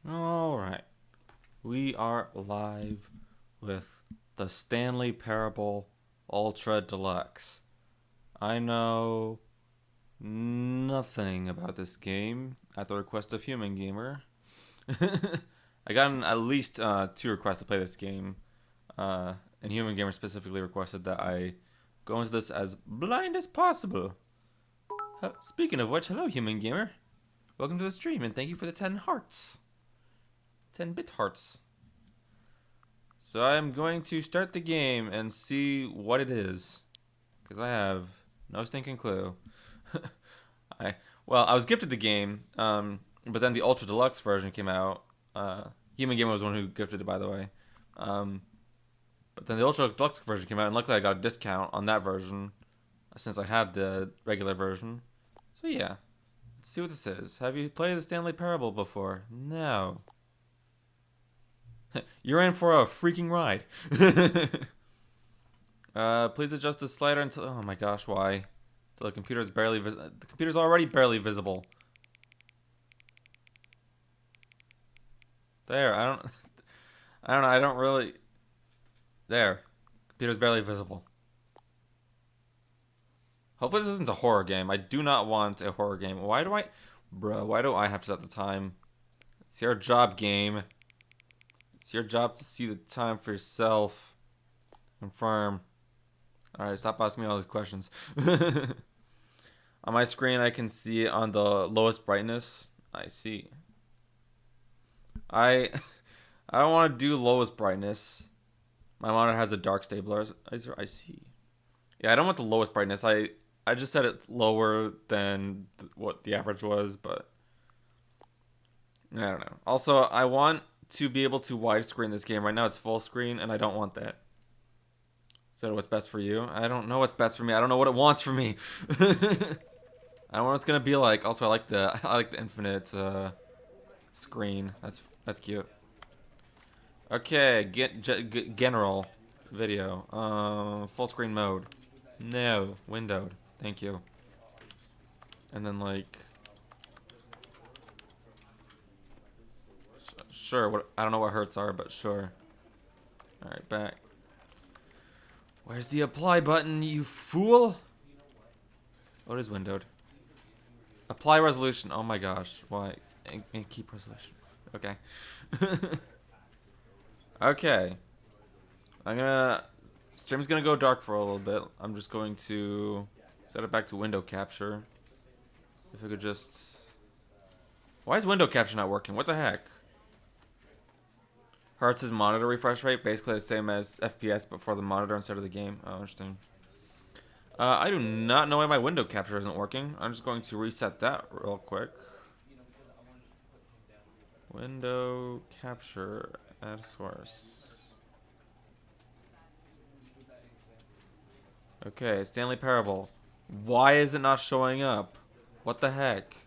Alright. We are live with the Stanley Parable Ultra Deluxe. I know nothing about this game at the request of Human Gamer. I got at least 2 requests to play this game. And Human Gamer specifically requested that I go into this as blind as possible. Speaking of which, hello Human Gamer. Welcome to the stream and thank you for the 10 hearts. 10-bit hearts. So I'm going to start the game and see what it is, because I have no stinking clue. I was gifted the game, but then the Ultra Deluxe version came out. Human Gamer was the one who gifted it, by the way. But then the Ultra Deluxe version came out, and luckily I got a discount on that version, since I had the regular version. So yeah, let's see what this is. Have you played the Stanley Parable before? No. You're in for a freaking ride. Please adjust the slider until... Oh my gosh, why? Until the computer's barely the computer's already barely visible. There, I don't know, I don't really... There. Computer's barely visible. Hopefully this isn't a horror game. I do not want a horror game. Why do I have to set the time? It's your job, game. It's your job to see the time for yourself. Confirm. Alright, stop asking me all these questions. On my screen, I can see it on the lowest brightness. I see. I don't want to do lowest brightness. My monitor has a dark stabilizer. I see. Yeah, I don't want the lowest brightness. I just set it lower than what the average was, but I don't know. Also, I want to be able to widescreen this game. Right now it's full screen and I don't want that. Is that what's best for you? I don't know what's best for me. I don't know what it wants for me. I don't know what it's gonna be like. Also, I like the infinite screen. That's cute. Okay, general video. Full screen mode. No, windowed. Thank you. And then like sure, what I don't know what hertz are, but sure. Alright, back. Where's the apply button, you fool? What is windowed? Apply resolution. Oh my gosh. Why? And keep resolution. Okay. Okay. Stream's gonna go dark for a little bit. I'm just going to set it back to window capture. If I could just... Why is window capture not working? What the heck? Hertz is monitor refresh rate, basically the same as FPS, but for the monitor instead of the game. Oh, interesting. I do not know why my window capture isn't working. I'm just going to reset that real quick. Window capture, add source. Okay, Stanley Parable. Why is it not showing up? What the heck?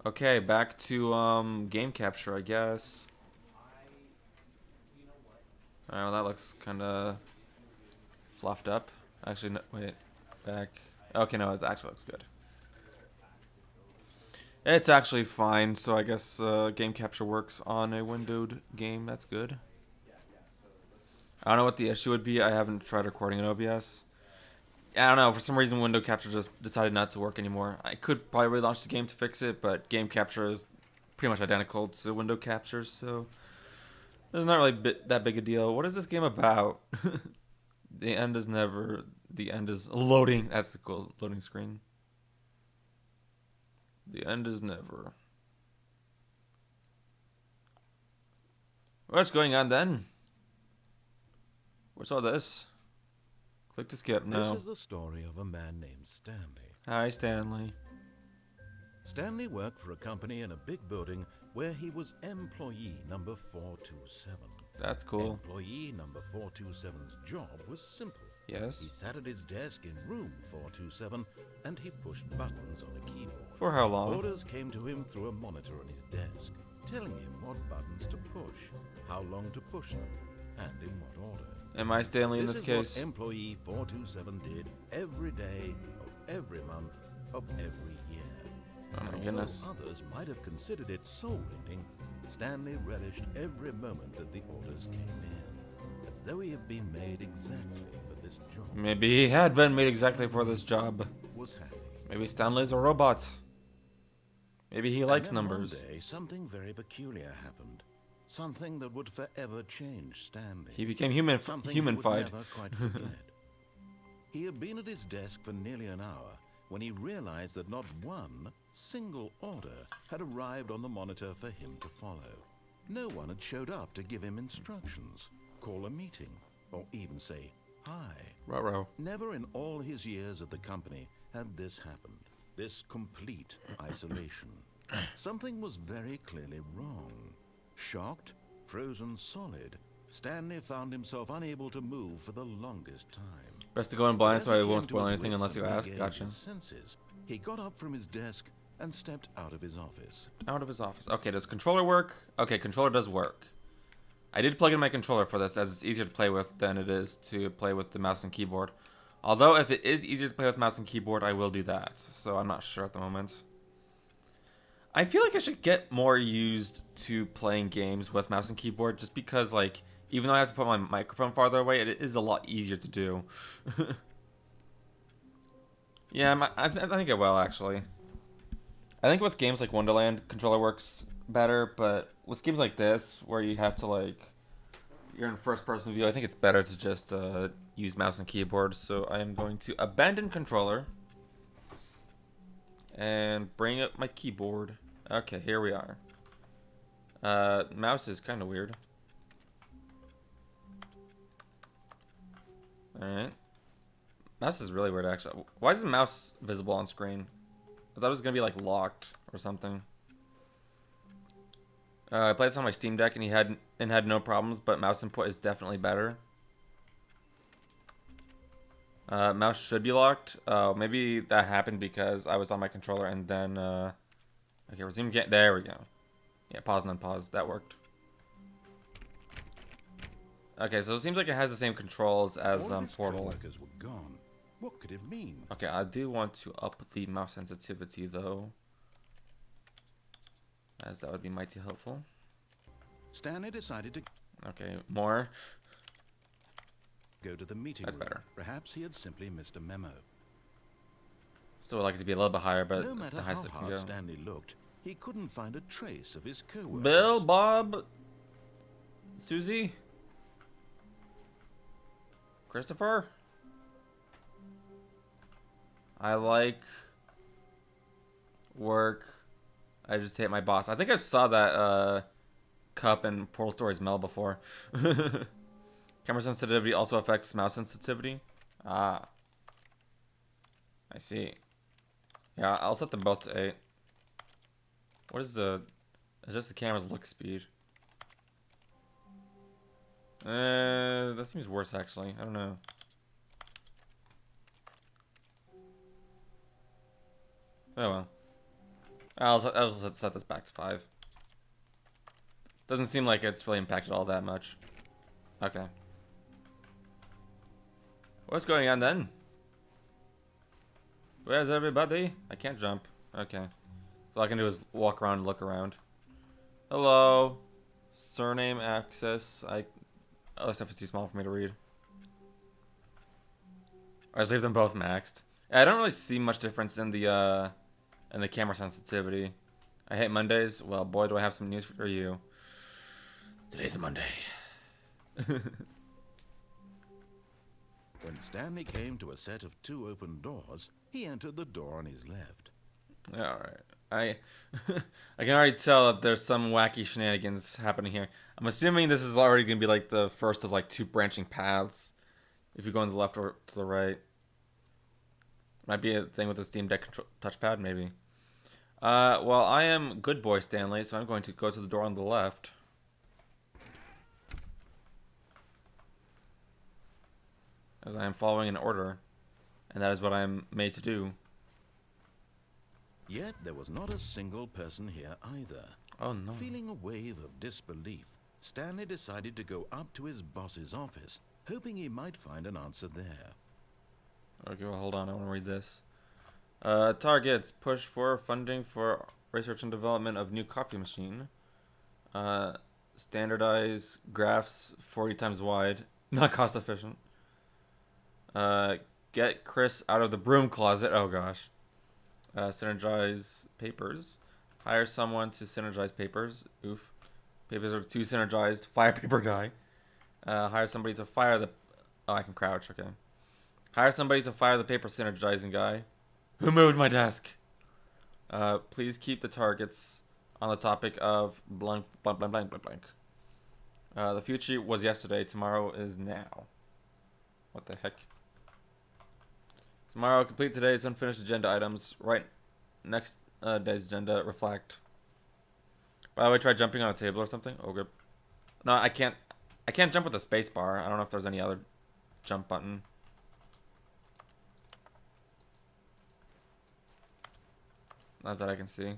Okay, back to game capture, I guess. Alright, well that looks kinda fluffed up. Actually, no, wait, back. Okay, no, it actually looks good. It's actually fine, so I guess game capture works on a windowed game. That's good. I don't know what the issue would be. I haven't tried recording in OBS. I don't know, for some reason window capture just decided not to work anymore. I could probably relaunch the game to fix it, but game capture is pretty much identical to window capture, so it's not really that big a deal. What is this game about? The end is loading. That's the cool loading screen. The end is never. What's going on then? What's all this? Click to skip. No. This is the story of a man named Stanley. Hi, Stanley. Stanley worked for a company in a big building where he was employee number 427. That's cool. Employee number 427's job was simple. Yes. He sat at his desk in room 427 and he pushed buttons on a keyboard. For how long? Orders came to him through a monitor on his desk, telling him what buttons to push, how long to push them, and in what order. Am I Stanley in this case? This is what employee 427 did every day of every month of every year. Oh my And goodness. although others might have considered it soul-rending, Stanley relished every moment that the orders came in, as though he had been made exactly for this job. Maybe he had been made exactly for this job. Was happy. Maybe Stanley's a robot. Maybe he likes And then numbers. one day, something very peculiar happened. Something that would forever change Stanley. He became Something he would humanified. never quite forget. He had been at his desk for nearly an hour when he realized that not one single order had arrived on the monitor for him to follow. No one had showed up to give him instructions, call a meeting, or even say hi. Ruh-roh. Never in all his years at the company had this happened. This complete isolation. Something was very clearly wrong. Shocked, frozen solid, Stanley found himself unable to move for the longest time. Best to go in blind As so he I came won't to spoil his anything wits unless you and ask. regained Gotcha. his senses, he got up from his desk and stepped out of his office. Out of his office. Okay, does controller work? Okay, controller does work. I did plug in my controller for this, as it's easier to play with than it is to play with the mouse and keyboard. Although, if it is easier to play with mouse and keyboard, I will do that. So I'm not sure at the moment. I feel like I should get more used to playing games with mouse and keyboard, just because, like, even though I have to put my microphone farther away, it is a lot easier to do. Yeah, I think it will, actually. I think with games like Wonderland, controller works better, but with games like this, where you have to, like, you're in first-person view, I think it's better to just use mouse and keyboard. So I am going to abandon controller and bring up my keyboard. Okay, here we are. Mouse is kind of weird. Alright. Mouse is really weird, actually. Why is the mouse visible on screen? I thought it was going to be, like, locked or something. I played this on my Steam Deck and had no problems, but mouse input is definitely better. Mouse should be locked. Maybe that happened because I was on my controller and then okay, resume game. There we go. Yeah, pause and unpause. That worked. Okay, so it seems like it has the same controls as All of his Portal. coworkers were gone. What could it mean? Okay, I do want to up the mouse sensitivity though, as that would be mighty helpful. Stanley decided to Okay, more. go to the meeting That's room. better. Perhaps he had simply missed a memo. Still would like it to be a little bit higher, but No it's matter the how highest it can hard go. Stanley looked, he couldn't find a trace of his coworkers. Bill, Bob, Susie, Christopher. I like work. I just hate my boss. I think I saw that cup in Portal Stories Mel before. Camera sensitivity also affects mouse sensitivity. Ah, I see. Yeah, I'll set them both to 8. What is the... It's just the camera's look speed. That seems worse, actually. I don't know. Oh, well. I'll set this back to 5. Doesn't seem like it's really impacted all that much. Okay. What's going on then? Where's everybody? I can't jump. Okay. So all I can do is walk around and look around. Hello. Surname access. Oh, this stuff is too small for me to read. I just leave them both maxed. I don't really see much difference in the camera sensitivity. I hate Mondays. Well, boy, do I have some news for you. Today's a Monday. When Stanley came to a set of 2 open doors, he entered the door on his left. All right. I can already tell that there's some wacky shenanigans happening here. I'm assuming this is already going to be like the first of like 2 branching paths. If you go on the left or to the right. Might be a thing with the Steam Deck touchpad, maybe. Well, I am good boy Stanley, so I'm going to go to the door on the left. As I am following an order. And that is what I am made to do. Yet there was not a single person here either. Oh no. Feeling a wave of disbelief, Stanley decided to go up to his boss's office, hoping he might find an answer there. Okay, well, hold on. I want to read this. Targets. Push for funding for research and development of new coffee machine. Standardize graphs 40 times wide. Not cost efficient. Get Chris out of the broom closet. Oh gosh. Synergize papers. Hire someone to synergize papers. Oof. Papers are too synergized. Fire paper guy. Hire somebody to fire the... Oh, I can crouch. Okay. Hire somebody to fire the paper synergizing guy. Who moved my desk? Please keep the targets on the topic of blank, blank, blank, blank, blank, blank. The future was yesterday. Tomorrow is now. What the heck? Tomorrow, complete today's unfinished agenda items. Right next day's agenda, reflect. By the way, try jumping on a table or something. Oh, good. No, I can't. I can't jump with the space bar. I don't know if there's any other jump button. Not that I can see.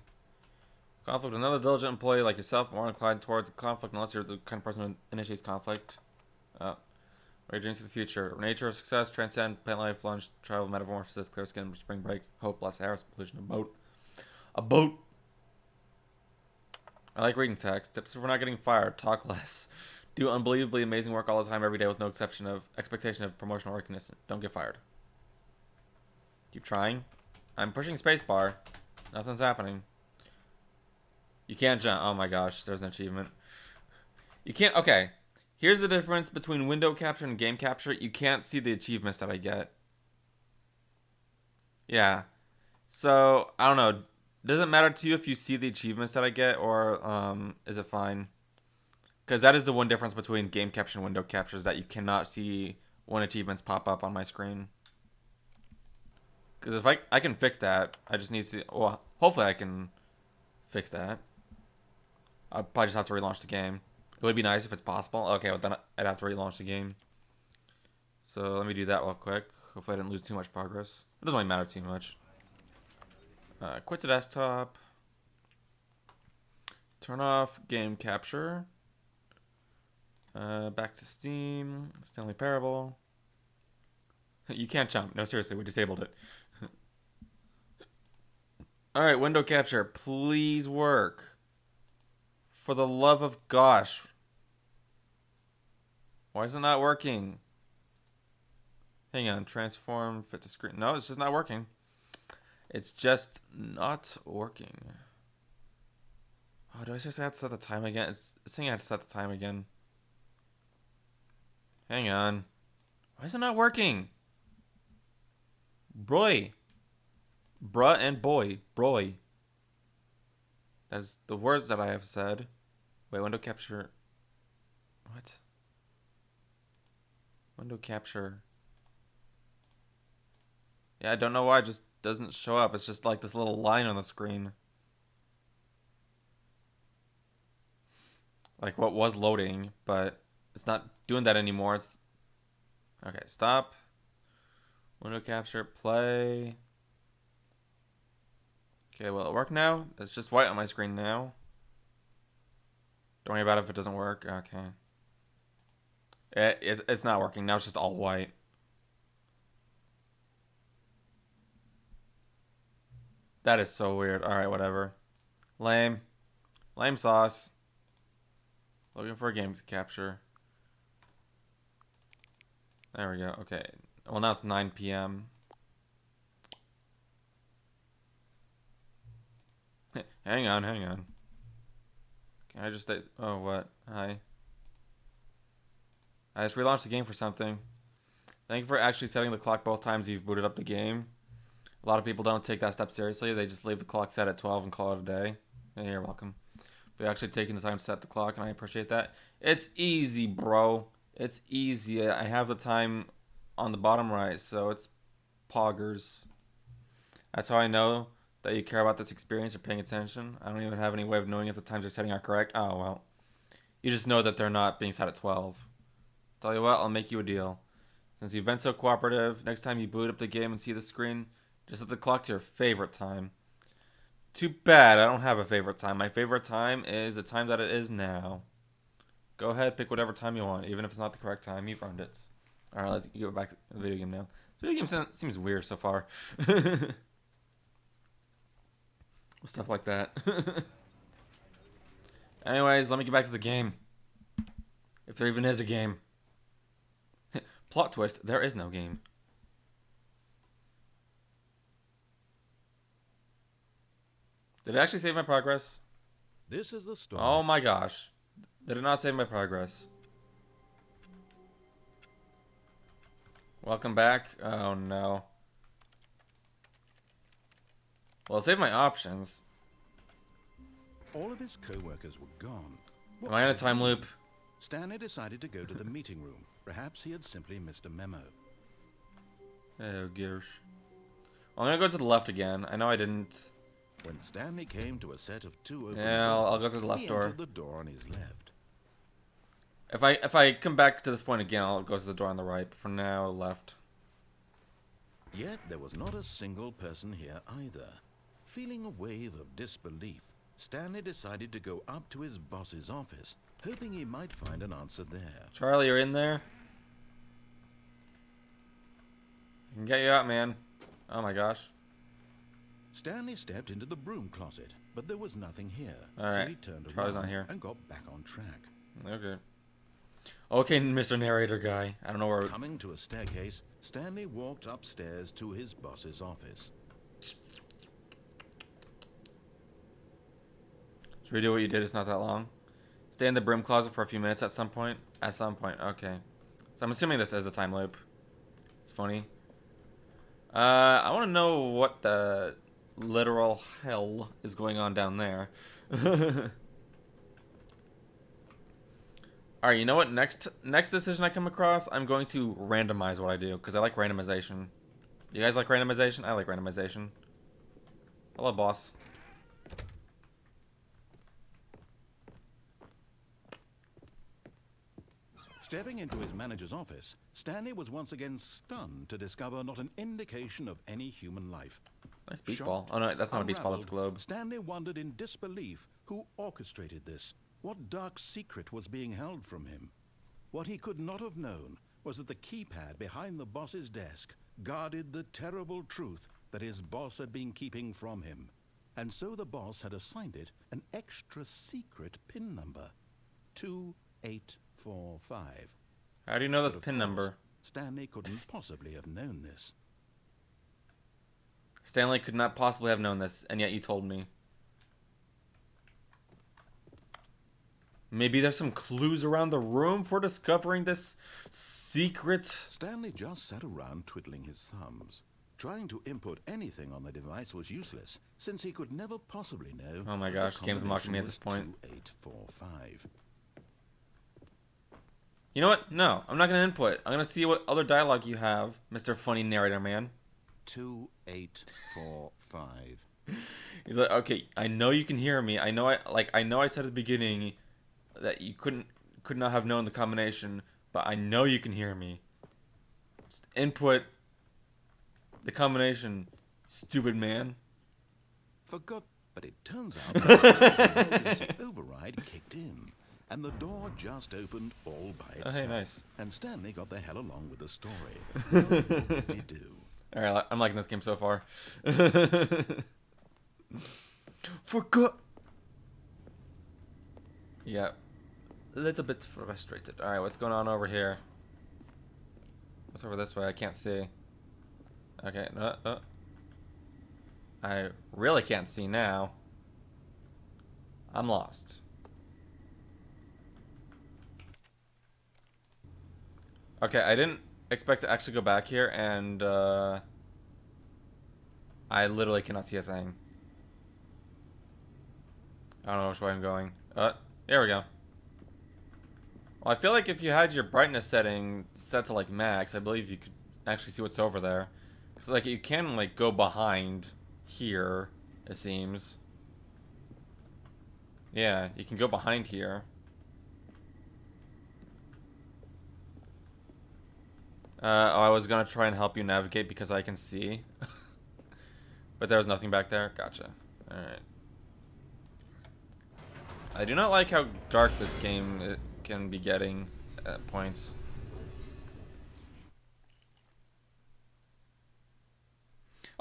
Conflict with another diligent employee like yourself, more inclined towards conflict unless you're the kind of person who initiates conflict. What are your dreams for the future? Nature, success, transcend, plant life, lunch, travel, metamorphosis, clear skin, spring break, hope, less hair, pollution, a boat. A boat! I like reading text. Tips for not getting fired. Talk less. Do unbelievably amazing work all the time, every day, with no expectation of promotion or recognition. Don't get fired. Keep trying. I'm pushing spacebar. Nothing's happening. You can't jump. Oh my gosh, there's an achievement. You can't. Okay. Here's the difference between window capture and game capture. You can't see the achievements that I get. Yeah. So, I don't know. Does it matter to you if you see the achievements that I get, or is it fine? Because that is the one difference between game capture and window capture, is that you cannot see when achievements pop up on my screen. Because if I can fix that, I just need to... Well, hopefully I can fix that. I'll probably just have to relaunch the game. It would be nice if it's possible. Okay, well then I'd have to relaunch the game. So let me do that real quick. Hopefully I didn't lose too much progress. It doesn't really matter too much. Quit the desktop. Turn off game capture. Back to Steam. Stanley Parable. You can't jump. No, seriously, we disabled it. Alright, window capture. Please work. For the love of gosh. Why is it not working? Hang on. Transform, fit to screen. No, it's just not working. It's just not working. Oh, do I just have to set the time again? It's saying I have to set the time again. Hang on. Why is it not working? Broy. Bruh and boy. Broy. That's the words that I have said. Wait, window capture. What? Window capture. Yeah, I don't know why it just doesn't show up. It's just like this little line on the screen. Like what was loading, but it's not doing that anymore. It's okay, stop. Window capture, play. Okay, will it work now? It's just white on my screen now. Don't worry about it if it doesn't work. Okay. It's not working. Now it's just all white. That is so weird. Alright, whatever. Lame. Lame sauce. Looking for a game capture. There we go. Okay. Well, now it's 9 p.m. Hang on, hang on. Can I just stay? Oh, what? Hi. I just relaunched the game for something. Thank you for actually setting the clock both times you've booted up the game. A lot of people don't take that step seriously. They just leave the clock set at 12 and call it a day. Yeah, you're welcome. But you're actually taking the time to set the clock, and I appreciate that. It's easy, bro. It's easy. I have the time on the bottom right, so it's poggers. That's how I know that you care about this experience or paying attention. I don't even have any way of knowing if the times you're setting are correct. Oh, well. You just know that they're not being set at 12. Tell you what, I'll make you a deal. Since you've been so cooperative, next time you boot up the game and see the screen, just set the clock to your favorite time. Too bad I don't have a favorite time. My favorite time is the time that it is now. Go ahead, pick whatever time you want. Even if it's not the correct time, you've earned it. Alright, let's go back to the video game now. The video game seems weird so far. Stuff like that. Anyways, let me get back to the game. If there even is a game. Plot twist, there is no game. Did it actually save my progress? This is the story. Oh my gosh. Did it not save my progress? Welcome back. Oh no. Well, it saved my options. All of his co-workers were gone. Am I in a time loop? Stanley decided to go to the meeting room. Perhaps he had simply missed a memo. Oh gosh. Well, I'm gonna go to the left again. I know I didn't. When Stanley came to a set of two open Yeah, I'll doors, go to the left he door. entered the door on his left. If I come back to this point again, I'll go to the door on the right. But for now, left. Yet there was not a single person here either. Feeling a wave of disbelief, Stanley decided to go up to his boss's office, hoping he might find an answer there. Charlie, you're in there? I can get you out, man. Oh my gosh. Stanley stepped into the broom closet, but there was nothing here. All so right. he turned Charlie's around not here. and got back on track. Okay. Okay, Mr. Narrator guy. I don't know where. Coming to a staircase, Stanley walked upstairs to his boss's office. Should we do what you did? It's not that long. Stay in the broom closet for a few minutes at some point. At some point. Okay. So I'm assuming this is a time loop. It's funny. I want to know what the literal hell is going on down there. Alright, you know what? Next decision I come across, I'm going to randomize what I do, because I like randomization. You guys like randomization? I like randomization. Hello, boss. Stepping into his manager's office, Stanley was once again stunned to discover not an indication of any human life. Nice beach ball. Oh no, that's not a beach ball, that's a globe. Stanley wondered in disbelief who orchestrated this. What dark secret was being held from him? What he could not have known was that the keypad behind the boss's desk guarded the terrible truth that his boss had been keeping from him. And so the boss had assigned it an extra secret PIN number. 2845. How do you know this But of PIN course, number? Stanley couldn't possibly have known this. Stanley could not possibly have known this, and yet you told me. Maybe there's some clues around the room for discovering this secret. Stanley just sat around twiddling his thumbs. Trying to input anything on the device was useless, since he could never possibly know. Oh my that the gosh, the game's mocking me at this combination point. was 2845. You know what? No, I'm not going to input. I'm going to see what other dialogue you have, Mr. Funny Narrator Man. 2845. He's like, okay, I know you can hear me. I know I said at the beginning that you could not have known the combination, but I know you can hear me. Just input the combination, stupid man. Forgot, but it turns out that the emergency override kicked in, and the door just opened all by itself. Oh, hey, nice. And Stanley got the hell along with the story. What did he do? All right, I'm liking this game so far. Forgot. Yeah, a little bit frustrated. All right, what's going on over here? What's over this way? I can't see. Okay, no. I really can't see now. I'm lost. Okay, I didn't expect to actually go back here, and I literally cannot see a thing. I don't know which way I'm going. There we go. Well, I feel like if you had your brightness setting set to like max, I believe you could actually see what's over there. Cause like you can like go behind here, it seems. Yeah, you can go behind here. Oh, I was gonna try and help you navigate because I can see. But there was nothing back there. Gotcha. Alright. I do not like how dark this game can be getting at points.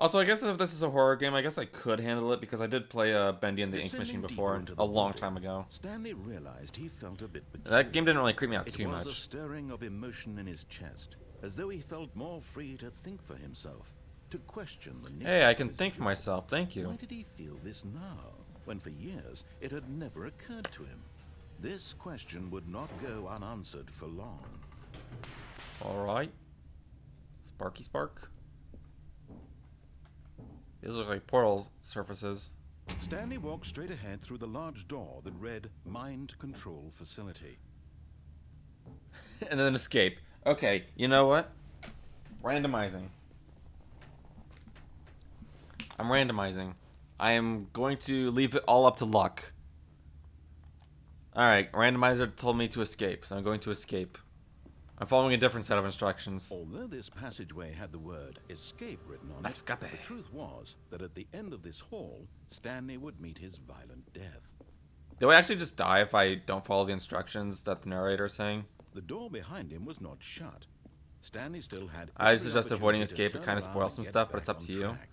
Also, I guess if this is a horror game, I guess I could handle it because I did play Bendy and the Ink Machine before, a long time ago. Stanley realized he felt a bit peculiar. That game didn't really creep me out too much. It was a stirring of emotion in his chest, as though he felt more free to think for himself, to question the nature. Hey, I can think for myself, thank you. Why did he feel this now, when for years it had never occurred to him? This question would not go unanswered for long. Alright. Sparky Spark. These look like portal surfaces. Stanley walked straight ahead through the large door that read Mind Control Facility. And then escape. Okay, you know what? Randomizing. I'm randomizing. I am going to leave it all up to luck. Alright, randomizer told me to escape, so I'm going to escape. I'm following a different set of instructions. Although this passageway had the word escape written on Escape. it, the truth was that at the end of this hall, Stanley would meet his violent death. Do I actually just die if I don't follow the instructions that the narrator is saying? The door behind him was not shut. Stanley still had. I suggest avoiding escape. It kind of spoils some stuff, but it's up to you. Track.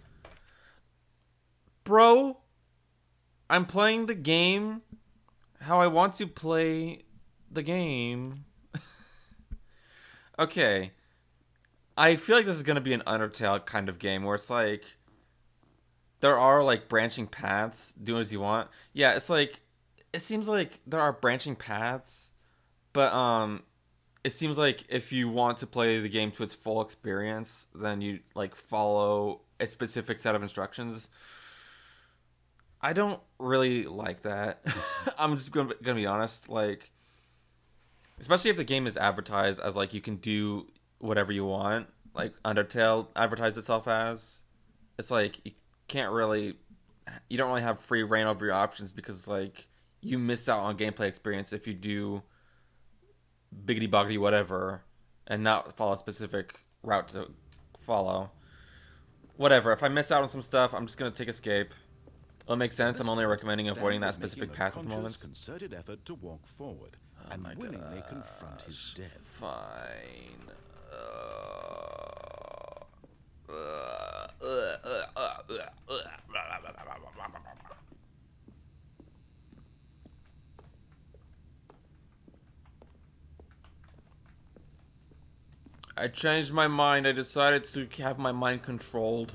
Bro, I'm playing the game how I want to play the game. Okay. I feel like this is going to be an Undertale kind of game where it's like there are like branching paths, do as you want. Yeah, it's like it seems like there are branching paths, but it seems like if you want to play the game to its full experience, then you like follow a specific set of instructions. I don't really like that. I'm just gonna be honest. Like, especially if the game is advertised as like you can do whatever you want, like Undertale advertised itself as. It's like you don't really have free reign over your options because like you miss out on gameplay experience if you do biggity boggity whatever and not follow a specific route to follow. Whatever. If I miss out on some stuff, I'm just gonna take escape. Well, it makes sense. I'm only recommending avoiding that specific path at the moment. Concerted effort to walk forward and willingly confront his death. Fine. I changed my mind. I decided to have my mind controlled.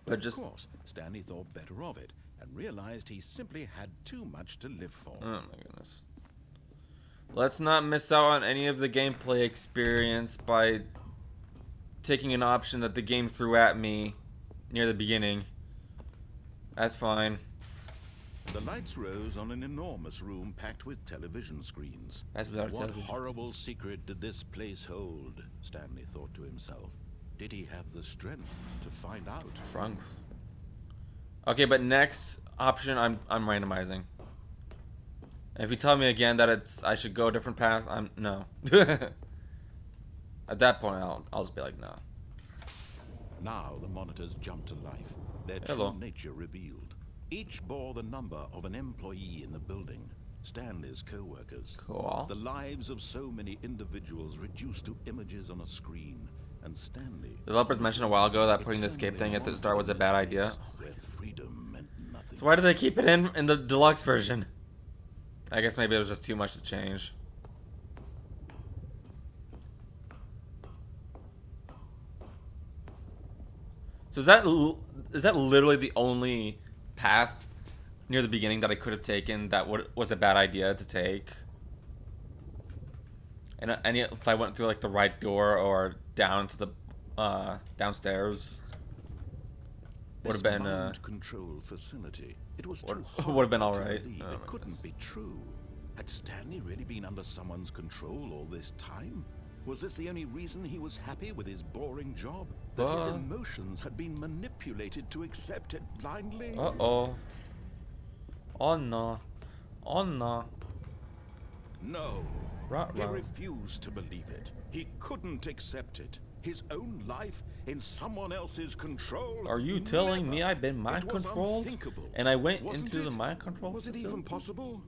But of course, Stanley thought better of it and realized he simply had too much to live for. Oh my goodness. Let's not miss out on any of the gameplay experience by taking an option that the game threw at me near the beginning. That's fine. The lights rose on an enormous room packed with television screens. What horrible secret did this place hold? Stanley thought to himself. Did he have the strength to find out? Strength. Okay, but next option, I'm randomizing. And if you tell me again that I should go a different path, no. At that point, I'll just be like, no. Now the monitors jumped to life. Their Hello. true nature revealed. Each bore the number of an employee in the building. Stanley's co-workers. Cool. The lives of so many individuals reduced to images on a screen. And Stanley. Developers mentioned a while ago that putting the escape thing at the start was a bad idea. Where freedom meant nothing. So why did they keep it in the deluxe version? I guess maybe it was just too much to change. So is that literally the only path near the beginning that I could have taken that was a bad idea to take? And if I went through like the right door or down to the downstairs, would have been mind control facility. It was too would have been all right. Oh, it couldn't be true. Had Stanley really been under someone's control all this time? Was this the only reason he was happy with his boring job? That his emotions had been manipulated to accept it blindly? Uh-oh. Oh no. Oh no. No. Right, he refused to believe it. He couldn't accept it. His own life in someone else's control. Are you telling me I've been mind controlled? And I went into the mind control Was it even possible?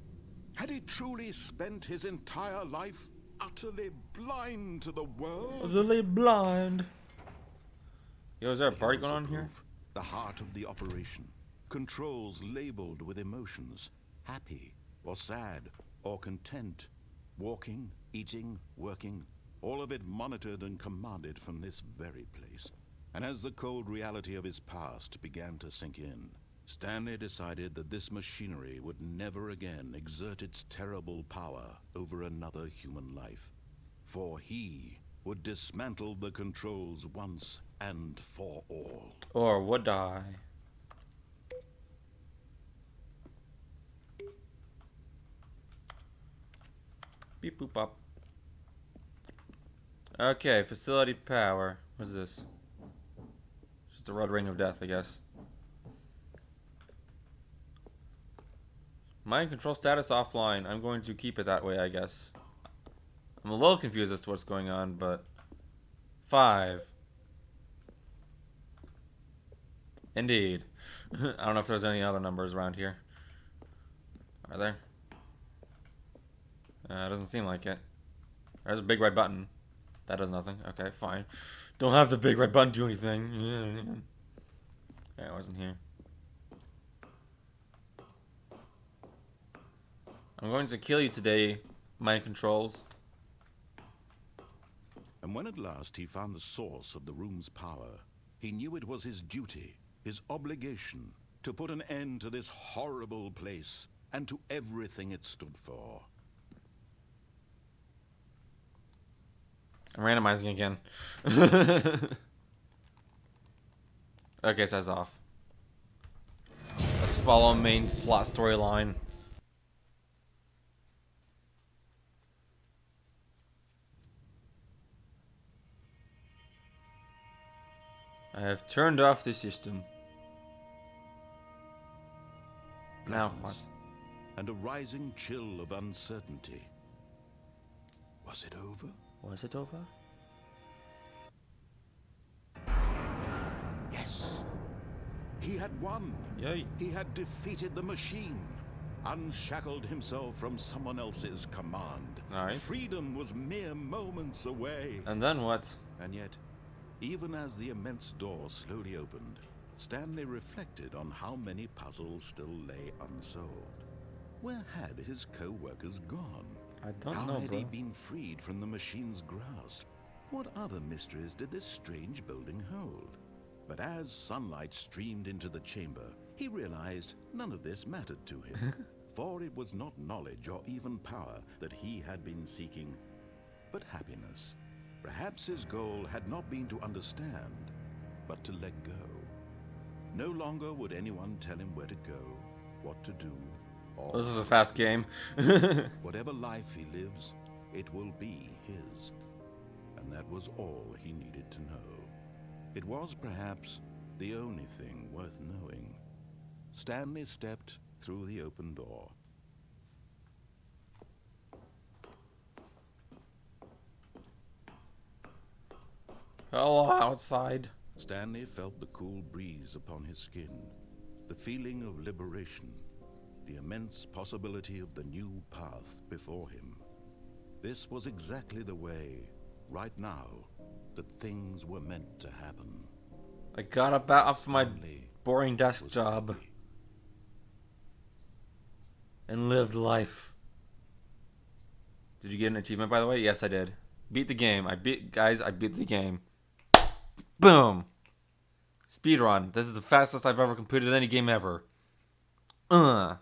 Had he truly spent his entire life utterly blind to the world? Utterly blind. Yo, is there a The party hills going of on here? proof, the heart of the operation. Controls labeled with emotions. Happy, or sad, or content. Walking, eating, working. All of it monitored and commanded from this very place. And as the cold reality of his past began to sink in, Stanley decided that this machinery would never again exert its terrible power over another human life. For he would dismantle the controls once and for all. Or would I? Beep boop up. Okay, facility power. What's this? Just a red ring of death, I guess. Mind control status offline. I'm going to keep it that way, I guess. I'm a little confused as to what's going on, but 5. Indeed. I don't know if there's any other numbers around here. Are there? Doesn't seem like it. There's a big red button. That does nothing. Okay, fine. Don't have the big red button do anything. Yeah, I wasn't here. I'm going to kill you today, mind controls. And when at last he found the source of the room's power, he knew it was his duty, his obligation, to put an end to this horrible place and to everything it stood for. I'm randomizing again. Okay, says off. Let's follow main plot storyline. I have turned off the system. Now what? And a rising chill of uncertainty. Was it over? Was it over? Yes. He had won. Yay. He had defeated the machine. Unshackled himself from someone else's command. Nice. Freedom was mere moments away. And then what? And yet, even as the immense door slowly opened, Stanley reflected on how many puzzles still lay unsolved. Where had his co-workers gone? I don't How know, had bro. he been freed from the machine's grasp? What other mysteries did this strange building hold? But as sunlight streamed into the chamber, he realized none of this mattered to him. For it was not knowledge or even power that he had been seeking, but happiness. Perhaps his goal had not been to understand, but to let go. No longer would anyone tell him where to go, what to do, or This is a fast game. whatever life he lives, it will be his. And that was all he needed to know. It was perhaps the only thing worth knowing. Stanley stepped through the open door. Hello, outside. Stanley felt the cool breeze upon his skin, the feeling of liberation, the immense possibility of the new path before him. This was exactly the way, right now, that things were meant to happen. I got up off my Stanley boring desk was job happy. and lived life. Did you get an achievement, by the way? Yes, I did. Beat the game. I beat the game. Boom. Speedrun. This is the fastest I've ever completed any game ever. Yeah,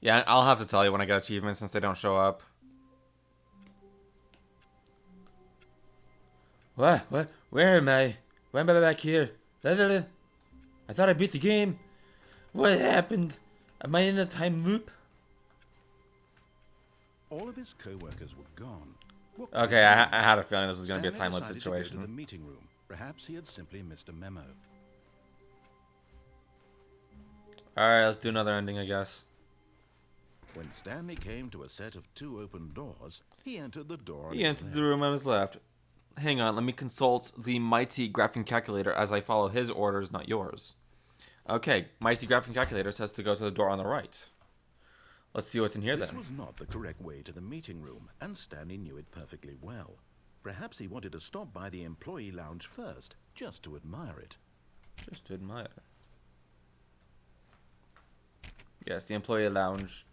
I'll have to tell you when I get achievements since they don't show up. What? Where am I? Why am I back here? I thought I beat the game. What happened? Am I in a time loop? All of his co-workers were gone. What could Okay, he I do? had a feeling this was going to be a Stanley time lapse decided to go to the situation. meeting room. Perhaps he had simply missed a memo. Alright, let's do another ending, I guess. When Stanley came to a set of 2 open doors, he entered the door. on He his entered left. the room on his left. Hang on, let me consult the mighty graphing calculator as I follow his orders, not yours. Okay, mighty graphing calculator says to go to the door on the right. Let's see what's in here This then. was not the correct way to the meeting room, and Stanley knew it perfectly well. Perhaps he wanted to stop by the employee lounge first, just to admire it. Just to admire. Yes, the employee lounge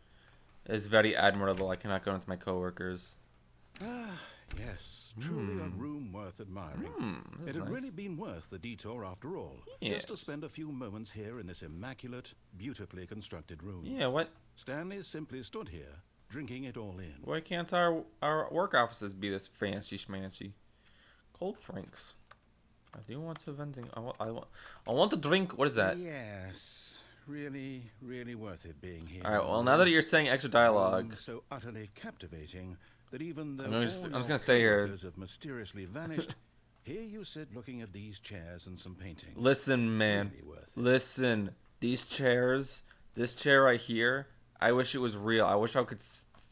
is very admirable. I cannot go into my coworkers. Ah, yes, truly a room worth admiring. It had really been worth the detour after all, just to spend a few moments here in this immaculate, beautifully constructed room. Yeah, what? Stanley simply stood here, drinking it all in. Why can't our work offices be this fancy schmancy? Cold drinks. I do want to vending. I want to drink. What is that? Yes, really, really worth it being here. All right. Well, now that you're saying extra dialogue, so utterly captivating that even though I'm just gonna stay here. have mysteriously vanished, here you sit looking at these chairs and some paintings. Listen, man. Really worth it. Listen. These chairs. This chair right here. I wish it was real. I wish I could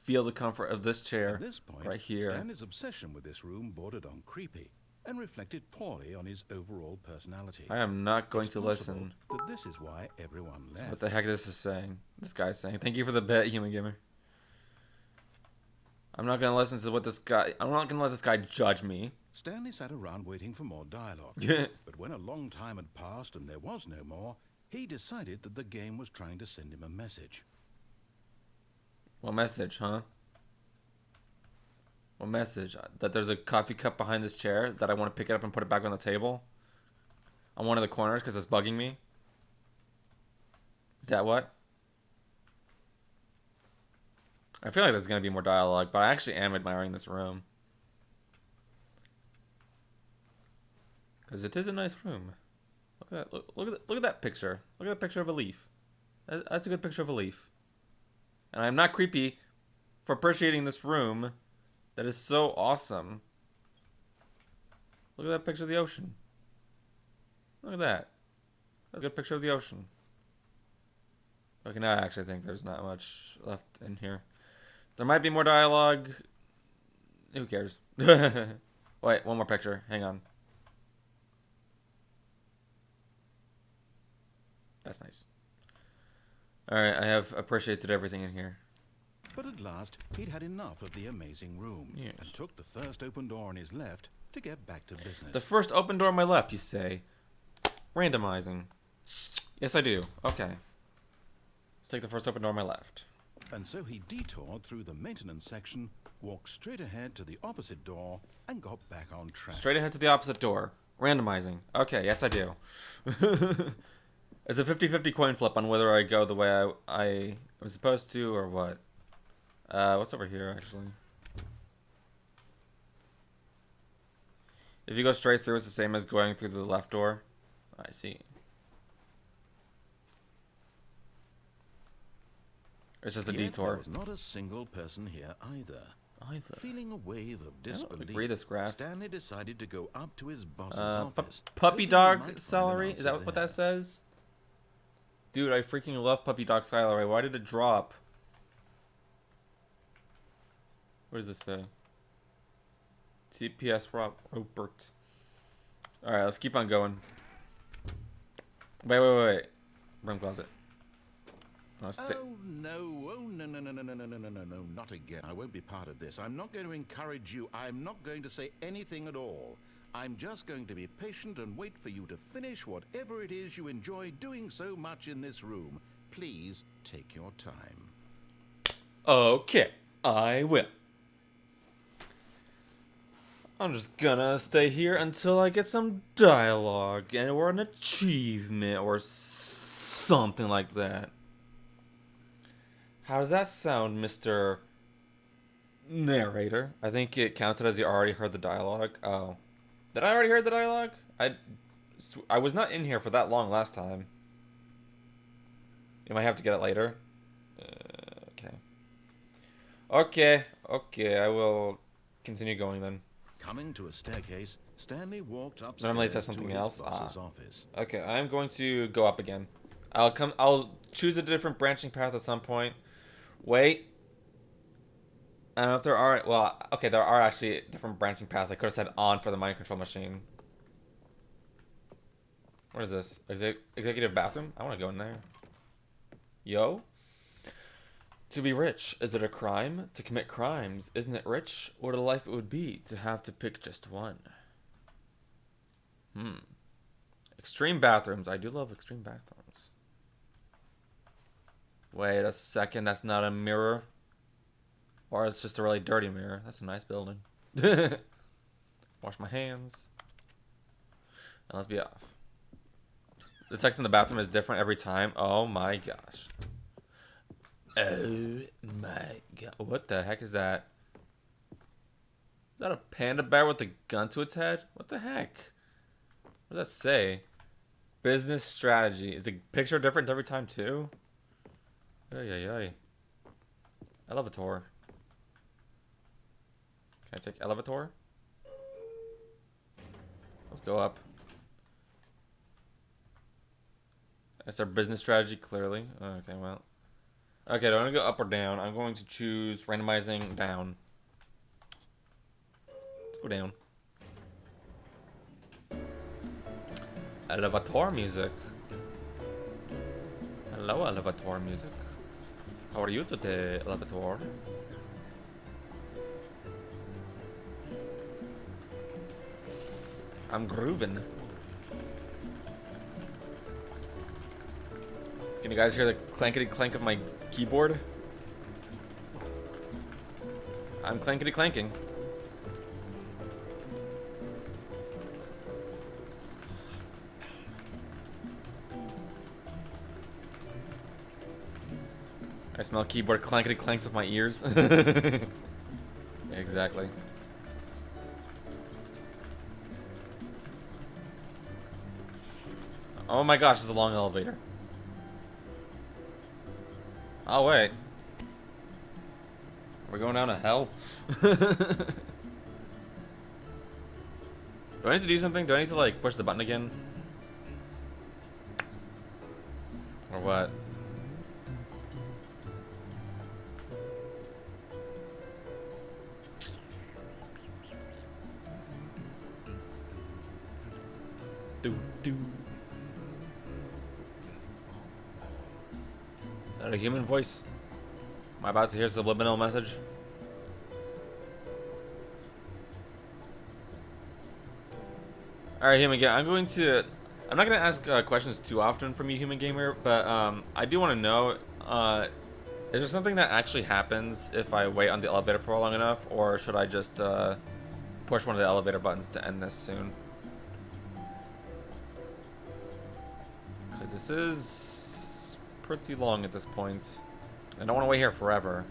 feel the comfort of this chair At this point, right here. Stanley's obsession with this room bordered on creepy and reflected poorly on his overall personality. I am not going It's to possible listen. that this is why everyone left. What the heck this is saying? This guy's saying. Thank you for the bet, human gamer. I'm not gonna listen to what this guy. I'm not gonna let this guy judge me. Stanley sat around waiting for more dialogue. But when a long time had passed and there was no more, he decided that the game was trying to send him a message. What message, huh? What message? That there's a coffee cup behind this chair that I want to pick it up and put it back on the table? On one of the corners because it's bugging me? Is that what? I feel like there's going to be more dialogue, but I actually am admiring this room. Because it is a nice room. Look at that. Look at that picture. Look at that picture of a leaf. That's a good picture of a leaf. And I'm not creepy for appreciating this room that is so awesome. Look at that picture of the ocean. Look at that. That's a good picture of the ocean. Okay, now I actually think there's not much left in here. There might be more dialogue. Who cares? Wait, one more picture. Hang on. That's nice. Alright, I have appreciated everything in here. But at last, he'd had enough of the amazing room and took the first open door on his left to get back to business. The first open door on my left, you say? Randomizing. Yes, I do. Okay. Let's take the first open door on my left. And so he detoured through the maintenance section, walked straight ahead to the opposite door, and got back on track. Straight ahead to the opposite door. Randomizing. Okay, yes I do. It's a 50-50 coin flip on whether I go the way I was supposed to or what. What's over here, actually? If you go straight through, it's the same as going through the left door. I see. It's just a detour. There was not a single person here either. Feeling a wave of disbelief, Stanley decided to go up to his boss's office. Puppy dog salary? Is that what that says? Dude, I freaking love puppy dog salary. Why did it drop? What does this say? TPS Robert. Alright, let's keep on going. Wait. Room closet. Oh no, not again. I won't be part of this. I'm not going to encourage you. I'm not going to say anything at all. I'm just going to be patient and wait for you to finish whatever it is you enjoy doing so much in this room. Please take your time. Okay, I will. I'm just gonna stay here until I get some dialogue or an achievement or something like that. How does that sound, Mr. Narrator? I think it counted as you already heard the dialogue. Oh. Did I already hear the dialogue? I was not in here for that long last time. You might have to get it later. Okay. Okay, I will continue going then. Coming to a staircase, Stanley walked upstairs Normally it says something to his else. boss's office. Okay, I'm going to go up again. I'll choose a different branching path at some point. Wait. I don't know if there are... Well, okay, there are actually different branching paths. I could have said on for the mind control machine. What is this? Executive bathroom? I want to go in there. Yo. To be rich, is it a crime? To commit crimes, isn't it rich? What a life it would be to have to pick just one. Extreme bathrooms. I do love extreme bathrooms. Wait a second, that's not a mirror. Or it's just a really dirty mirror. That's a nice building. Wash my hands. And let's be off. The text in the bathroom is different every time. Oh my gosh. Oh my god. What the heck is that? Is that a panda bear with a gun to its head? What the heck? What does that say? Business strategy. Is the picture different every time too? Ay, ay, ay. Elevator. Can I take elevator? Let's go up. That's our business strategy, clearly. Okay, well. Okay, do I want to go up or down? I'm going to choose randomizing down. Let's go down. Elevator music. Hello, elevator music. How are you today, elevator? I'm grooving. Can you guys hear the clankety clank of my keyboard? I'm clankety clanking. I smell keyboard clankety clanks with my ears. Yeah, exactly. Oh my gosh, it's a long elevator. Oh wait. Are we going down to hell? Do I need to do something? Do I need to like push the button again? Or what? Do. Is that a human voice? Am I about to hear a subliminal message? Alright, human gamer. I'm not going to ask questions too often from you, human gamer, but I do want to know, is there something that actually happens if I wait on the elevator for long enough, or should I just push one of the elevator buttons to end this soon? Because this is pretty long at this point. I don't want to wait here forever.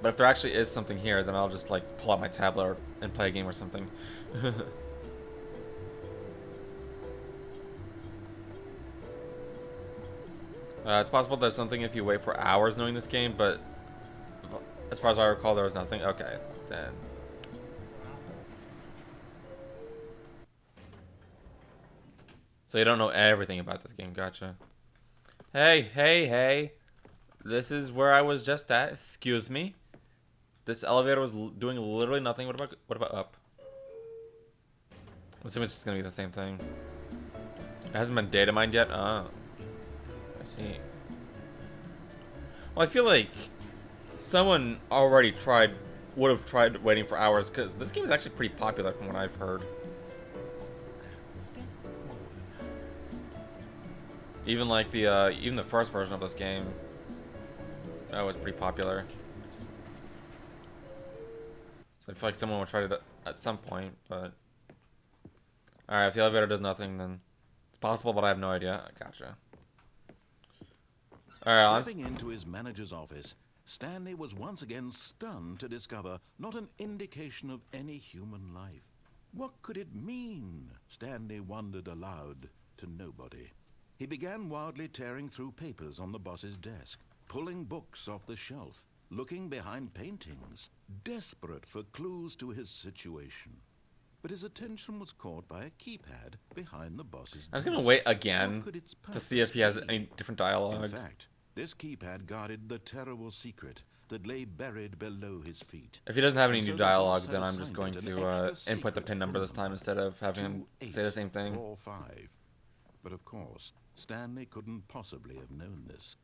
But if there actually is something here, then I'll just like pull out my tablet and play a game or something. It's possible there's something if you wait for hours knowing this game, but as far as I recall, there was nothing. Okay, then. So you don't know everything about this game, gotcha. Hey. This is where I was just at. Excuse me. This elevator was doing literally nothing. What about up? I'm assuming it's just gonna be the same thing. It hasn't been data mined yet. Oh, I see. Well, I feel like someone already would have tried waiting for hours, because this game is actually pretty popular from what I've heard. Even like even the first version of this game, that was pretty popular. So I feel like someone would try it at some point, but alright, if the elevator does nothing, then it's possible, but I have no idea. Gotcha. Alright, Stepping into his manager's office, Stanley was once again stunned to discover not an indication of any human life. What could it mean? Stanley wondered aloud to nobody. He began wildly tearing through papers on the boss's desk, pulling books off the shelf, looking behind paintings, desperate for clues to his situation. But his attention was caught by a keypad behind the boss's desk. I was gonna wait again to see if he has any different dialogue. In fact, this keypad guarded the terrible secret that lay buried below his feet. If he doesn't have any new dialogue, then I'm just going to input the pin number this time instead of having him say the same thing. 5. But of course, Stanley couldn't possibly have known this.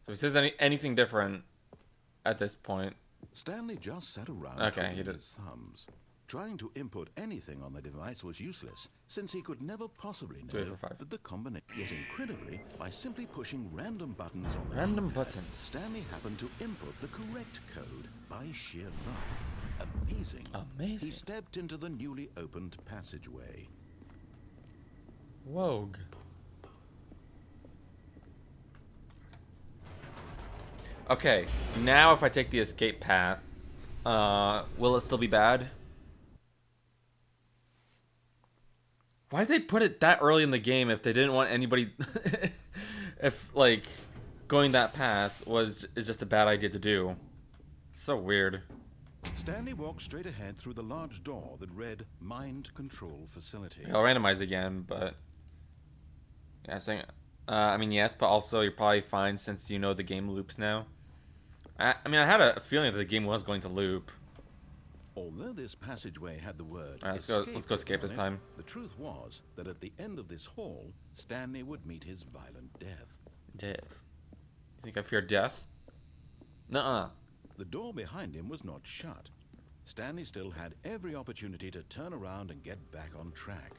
So if he says anything different at this point. Stanley just sat around Okay, he twiddling did. his thumbs. Trying to input anything on the device was useless, since he could never possibly know 2, 8, 4, 5. that the combination. Yet incredibly, by simply pushing random buttons on the Random keypad, buttons. Stanley happened to input the correct code by sheer luck. Amazing. Amazing. He stepped into the newly opened passageway. Wogue. Okay, now if I take the escape path, will it still be bad? Why did they put it that early in the game if they didn't want anybody... if, like, going that path is just a bad idea to do. It's so weird. Stanley walked straight ahead through the large door that read Mind Control Facility. I'll randomize again, but... Yeah, saying... I mean, yes, but also you're probably fine since you know the game loops now. I mean, I had a feeling that the game was going to loop. Although this passageway had the word Alright, let's go escape this time. The truth was that at the end of this hall, Stanley would meet his violent death. Death. You think I fear death? Nuh-uh. The door behind him was not shut. Stanley still had every opportunity to turn around and get back on track.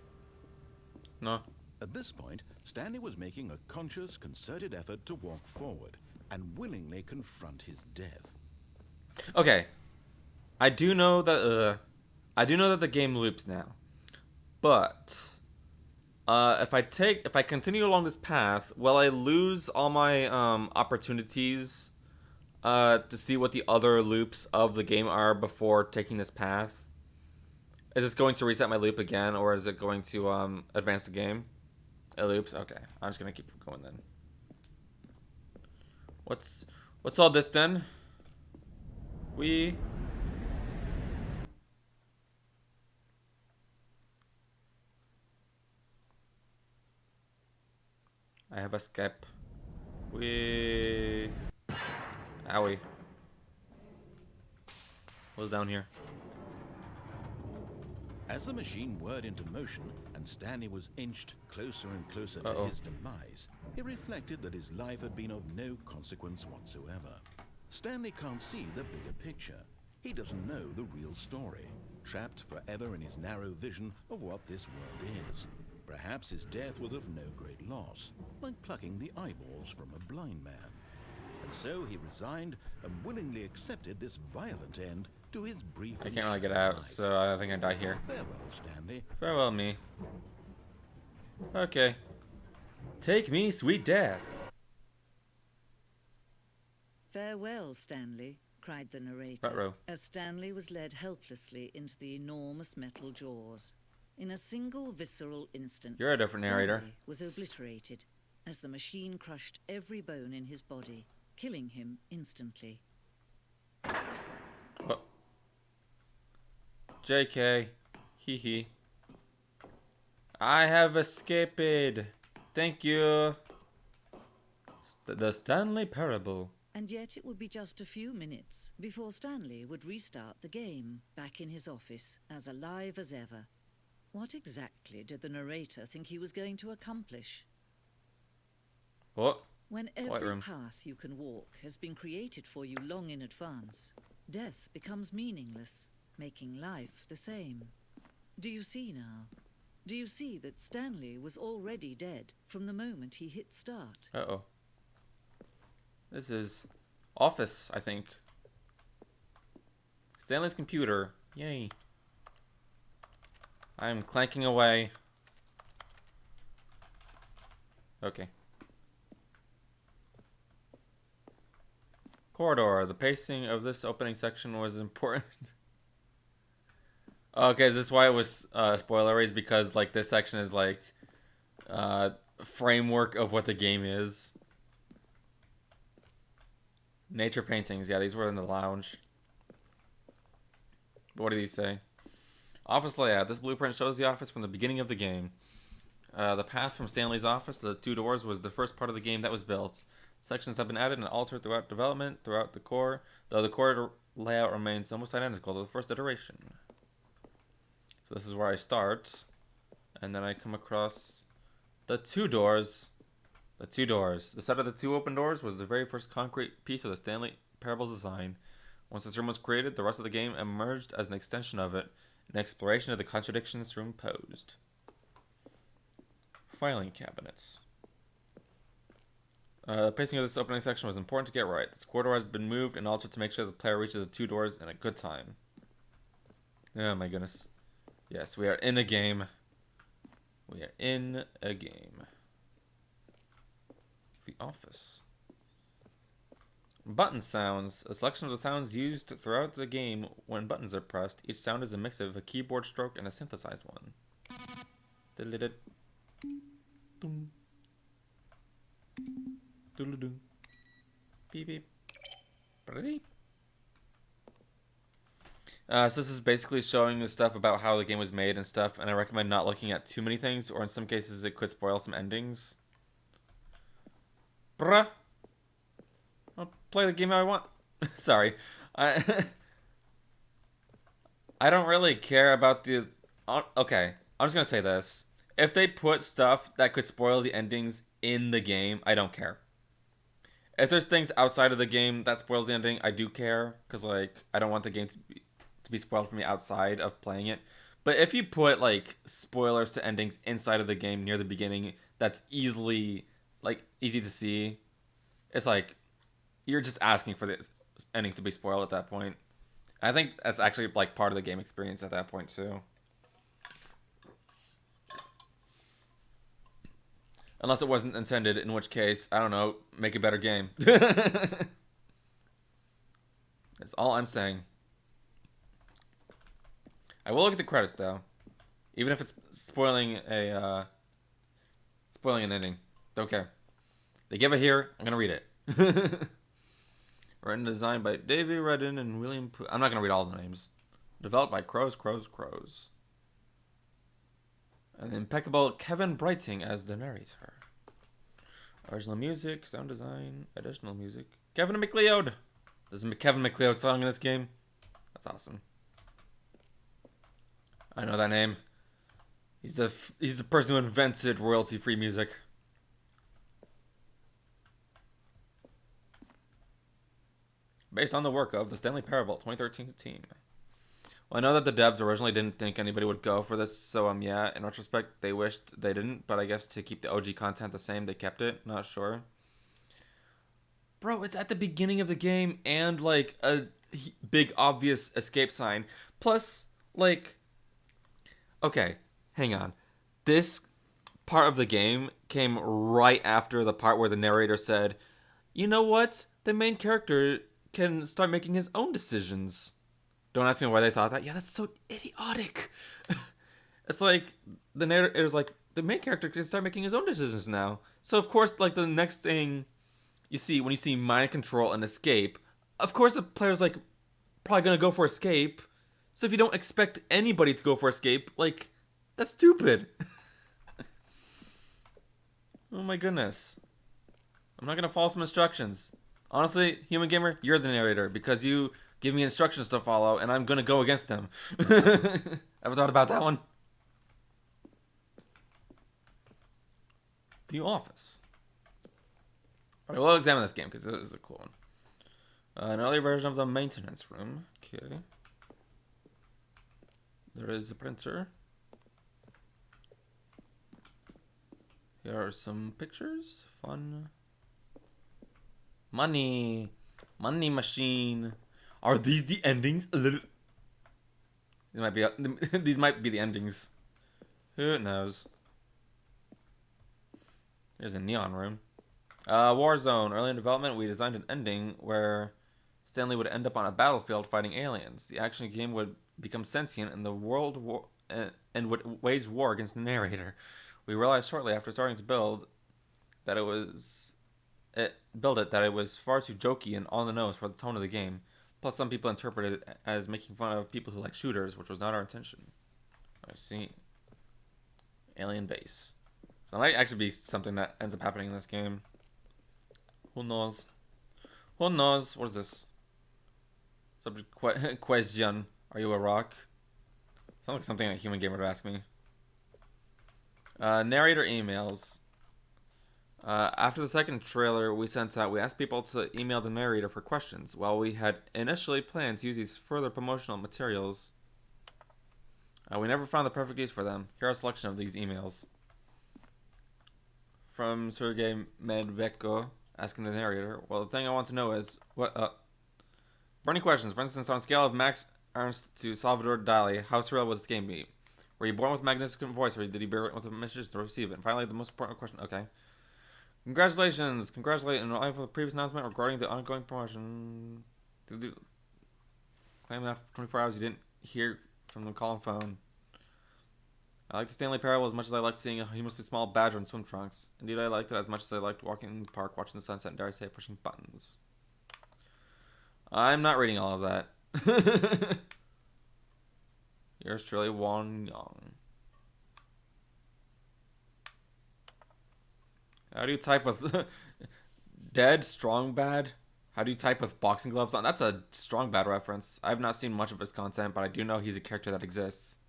No. At this point, Stanley was making a conscious, concerted effort to walk forward and willingly confront his death. Okay. I do know that the game loops now. But if I continue along this path, will I lose all my opportunities to see what the other loops of the game are before taking this path? Is this going to reset my loop again, or is it going to advance the game? It loops? Okay. I'm just gonna keep going then. What's all this then? I have a skip. Owie. What's down here? As the machine whirred into motion and Stanley was inched closer and closer to his demise, he reflected that his life had been of no consequence whatsoever. Stanley can't see the bigger picture. He doesn't know the real story, trapped forever in his narrow vision of what this world is. Perhaps his death was of no great loss, like plucking the eyeballs from a blind man. And so he resigned and willingly accepted this violent end to his brief. I can't really get out, so I think I die here. Farewell, Stanley. Farewell, me. Okay. Take me, sweet death. Farewell, Stanley, cried the narrator, Ruh-roh. as Stanley was led helplessly into the enormous metal jaws. In a single visceral instant, You're a different narrator. Stanley was obliterated as the machine crushed every bone in his body, killing him instantly. Oh. JK. Hee hee. I have escaped. Thank you. The Stanley Parable. And yet it would be just a few minutes before Stanley would restart the game, back in his office, as alive as ever. What exactly did the narrator think he was going to accomplish? What? When White every room. path you can walk has been created for you long in advance, death becomes meaningless, making life the same. Do you see now? Do you see that Stanley was already dead from the moment he hit start? Uh-oh. This is Office, I think. Stanley's computer. Yay. I'm clanking away. Okay. Corridor. The pacing of this opening section was important. Okay, is this why it was spoilery? Is because like this section is like framework of what the game is. Nature paintings. Yeah, these were in the lounge. But what did he say? Office layout. This blueprint shows the office from the beginning of the game. The path from Stanley's office to the two doors was the first part of the game that was built. Sections have been added and altered throughout development, throughout the core, though the core layout remains almost identical to the first iteration. So this is where I start, and then I come across the two doors The two doors. The set of the two open doors was the very first concrete piece of the Stanley Parable's design. Once this room was created, the rest of the game emerged as an extension of it, an exploration of the contradictions this room posed. Filing cabinets. The pacing of this opening section was important to get right. This corridor has been moved and altered to make sure the player reaches the two doors in a good time. Oh my goodness. Yes, we are in a game. We are in a game. The office. Button sounds. A selection of the sounds used throughout the game when buttons are pressed. Each sound is a mix of a keyboard stroke and a synthesized one. Beep beep. So this is basically showing the stuff about how the game was made and stuff, and I recommend not looking at too many things, or in some cases it could spoil some endings. Bruh. I'll play the game how I want. Sorry. I don't really care about the... Okay, I'm just gonna say this. If they put stuff that could spoil the endings in the game, I don't care. If there's things outside of the game that spoils the ending, I do care. Because, like, I don't want the game to be spoiled for me outside of playing it. But if you put, like, spoilers to endings inside of the game near the beginning, that's easy to see. It's like, you're just asking for the endings to be spoiled at that point. I think that's actually, like, part of the game experience at that point, too. Unless it wasn't intended, in which case, I don't know, make a better game. That's all I'm saying. I will look at the credits, though. Even if it's spoiling an ending. Don't care. They give it here, I'm gonna read it. Written and designed by Davey Redden and William I'm not gonna read all the names. Developed by Crows. And the impeccable Kevin Brighting as the narrator. Original music, sound design, additional music. Kevin MacLeod! There's a Kevin MacLeod song in this game. That's awesome. I know that name. He's the person who invented royalty-free music. Based on the work of the Stanley Parable 2013 team. Well, I know that the devs originally didn't think anybody would go for this, so yeah, in retrospect, they wished they didn't, but I guess to keep the OG content the same, they kept it. Not sure. Bro, it's at the beginning of the game and, like, a big, obvious escape sign. Plus, like... Okay, hang on. This part of the game came right after the part where the narrator said, you know what? The main character can start making his own decisions. Don't ask me why they thought that. Yeah, that's so idiotic. It's like, the narrator's like, the main character can start making his own decisions now. So, of course, like, the next thing you see, when you see mind control and escape, of course the player's, like, probably gonna go for escape. So if you don't expect anybody to go for escape, like, that's stupid. Oh my goodness. I'm not gonna follow some instructions. Honestly, Human Gamer, you're the narrator, because you give me instructions to follow, and I'm gonna go against them. Ever thought about that one? The Office. Alright, we'll examine this game, because this is a cool one. An early version of the maintenance room. Okay. There is a printer. Here are some pictures. Fun. Money. Money machine. Are these the endings? These might be the endings. Who knows? Here's a neon room. Warzone. Early in development, we designed an ending where Stanley would end up on a battlefield fighting aliens. The action game would become sentient in the world and would wage war against the narrator. We realized shortly after starting to build that it was far too jokey and on the nose for the tone of the game. Plus, some people interpreted it as making fun of people who like shooters, which was not our intention. I see. Alien base. So it might actually be something that ends up happening in this game. Who knows? Who knows? What is this? Subject question. Are you a rock? Sounds like something a Human Gamer would ask me. Narrator emails. After the second trailer we sent out, we asked people to email the narrator for questions. While we had initially planned to use these further promotional materials, we never found the perfect use for them. Here are a selection of these emails. From Sergei Medvedko, asking the narrator, well, the thing I want to know is, burning questions. For instance, on a scale of Max Ernst to Salvador Dali, how surreal would this game be? Were you born with a magnificent voice, or did you bear it with a message to receive it? And finally, the most important question. Okay. Congratulations! Congratulate on the previous announcement regarding the ongoing promotion. Claim that for 24 hours you didn't hear from the call and phone. I like the Stanley Parable as much as I liked seeing a humorously small badger in swim trunks. Indeed, I liked it as much as I liked walking in the park, watching the sunset, and dare I say, pushing buttons. I'm not reading all of that. Yours truly, Wong Yang. How do you type with dead, strong, bad? How do you type with boxing gloves on? That's a strong, bad reference. I have not seen much of his content, but I do know he's a character that exists.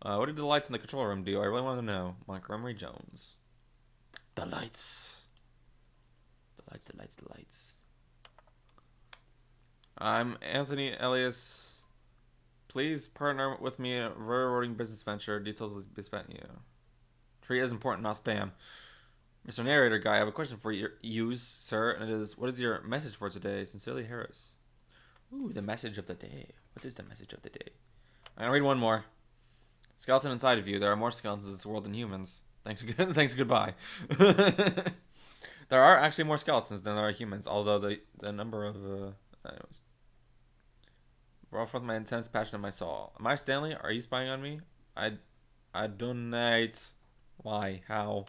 What did the lights in the control room do? I really want to know. Montgomery Jones. The lights. The lights, the lights, the lights. I'm Anthony Elias. Please partner with me in a very rewarding business venture. Details will be spent you. Tree is important, not spam. Mr. Narrator Guy, I have a question for you, sir, and it is, what is your message for today? Sincerely, Harris. Ooh, the message of the day. What is the message of the day? I'm going to read one more. Skeleton inside of you. There are more skeletons in this world than humans. Thanks, goodbye. There are actually more skeletons than there are humans, although the number of... anyways. Brought forth my intense passion of my soul. Am I Stanley? Are you spying on me? I donate. Why? How?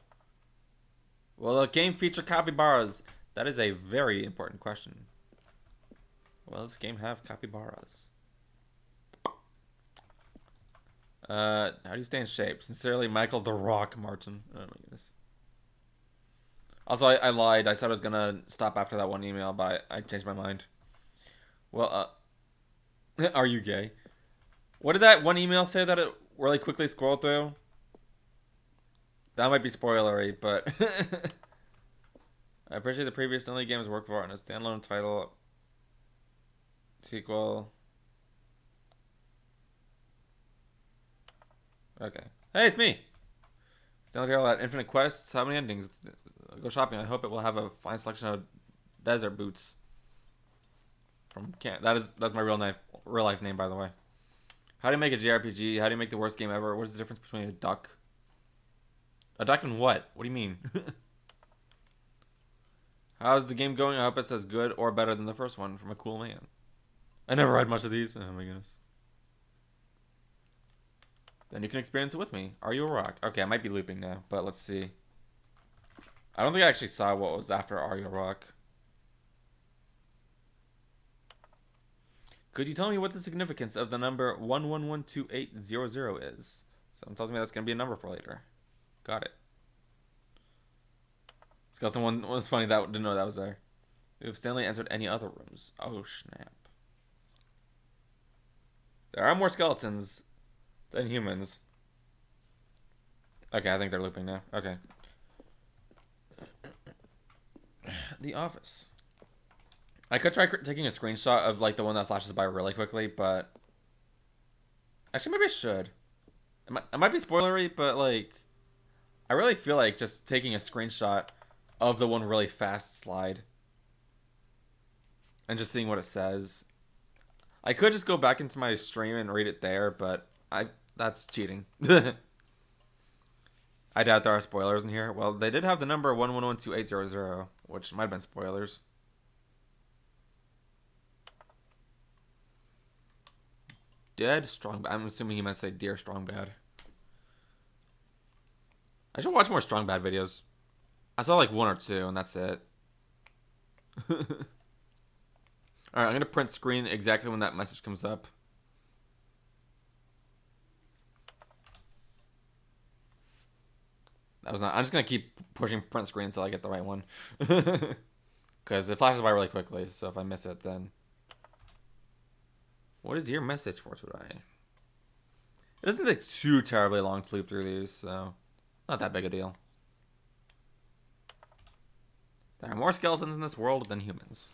Will the game feature capybaras? That is a very important question. Will this game have capybaras? How do you stay in shape? Sincerely, Michael the Rock Martin. Oh my goodness. Also, I lied. I said I was gonna stop after that one email, but I changed my mind. Well, are you gay? What did that one email say that it really quickly scrolled through? That might be spoilery, but I appreciate the previous Stanley games work for it in a standalone title sequel. Okay. Hey, it's me. Stanley Parable at Infinite Quests. How many endings? Go shopping. I hope it will have a fine selection of desert boots. From that's my real life name, by the way. How do you make a JRPG? How do you make the worst game ever? What is the difference between a duck? A duck and what? What do you mean? How's the game going? I hope it says good or better than the first one from a cool man. I never read much of these. Oh my goodness. Then you can experience it with me. Are you a rock? Okay, I might be looping now, but let's see. I don't think I actually saw what was after Are You a Rock. Could you tell me what the significance of the number 1112800 is? Someone tells me that's going to be a number for later. Got it. Skeleton one was funny. That didn't know that was there. If Stanley entered any other rooms. Oh, snap. There are more skeletons than humans. Okay, I think they're looping now. Okay. The office. I could try taking a screenshot of like the one that flashes by really quickly, but actually maybe I should. It might be spoilery, but like I really feel like just taking a screenshot of the one really fast slide and just seeing what it says. I could just go back into my stream and read it there, but that's cheating. I doubt there are spoilers in here. Well, they did have the number 1112800, which might have been spoilers. Dead Strong Bad. I'm assuming he meant to say Dear Strong Bad. I should watch more Strong Bad videos. I saw like one or two, and that's it. Alright, I'm going to print screen exactly when that message comes up. That was not. I'm just going to keep pushing print screen until I get the right one. Because it flashes by really quickly, so if I miss it, then... What is your message for today? It doesn't take too terribly long to loop through these, so not that big a deal. There are more skeletons in this world than humans.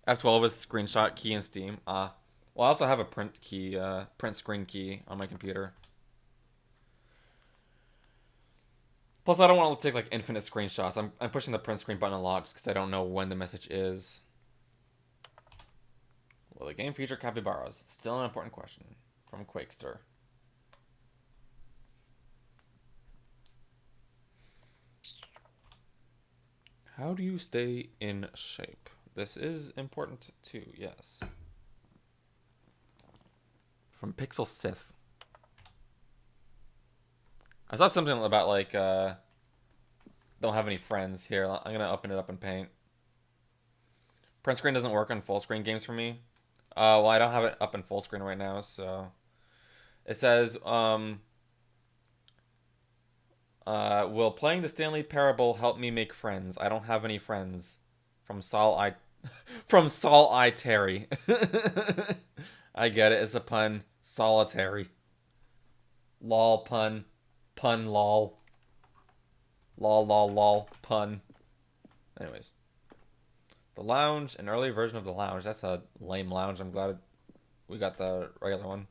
F12 is screenshot key in Steam. Well, I also have a print key, print screen key on my computer. Plus, I don't want to take like infinite screenshots. I'm pushing the print screen button a lot just because I don't know when the message is. Will the game feature capybaras? Still an important question. From Quakester. How do you stay in shape? This is important too, yes. From Pixel Sith. I saw something about like, don't have any friends here. I'm gonna open it up in Paint. Print screen doesn't work on full screen games for me. Well, I don't have it up in full screen right now, so. It says, will playing the Stanley Parable help me make friends? I don't have any friends. From Saul I Terry. I get it, it's a pun. Solitary. Lol pun. Pun lol. Lol lol lol. Pun. Anyways. The lounge, an early version of the lounge. That's a lame lounge. I'm glad we got the regular one.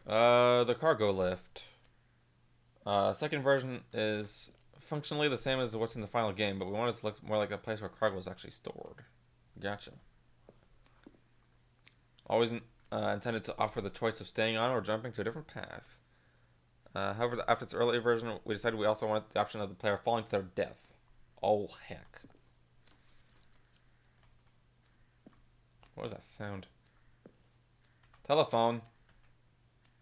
The cargo lift. Second version is functionally the same as what's in the final game, but we want it to look more like a place where cargo is actually stored. Gotcha. Always intended to offer the choice of staying on or jumping to a different path. However, after its early version, we decided we also wanted the option of the player falling to their death. Oh, heck. What was that sound? Telephone.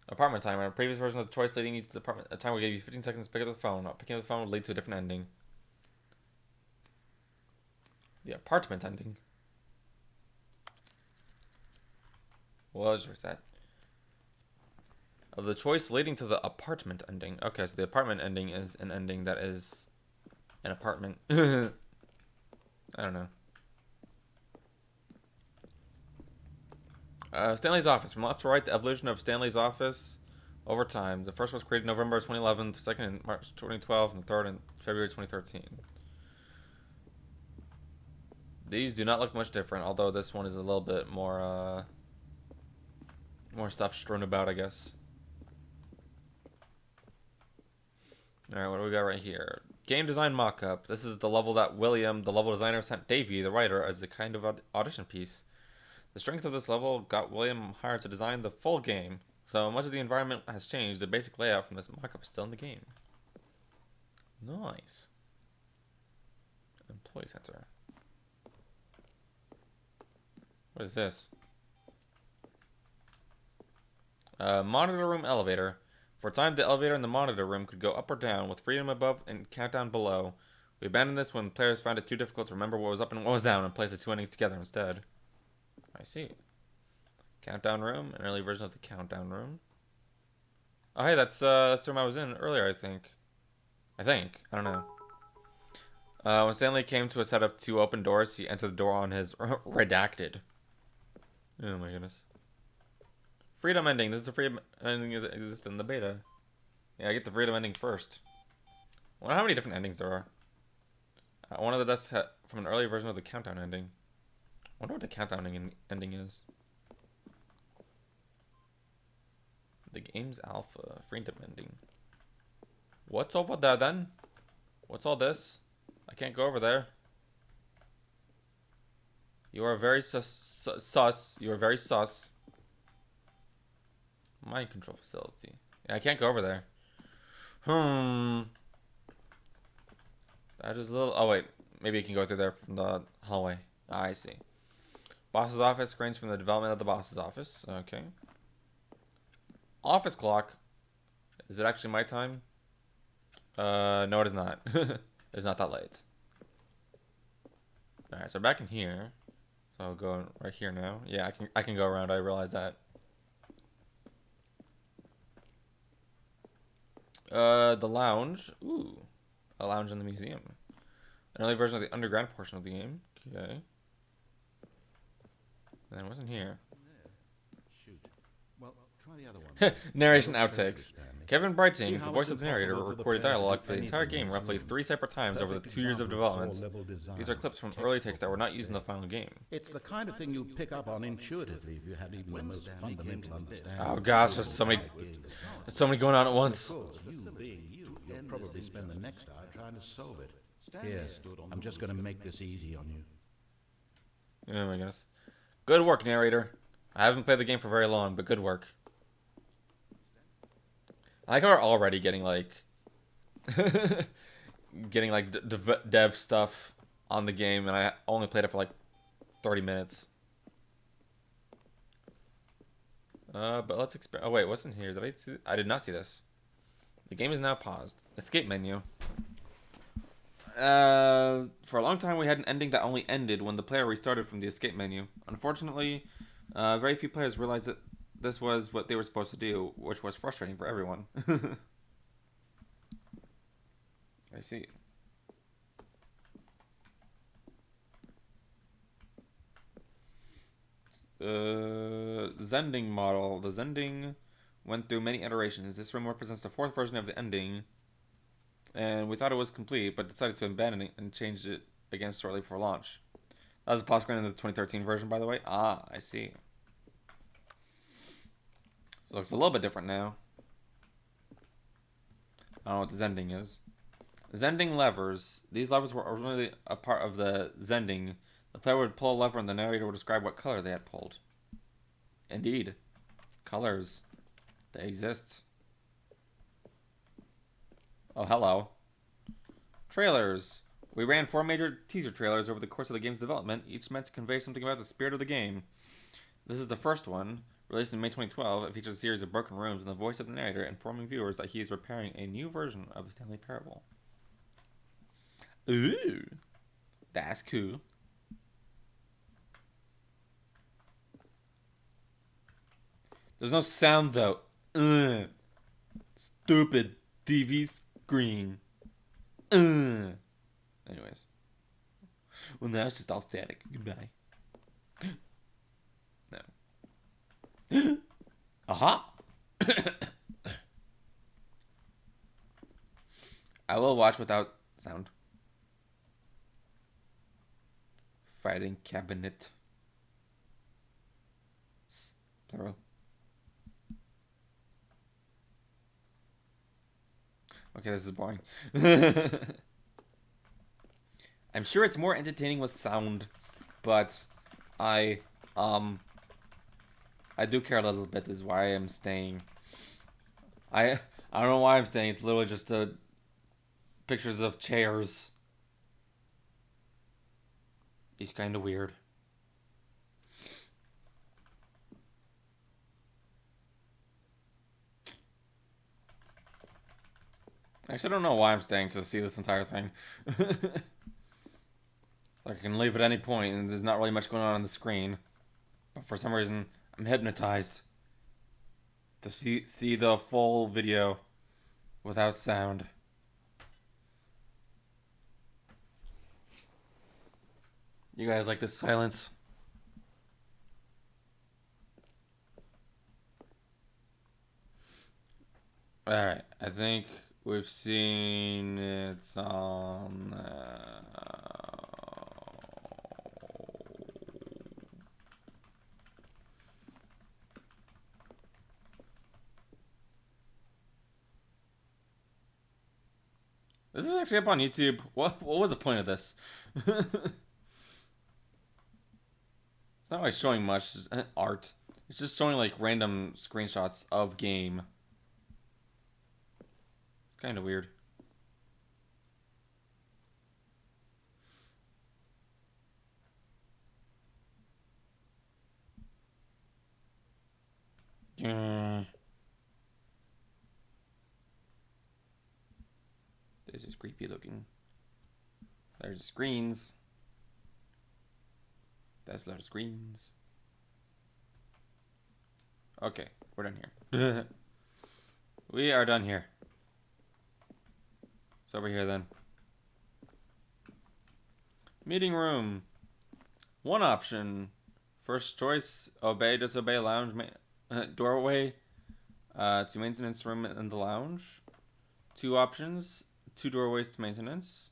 Apartment timer. In a previous version of the choice leading you to the apartment, a timer will give you 15 seconds to pick up the phone. Picking up the phone would lead to a different ending. The apartment ending. Was that? Of the choice leading to the apartment ending. Okay, so the apartment ending is an ending that is an apartment. I don't know. Stanley's office. From left to right, the evolution of Stanley's office over time. The first was created in November 2011, the second in March 2012, and the third in February 2013. These do not look much different, although this one is a little bit more, more stuff strewn about, I guess. Alright, what do we got right here? Game design mock-up. This is the level that William, the level designer, sent Davey, the writer, as a kind of audition piece. The strength of this level got William hired to design the full game, so much of the environment has changed. The basic layout from this mock-up is still in the game. Nice. Employee center. What is this? Monitor room elevator. For a time, the elevator in the monitor room could go up or down, with freedom above and countdown below. We abandoned this when players found it too difficult to remember what was up and what was down, and placed the two endings together instead. I see. Countdown room, an early version of the countdown room. Oh, hey, that's the room I was in earlier, I think. I don't know. When Stanley came to a set of two open doors, he entered the door on his redacted. Oh my goodness. Freedom ending. This is the freedom ending that exists in the beta. Yeah, I get the freedom ending first. I wonder how many different endings there are. One of the desks from an early version of the countdown ending. I wonder what the countdown ending is. The game's alpha. Freedom ending. What's over there then? What's all this? I can't go over there. You are very sus. You are very sus. Mind control facility. Yeah, I can't go over there. That is a little... Oh, wait. Maybe you can go through there from the hallway. I see. Boss's office. Screens from the development of the boss's office. Okay. Office clock. Is it actually my time? No, it is not. It's not that late. Alright, so back in here. So I'll go right here now. Yeah, I can go around. I realize that. The lounge. Ooh. A lounge in the museum. An early version of the underground portion of the game. Okay. And it wasn't here. Shoot. Well, try the other one. Narration outtakes. Kevin See Brighting, how the voice it's of the narrator, impossible for the recorded player to do dialogue for the entire anything game in roughly this 3 separate times over the Perfect 2 years of example of development. core-level design. These are clips from early takes that were not used in the final game. It's the kind of thing you pick up on intuitively if you had even the most fundamental understanding. Oh gosh, there's so many going on at once. Of course, you being you, you'll probably spend the next hour trying to solve it. Here, I'm just going to make this easy on you. Oh my goodness. Good work, narrator. I haven't played the game for very long, but good work. I like how we're already getting like dev stuff on the game, and I only played it for like 30 minutes. But let's oh wait, what's in here? Did I see? I did not see this. The game is now paused. Escape menu. For a long time we had an ending that only ended when the player restarted from the escape menu. Unfortunately, very few players realized that this was what they were supposed to do, which was frustrating for everyone. I see. Zending model. The Zending went through many iterations. This room represents the 4th version of the ending, and we thought it was complete, but decided to abandon it and changed it again shortly before launch. That was a pause screen in the 2013 version, by the way. Ah, I see. So it looks a little bit different now. I don't know what the Zending is. Zending levers. These levers were originally a part of the Zending. The player would pull a lever and the narrator would describe what color they had pulled. Indeed. Colors. They exist. Oh, hello. Trailers. We ran 4 major teaser trailers over the course of the game's development, each meant to convey something about the spirit of the game. This is the first one. Released in May 2012, it features a series of broken rooms and the voice of the narrator informing viewers that he is repairing a new version of the Stanley Parable. Ooh. That's cool. There's no sound, though. Stupid TV screen. Anyways. Well, now it's just all static. Goodbye. No. Aha! I will watch without sound. Fighting cabinet. Plural. Okay, this is boring. I'm sure it's more entertaining with sound, but I do care a little bit, is why I'm staying. I don't know why I'm staying. It's literally just pictures of chairs. He's kind of weird. Actually, I don't know why I'm staying to see this entire thing. I can leave at any point, and there's not really much going on the screen. But for some reason, I'm hypnotized to see the full video without sound. You guys like this silence? Alright, I think we've seen it on... This is actually up on YouTube. What was the point of this? It's not really showing much art. It's just showing like random screenshots of game. It's kind of weird. This is creepy looking. There's the screens. That's a lot of screens. Okay, we're done here. We are done here. It's over here then. Meeting room. One option. First choice, obey, disobey, lounge, doorway. To maintenance room and the lounge. 2 options. 2 doorways to maintenance.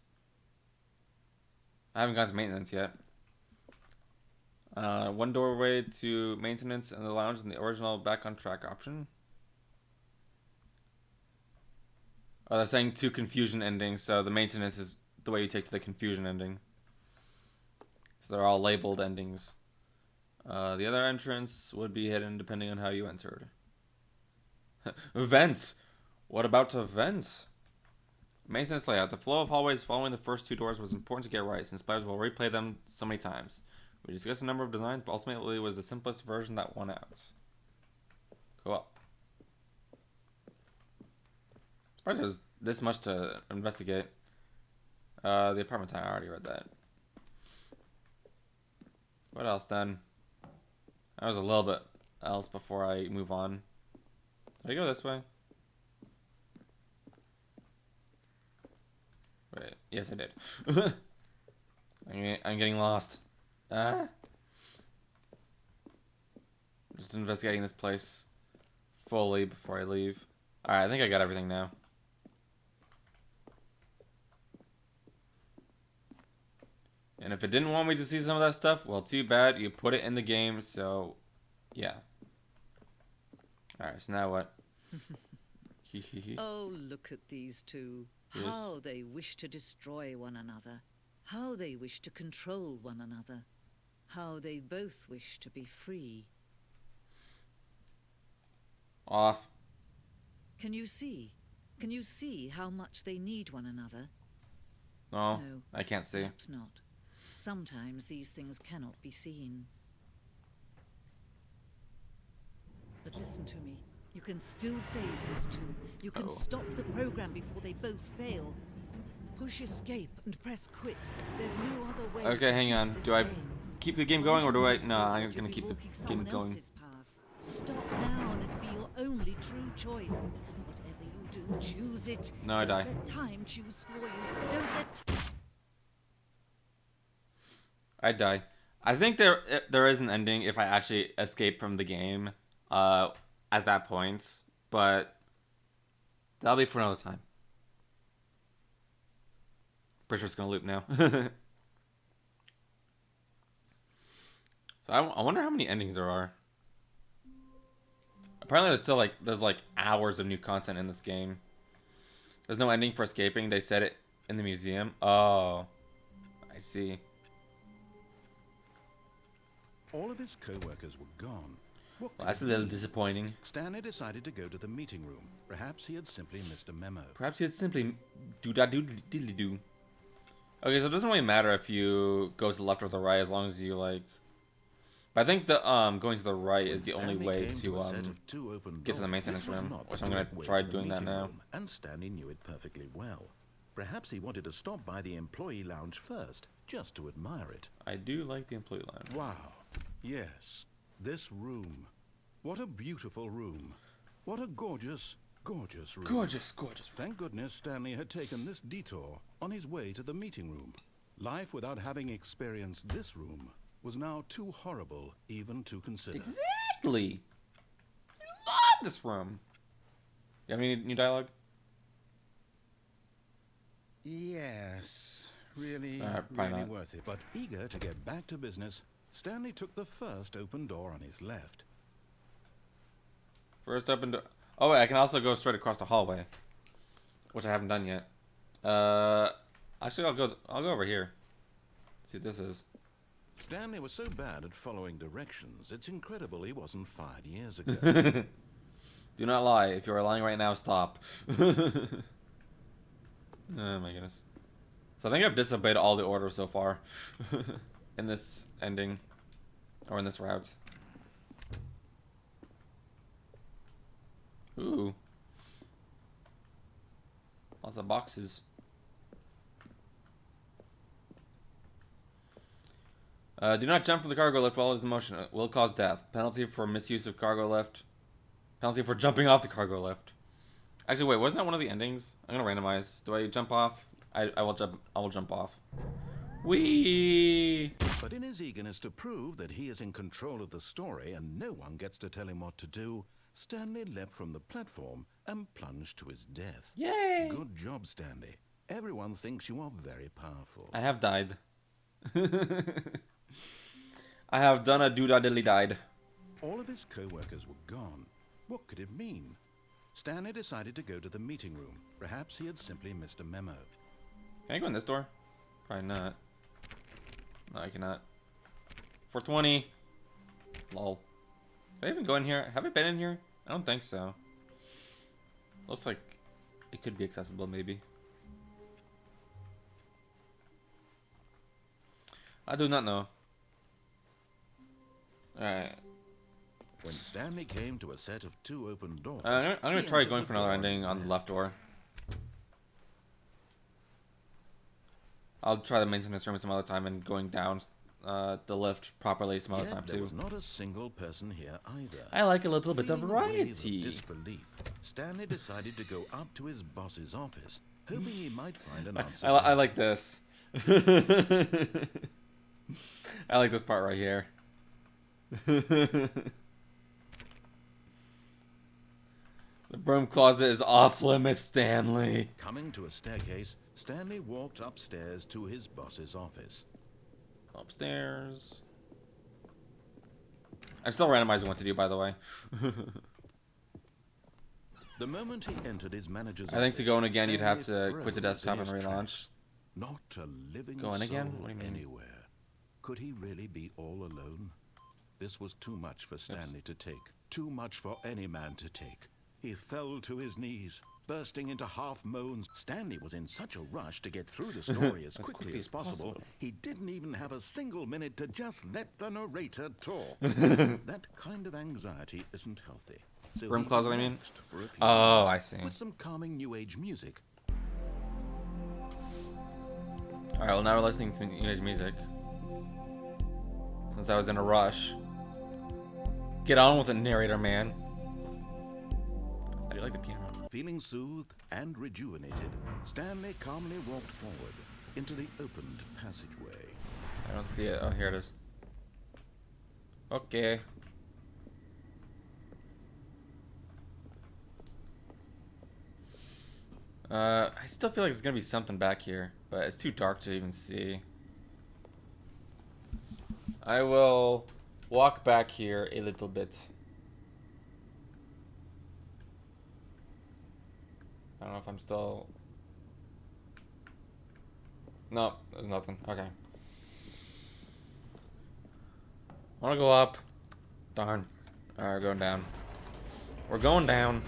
I haven't got to maintenance yet. 1 doorway to maintenance and the lounge and the original back on track option. Oh, they're saying 2 confusion endings, so the maintenance is the way you take to the confusion ending. So they're all labeled endings. The other entrance would be hidden depending on how you entered. Vents! What about to vent? Maintenance layout. The flow of hallways following the first 2 doors was important to get right, since players will replay them so many times. We discussed a number of designs, but ultimately it was the simplest version that won out. Cool. Surprised there's this much to investigate. The apartment time, I already read that. What else then? That was a little bit else before I move on. Did I go this way? Wait, yes I did. I'm getting lost. Just investigating this place fully before I leave. Alright, I think I got everything now. And if it didn't want me to see some of that stuff, well, too bad. You put it in the game, so yeah. Alright, so now what? Oh, look at these two. Yes. How they wish to destroy one another. How they wish to control one another. How they both wish to be free. Off. Can you see? Can you see how much they need one another? No, No, I can't see. perhaps not. Sometimes these things cannot be seen. But listen to me. You can still save those two. You can stop the program before they both fail. Push escape and press quit. There's no other way. Okay, hang on. Do I keep the game going or do I? No, I'm gonna keep the game going. Stop now and it'll be your only true choice. Whatever you do, choose it. No, I die. Don't let time choose for you. Don't let... I die. I think there is an ending if I actually escape from the game at that point, but that'll be for another time. Pretty sure it's gonna loop now. So I wonder how many endings there are. Apparently there's like hours of new content in this game. There's no ending for escaping. They said it in the museum. Oh, I see. All of his co-workers were gone. What Well, that's a could little it be? disappointing. Stanley decided to go to the meeting room. Perhaps he had simply missed a memo. Perhaps you'd simply do. Okay, so it doesn't really matter if you go to the left or the right as long as you like. But I think the going to the right is the only Stanley way came to a set of 2 open get to the doors. maintenance This was room, not which the I'm gonna correct way try to the doing that meeting now. room, and Stanley knew it perfectly well. Perhaps he wanted to stop by the employee lounge first, just to admire it. I do like the employee lounge. Wow. Yes, this room. What a beautiful room. What a gorgeous, gorgeous room. Gorgeous. Thank goodness Stanley had taken this detour on his way to the meeting room. Life without having experienced this room was now too horrible even to consider. Exactly. I love this room. You have any new dialogue? Yes, really, probably really not. worth it. But eager to get back to business, Stanley took the first open door on his left. First open door. Oh wait, I can also go straight across the hallway, which I haven't done yet. Actually, I'll go over here. Let's see what this is. Stanley was so bad at following directions, it's incredible he wasn't fired years ago. Do not lie. If you are lying right now, stop. Oh my goodness. So I think I've disobeyed all the orders so far in this ending, or in this route. Ooh. Lots of boxes. Do not jump from the cargo lift while it is in motion. It will cause death. Penalty for misuse of cargo lift. Penalty for jumping off the cargo lift. Actually, wait, wasn't that one of the endings? I'm gonna randomize. Do I jump off? I will jump off. Whee! But in his eagerness to prove that he is in control of the story and no one gets to tell him what to do, Stanley leapt from the platform and plunged to his death. Yay! Good job, Stanley. Everyone thinks you are very powerful. I have died. I have done a doo-dah-dilly died. All of his co-workers were gone. What could it mean? Stanley decided to go to the meeting room. Perhaps he had simply missed a memo. Can I go in this door? Probably not. No, I cannot. 420. Lol. Did I even go in here? Have I been in here? I don't think so. Looks like it could be accessible, maybe. I do not know. Alright. When Stanley came to a set of 2 open doors, I'm gonna he try entered going the for another door ending with on the his left door. I'll try the maintenance room some other time and going down the lift properly some other Yet time there too. was not a single person here either. I like a little bit of Feeling a wave variety. of disbelief, Stanley decided to go up to his boss's office, hoping he might find an answer. I like this. I like this part right here. The broom closet is off limits, Stanley. Coming to a staircase, Stanley walked upstairs to his boss's office. Upstairs. I'm still randomizing what to do, by the way. The moment he entered his manager's I think to go in again, you'd have Stanley to quit the froze desktop in and his relaunch. tracks. Not a living Go in again? soul What do you mean? anywhere. Could he really be all alone? This was too much for Stanley to take. Too much for any man to take. He fell to his knees, bursting into half moans. Stanley was in such a rush to get through the story as quickly as possible. He didn't even have a single minute to just let the narrator talk. That kind of anxiety isn't healthy. So Room he closet, I mean? relaxed for a few Oh, minutes I see. with some calming new age music. Alright, well now we're listening to New Age music. Since I was in a rush. Get on with it, narrator man. I do like the piano. Feeling soothed and rejuvenated, Stanley calmly walked forward into the opened passageway. I don't see it. Oh, here it is. Okay. I still feel like there's gonna be something back here, but it's too dark to even see. I will walk back here a little bit. I don't know if I'm still... No, there's nothing. Okay. I wanna go up. Darn. Alright, going down. We're going down.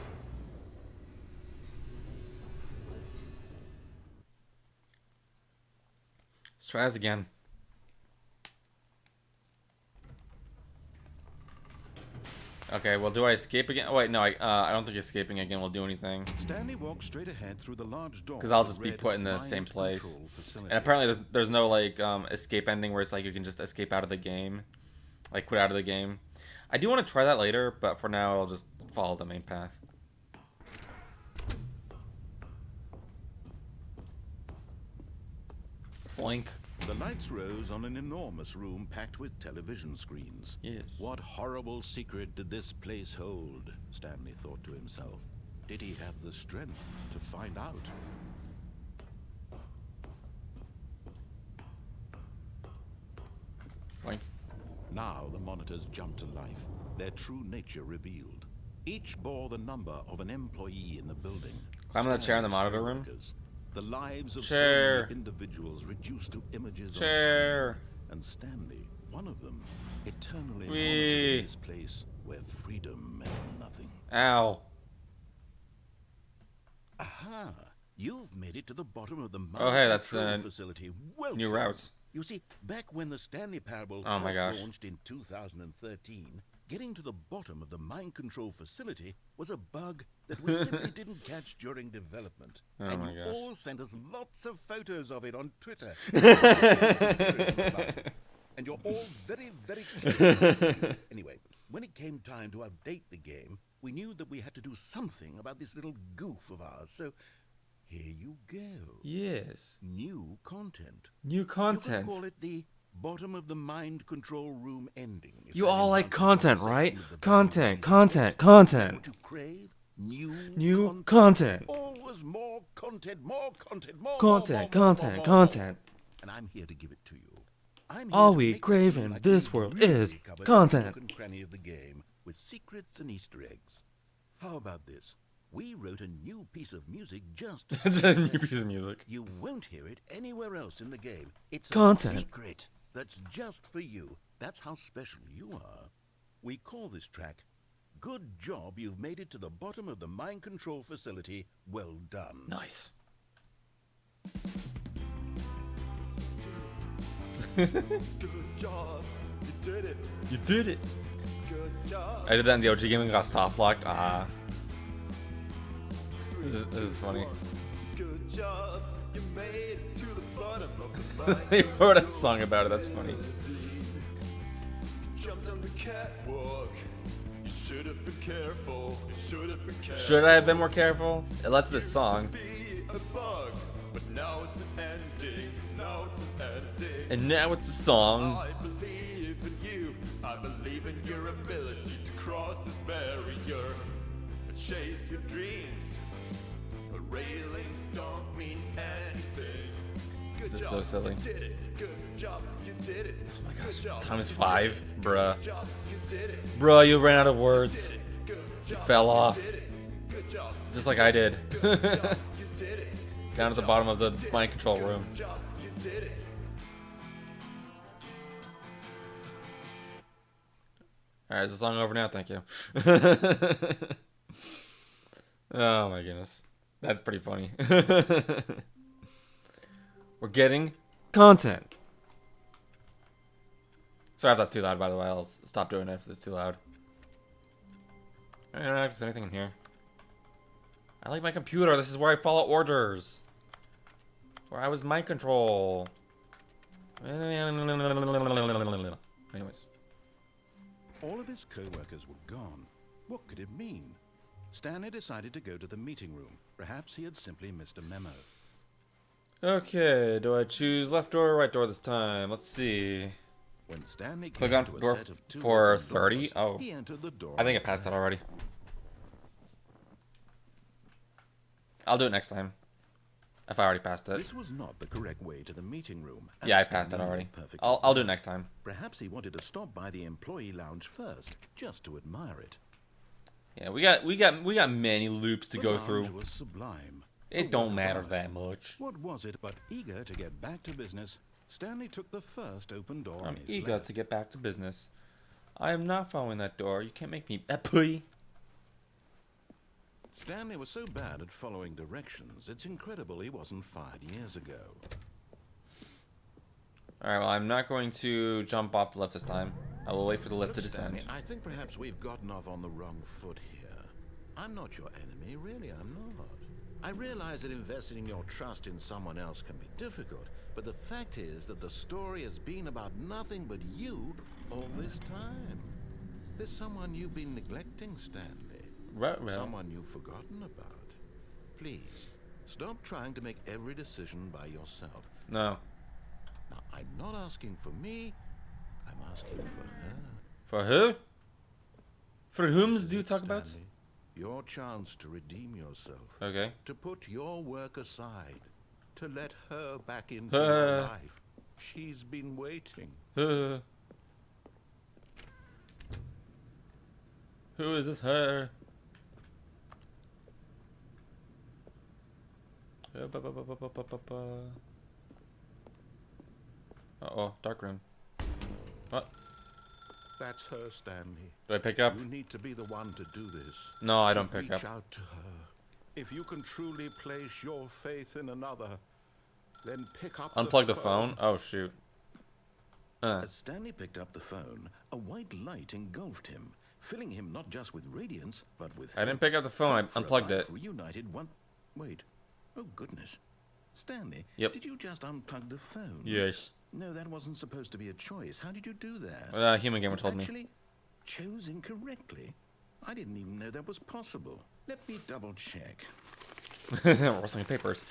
Let's try this again. Okay, well, do I escape again? Oh, wait, no, I don't think escaping again will do anything. Stanley walked straight ahead through the large door. Because I'll just be that put in the read same Mind place. Control Facility. And apparently there's no, like, escape ending where it's like you can just escape out of the game. Like, quit out of the game. I do want to try that later, but for now, I'll just follow the main path. Boink. The lights rose on an enormous room packed with television screens. Yes. What horrible secret did this place hold? Stanley thought to himself. Did he have the strength to find out? Boink. Now the monitors jumped to life, their true nature revealed. Each bore the number of an employee in the building. Climb on the chair in the Stanley's monitor room. coworkers, the lives of Chair. so many individuals reduced to images Chair. on screen. And Stanley, one of them, eternally Whee. monitoring this place where freedom meant nothing. Ow. Aha! You've made it to the bottom of the Oh, hey, that's control facility. Welcome. New routes. You see, back when the Stanley Parable Oh my first gosh. launched in 2013, getting to the bottom of the mind control facility was a bug that we simply didn't catch during development. Oh and my you gosh. all sent us lots of photos of it on Twitter. And you're all very, very clear. Anyway, when it came time to update the game, we knew that we had to do something about this little goof of ours. So here you go. Yes. New content. New You content. could call it the bottom of the mind control room ending. You all like content, right? Content, content, content. To crave New content. Always more content, more content, more Content, more, content, content. And I'm here to give it to you. I'm All here to we make crave it feel in like this you've world really is covered content. every nook and cranny of the game with secrets and Easter eggs. How about this? We wrote a new piece of music just for It's a new piece of music. You won't hear it anywhere else in the game. It's Content. a secret that's just for you. That's how special you are. We call this track, Good Job You've Made It to the Bottom of the Mind Control Facility. Well done. Nice. Good job. You did it. You did it. Good job. I did that in the OG game and got stop locked. This is funny. Good job. You made it to the bottom of the They wrote a song about it. That's funny. Jumped on the catwalk. You should have been careful. You should have been careful. Should I have been more careful? It led to this song. Be a bug, but now it's an ending. Now it's an ending. And now it's a song. I believe in you. I believe in your ability to cross this barrier and chase your dreams. But railings don't mean anything. Good This is job, so silly. You did it. Good job. You did it. Oh my gosh. Good job, Times you 5, did it. bruh. Good job, you did it. Bruh, you ran out of You words. did it. Good You job, fell off. you did it. Good job. Just like I did. Good job, you did it. Down at the bottom of the mind control room. Good job, you did it. Alright, is the song over now? Thank you. Oh my goodness. That's pretty funny. We're getting content. Sorry if that's too loud, by the way. I'll stop doing it if it's too loud. I don't know if there's anything in here. I like my computer. This is where I follow orders. Where I was mind control. Anyways. All of his co-workers were gone. What could it mean? Stanley decided to go to the meeting room. Perhaps he had simply missed a memo. Okay, do I choose left door or right door this time? Let's see. When Stanley Click came on to a door set of two for open 30? doors, Oh. he entered the door. I think I passed that already. I'll do it next time. If I already passed it. This was not the correct way to the meeting room. and Yeah, I passed that Stanley knew already. it perfectly I'll do it well. next time. Perhaps he wanted to stop by the employee lounge first, just to admire it. Yeah, we got many loops to The go lounge through. was sublime. It A don't work of matter art. that much. What was it but eager to get back to business? Stanley took the first open door on I'm his eager left. to get back to business. I am not following that door. You can't make me. Puy. Stanley was so bad at following directions, it's incredible he wasn't fired years ago. Alright, well, I'm not going to jump off the lift this time. I will wait for the lift to Look, descend. Stanley, I think perhaps we've gotten off on the wrong foot here. I'm not your enemy, really, I'm not. I realize that investing your trust in someone else can be difficult, but the fact is that the story has been about nothing but you all this time. There's someone you've been neglecting, Stanley. Right, well. Someone you've forgotten about. Please, stop trying to make every decision by yourself. No. Now, I'm not asking for me, I'm asking for her. For who? For whom This is do you it, talk about? Stanley. Your chance to redeem yourself. Okay. To put your work aside. To let her back into your life. She's been waiting. Who is this her? Uh-oh, dark room. What? That's her, Stanley. Do I pick up? You need to be the one to do this. No, I To don't pick reach up. out to her. If you can truly place your faith in another, then pick up Unplug the phone? Oh, shoot. As Stanley picked up the phone, a white light engulfed him, filling him not just with radiance, but with I didn't pick up the phone. I hope for a unplugged it. life reunited one. Wait. Oh goodness. Stanley, Yep. did you just unplug the phone? Yes. No, that wasn't supposed to be a choice. How did you do that? Human Gamer You told me. actually chose incorrectly. I didn't even know that was possible. Let me double check. Rustling papers.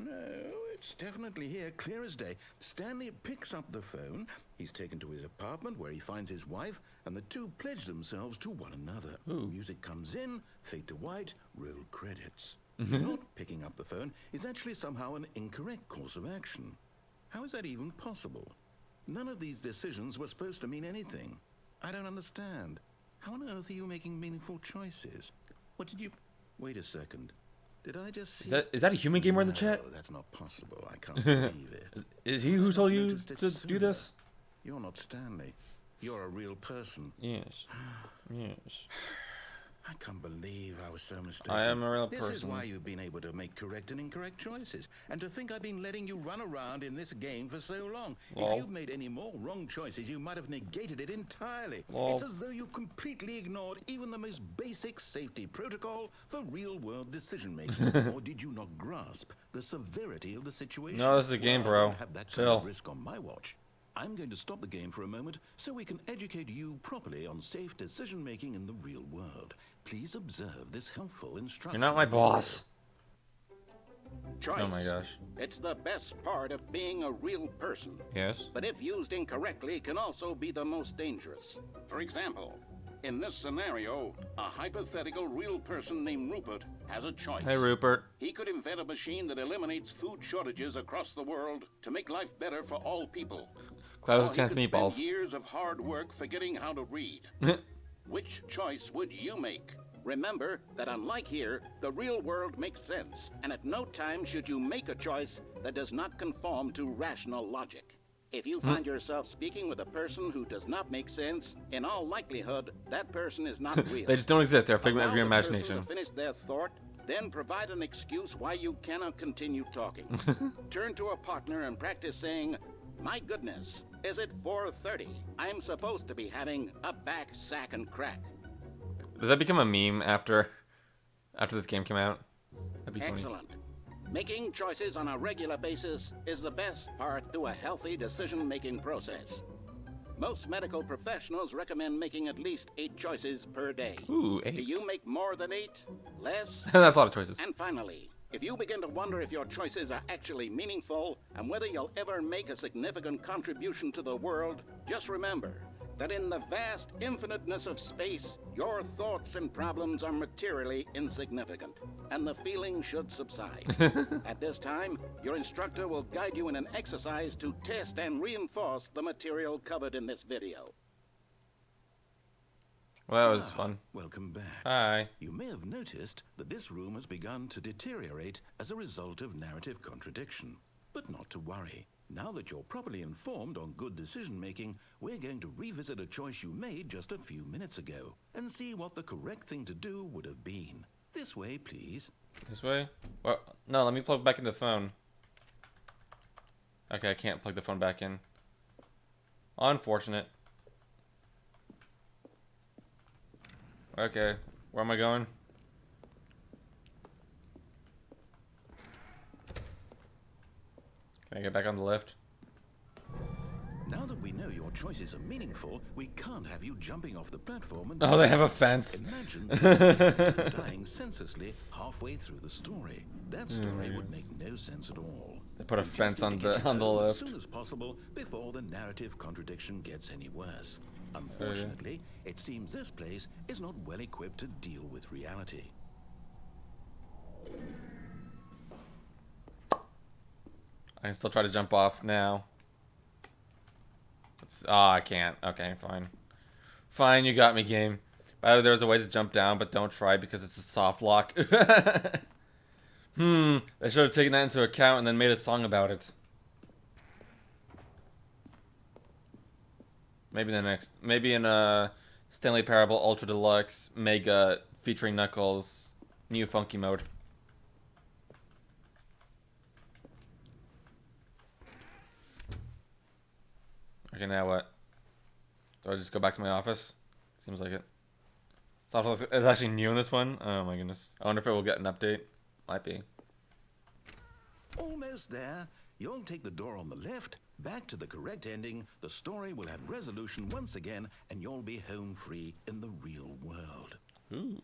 No, it It's definitely here, clear as day. Stanley picks up the phone. He's taken to his apartment where he finds his wife, and the two pledge themselves to one another. Ooh. Music comes in, fade to white, roll credits. Not picking up the phone is actually somehow an incorrect course of action. How is that even possible? None of these decisions were supposed to mean anything. I don't understand. How on earth are you making meaningful choices? What did you... Wait a second. Did I just see... Is that a human gamer in the chat? No, that's not possible. I can't believe it. Is he who told you to do this? You're not Stanley. You're a real person. Yes. Yes. I can't believe I was so mistaken. I am a real This person. is why you've been able to make correct and incorrect choices. And to think I've been letting you run around in this game for so long. Lol. If you'd made any more wrong choices, you might have negated it entirely. Lol. It's as though you completely ignored even the most basic safety protocol for real-world decision-making. Or did you not grasp the severity of the situation? No, this is a game, Well, I bro. won't have that kind Chill. of risk on my watch. I'm going to stop the game for a moment so we can educate you properly on safe decision-making in the real world. Please observe this helpful instruction. You're not my boss. Choice. Oh my gosh. It's the best part of being a real person. Yes. But if used incorrectly, can also be the most dangerous. For example, in this scenario, a hypothetical real person named Rupert has a choice. Hey, Rupert. He could invent a machine that eliminates food shortages across the world to make life better for all people. Clouds Or with he chance could meatballs. spend years of hard work forgetting how to read. Which choice would you make? Remember that unlike here, the real world makes sense, and at no time should you make a choice that does not conform to rational logic. If you find yourself speaking with a person who does not make sense, in all likelihood, that person is not real. They just don't exist. They're a figment of Allow your the person imagination. to finish their thought, then provide an excuse why you cannot continue talking. Turn to a partner and practice saying, "My goodness, is it 4:30? I'm supposed to be having a back, sack, and crack." Did that become a meme after this game came out? That'd be funny. Excellent. Making choices on a regular basis is the best part to a healthy decision-making process. Most medical professionals recommend making at least 8 choices per day. Ooh, 8. Do you make more than 8? Less? That's a lot of choices. And finally, if you begin to wonder if your choices are actually meaningful and whether you'll ever make a significant contribution to the world, just remember that in the vast infiniteness of space, your thoughts and problems are materially insignificant, and the feeling should subside. At this time, your instructor will guide you in an exercise to test and reinforce the material covered in this video. Well, that was fun. Welcome back. Hi. You may have noticed that this room has begun to deteriorate as a result of narrative contradiction. But not to worry. Now that you're properly informed on good decision-making, we're going to revisit a choice you made just a few minutes ago and see what the correct thing to do would have been. This way, please. This way? Well, no, let me plug back in the phone. Okay, I can't plug the phone back in. Unfortunate. Okay, where am I going? Can I get back on the lift? Now that we know your choices are meaningful, we can't have you jumping off the platform and... Oh, they have a fence. Imagine people dying senselessly halfway through the story. That story would make no sense at all. They put a We just fence need on to get the you home lift. as soon as possible before the narrative contradiction gets any worse. Unfortunately, it seems this place is not well equipped to deal with reality. I can still try to jump off now. I can't. Okay, fine. Fine, you got me, game. By the way, there's a way to jump down, but don't try because it's a soft lock. They should have taken that into account and then made a song about it. Maybe in a Stanley Parable Ultra Deluxe Mega featuring Knuckles, new funky mode. Okay, now what? Do I just go back to my office? Seems like it. It's actually new in this one. Oh my goodness. I wonder if it will get an update. Might be. Almost there. You'll take the door on the left, back to the correct ending, the story will have resolution once again, and you'll be home free in the real world. Ooh.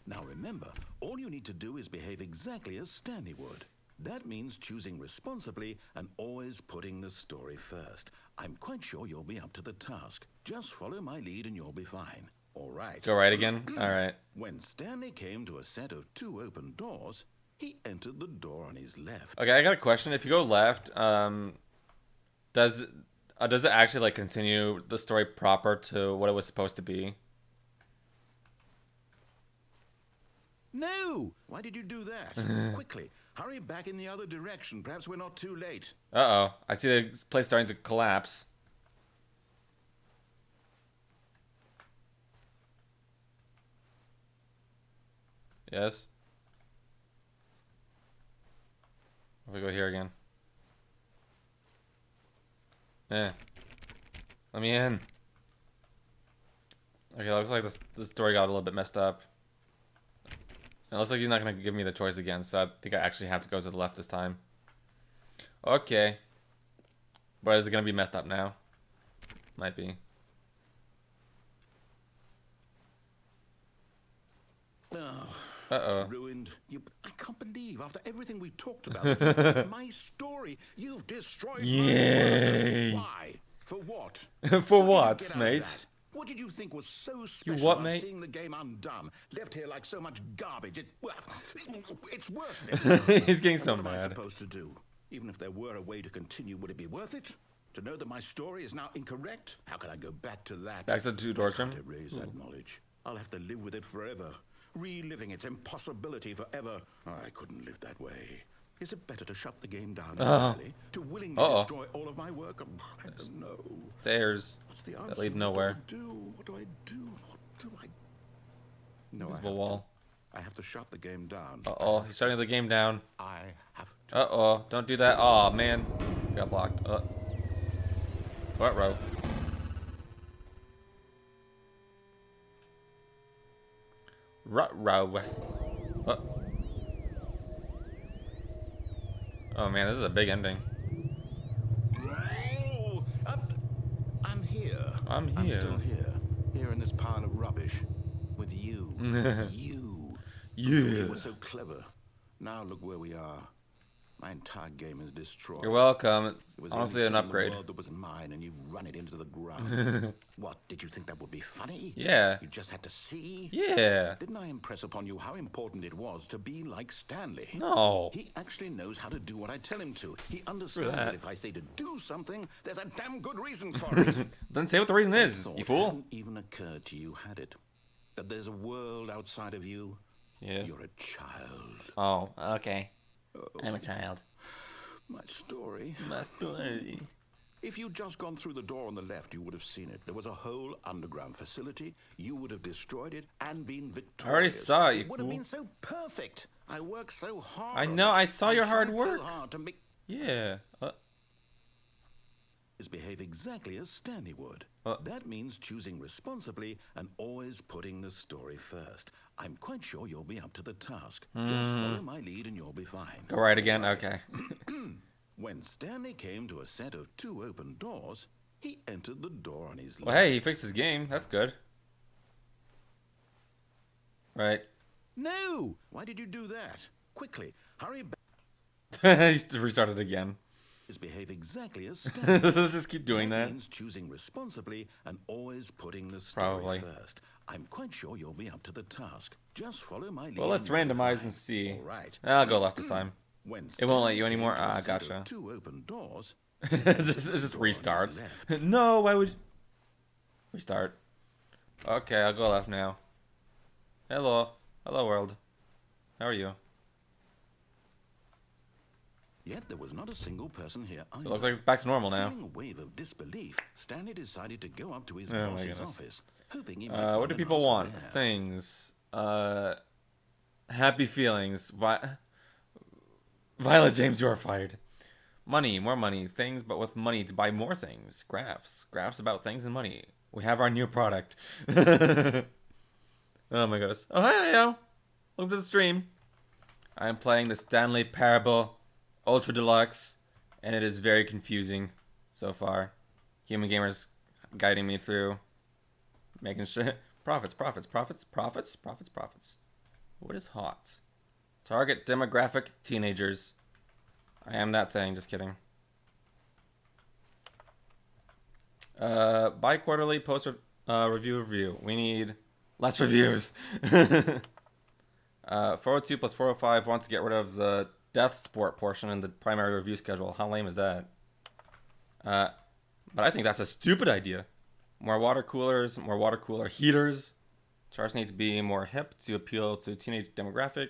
Now remember, all you need to do is behave exactly as Stanley would. That means choosing responsibly and always putting the story first. I'm quite sure you'll be up to the task. Just follow my lead and you'll be fine. All right. Go right again? All right. When Stanley came to a set of 2 open doors, he entered the door on his left. Okay, I got a question. If you go left, does it actually like continue the story proper to what it was supposed to be? No! Why did you do that? Quickly, hurry back in the other direction. Perhaps we're not too late. Uh-oh. I see the place starting to collapse. Yes? If we go here again. Eh. Let me in. Okay, looks like the story got a little bit messed up. It looks like he's not going to give me the choice again, so I think I actually have to go to the left this time. Okay. But is it going to be messed up now? Might be. Oh, Uh-oh. it's ruined. I can't believe, after everything we talked about, my story, you've destroyed Yay. my work. Why? For what? For What what, did you get out of mate? that? What did you think was so You special what, about mate? seeing the game undone, left here like so much garbage? It's worthless. He's getting so What am I mad. supposed to do? Even if there were a way to continue, would it be worth it? To know that my story is now incorrect? How can I go back to that? Back to the 2 doors I can't room? erase that knowledge. I'll have to live with it forever, reliving its impossibility forever. I couldn't live that way. Is it better to shut the game down entirely? To willingly destroy all of my work? I don't know. Stairs What's the answer? that lead nowhere. What do I do? What do I... No, Invisible wall. I have to shut the game down. Uh-oh, he's shutting the game down. I have to. Uh-oh, don't do that. Oh man. Got blocked. What row? Row. Oh man, this is a big ending. Oh, I'm here. I'm I'm here. still here. Here in this pile of rubbish. With you. You. Yeah. You were so clever. Now look where we are. My entire game is destroyed. You're welcome. It's It was honestly the an only thing in upgrade. the world that was mine, and you've run it into the ground. What, did you think that would be funny? Yeah. You just had to see? Yeah. Didn't I impress upon you how important it was to be like Stanley? No. He actually knows how to do what I tell him to. He understands that if I say to do something, there's a damn good reason for it. Then say what the reason is, Thought you fool. hadn't even occurred to you, had it? That there's a world outside of you? Yeah. You're a child. Oh, okay. I'm a child. My story. My story. If you'd just gone through the door on the left, you would have seen it. There was a whole underground facility. You would have destroyed it and been victorious. I already saw it, you It would have fool. been so perfect. I worked so hard. I on know, it. I saw your hard tried work. So hard to make Yeah. behave exactly as Stanley would. Uh. That means choosing responsibly and always putting the story first. I'm quite sure you'll be up to the task. Just follow my lead and you'll be fine. Go right again? Okay. When Stanley came to a set of 2 open doors, he entered the door on his Well, left. hey, he fixed his game. That's good. Right. No! Why did you do that? Quickly, hurry back. He's restarted again. Behave exactly as Stanley. Let's just keep doing that. means choosing responsibly and always putting the story Probably. first. I'm quite sure you'll be up to the task. Just follow my lead. Well, let's and you'll be randomize fine. and see. All right. I'll go left this time. When It won't let you Stanley anymore? came to a Ah, set of gotcha. 2 open doors. it just restarts. No, why would... Restart. Okay, I'll go left now. Hello. Hello, world. How are you? Yet there was not a single person here either. It looks like it's back to normal now. Feeling a wave of disbelief, Stanley decided to go up to his Oh my boss's goodness. office, hoping he might What find do an people answer want? there. Things. Happy feelings. Violet James, you are fired. Money, more money. Things, but with money to buy more things. Graphs. Graphs about things and money. We have our new product. Oh my goodness. Oh, hi, yo. Welcome to the stream. I am playing the Stanley Parable Ultra Deluxe, and it is very confusing so far. Human Gamer's guiding me through, making sure... Profits. What is hot? Target demographic teenagers. I am that thing. Just kidding. Bi-quarterly post review. We need less reviews. 402 plus 405 wants to get rid of the death sport portion in the primary review schedule. How lame is that? But I think that's a stupid idea. More water coolers, more water cooler heaters. Charts needs to be more hip to appeal to teenage demographic.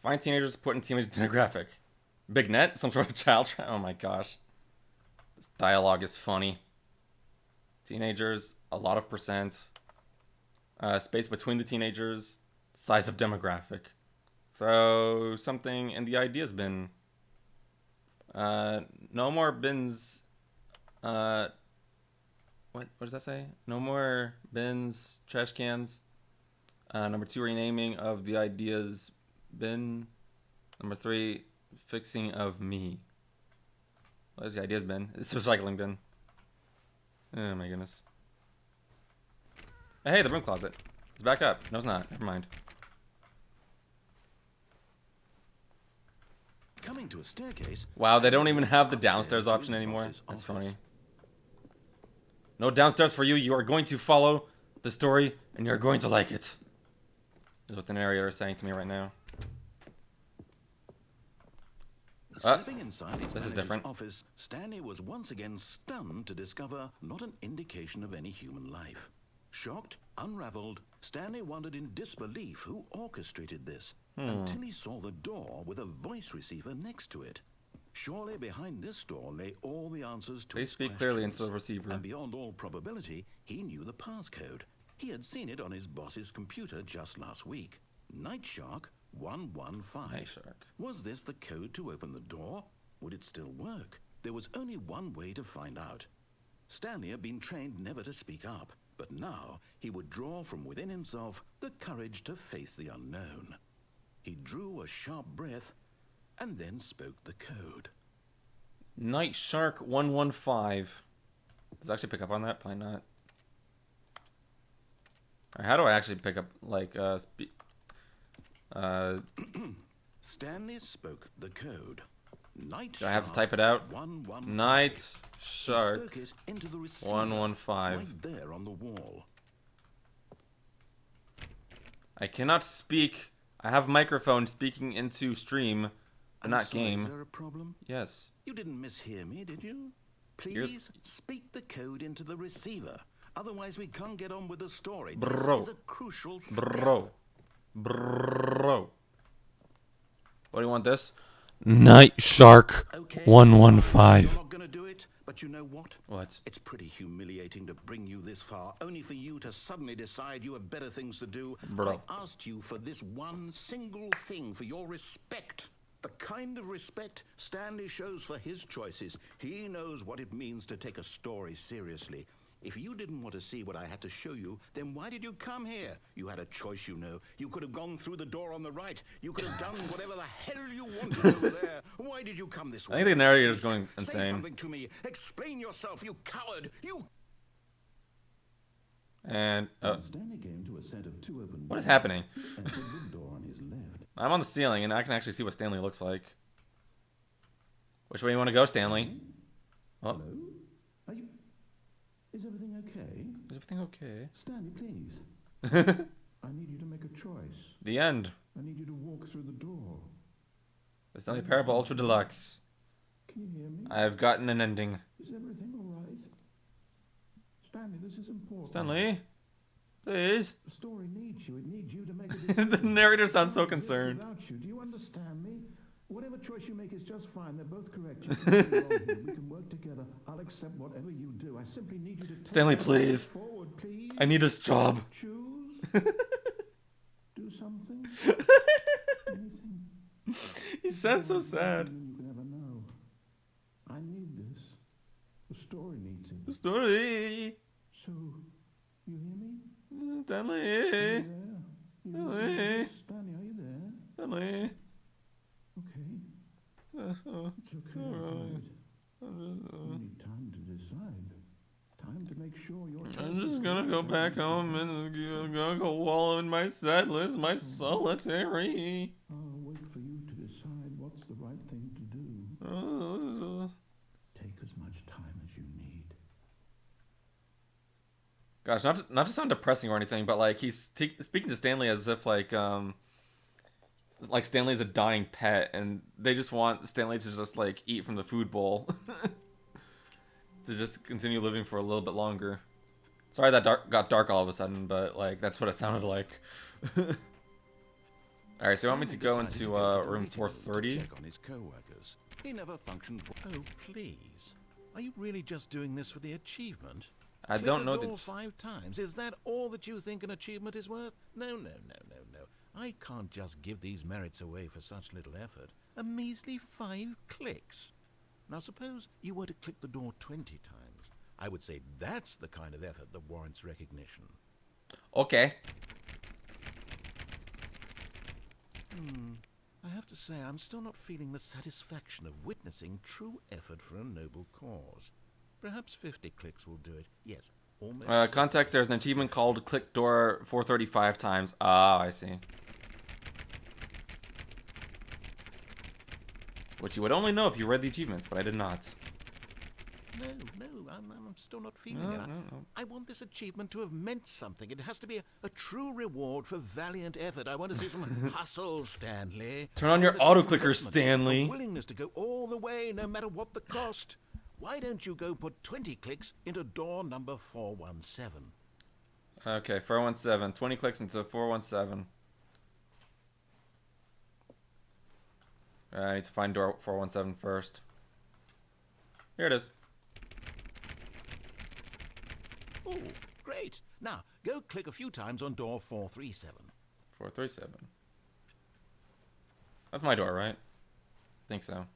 Find teenagers, put in teenage demographic. Big net, some sort of child trap. Oh my gosh. This dialogue is funny. Teenagers, a lot of percent. Space between the teenagers. Size of demographic. Throw something in the ideas bin. No more bins. What does that say? No more bins, trash cans. Number 2, renaming of the ideas bin. Number 3, fixing of me. What is the ideas bin? It's a recycling bin. Oh my goodness. Hey, the broom closet. It's back up. No, it's not. Never mind. Coming to a staircase. Wow, they don't even have the downstairs option anymore. That's funny. No downstairs for you. You are going to follow the story, and you're going to like it. Is what the narrator is saying to me right now. Stepping inside his this is manager's different. office, Stanley was once again stunned to discover not an indication of any human life. Shocked, unraveled, Stanley wondered in disbelief who orchestrated this, until he saw the door with a voice receiver next to it. Surely behind this door lay all the answers to his speak questions. clearly into the receiver. And beyond all probability, he knew the passcode. He had seen it on his boss's computer just last week. Night Shark 115. Night Shark. Was this the code to open the door? Would it still work? There was only one way to find out. Stanley had been trained never to speak up, but now he would draw from within himself the courage to face the unknown. He drew a sharp breath and then spoke the code. Night Shark 115. Does it actually pick up on that? Probably not. Alright, how do I actually pick up, like, Stanley spoke the code. Night Do I have to Shark type it out? 115. Night He Shark spoke it into the receiver 115. right there on the wall. I cannot speak. I have microphone speaking into stream, but not sorry, game. Is there a problem? Yes. You didn't mishear me, did you? Please speak the code into the receiver. Otherwise, we can't get on with the story. Bro. This is a crucial step. Bro. What do you want this? Night Shark Okay, 115. You're not gonna do it, but you know what? What? It's pretty humiliating to bring you this far, only for you to suddenly decide you have better things to do. Bro. I asked you for this one single thing, for your respect. The kind of respect Stanley shows for his choices. He knows what it means to take a story seriously. If you didn't want to see what I had to show you, then why did you come here? You had a choice, you know. You could have gone through the door on the right. You could have done whatever the hell you wanted over there. Why did you come this way? I think the narrator is going Say insane. something to me. Explain yourself, you coward. You... And Stanley came to a set of two open what is doors happening? and opened the door on his left. I'm on the ceiling, and I can actually see what Stanley looks like. Which way you want to go, Stanley? Oh, Hello? Are you... Is everything okay? is everything okay? Stanley, please. I need you to make a choice. The end. I need you to walk through the door. The Stanley Parable Ultra Deluxe. Can you hear me? I have gotten an ending. Is everything all right? Stanley, this is important. Stanley, please. The story needs you. It needs you to make a decision. The narrator sounds so I can't do it concerned. Without you, do you understand me? Whatever choice you make is just fine. They're both correct. You can do wrong here. We can work together. I'll accept whatever you do. I simply need you to take Stanley, a step please. forward, please. I need this job. Choose. Do something. Anything. He sounds so sad. You can ever know. I need this. The story needs it. The story. So, you hear me? Stanley. Are you there? You Stanley. listening? Stanley, are you there? Stanley. Okay. It's okay. All right. You need time to decide. time to make sure your I'm just gonna go back home and gonna go wallow in my sad list, my solitary. I'll wait for you to decide what's the right thing to do. Take as much time as you need. Gosh, not to sound depressing or anything, but like he's speaking to Stanley as if like Stanley's a dying pet, and they just want Stanley to just like eat from the food bowl to just continue living for a little bit longer. Sorry that got dark all of a sudden, but like that's what it sounded like. All right, so you want me to go into room 430? Check on his co-workers. He never functioned. Oh, please. Are you really just doing this for the achievement? I don't know. Click the door 5 times. Is that all that you think an achievement is worth? No. I can't just give these merits away for such little effort. A measly 5 clicks. Now suppose you were to click the door 20 times. I would say that's the kind of effort that warrants recognition. Okay. I have to say, I'm still not feeling the satisfaction of witnessing true effort for a noble cause. Perhaps 50 clicks will do it. Yes, almost. Context, there's an achievement called click door 435 times. Ah, I see. Which you would only know if you read the achievements, but I did not. No, I'm still not feeling it. No. I want this achievement to have meant something. It has to be a true reward for valiant effort. I want to see some hustle, Stanley. Turn on your auto-clicker, Stanley. A willingness to go all the way, no matter what the cost. Why don't you go put 20 clicks into door number 417? Okay, 417. 20 clicks into 417. I need to find door 417 first. Here it is. Oh, great. Now, go click a few times on door 437. 437. That's my door, right? I think so.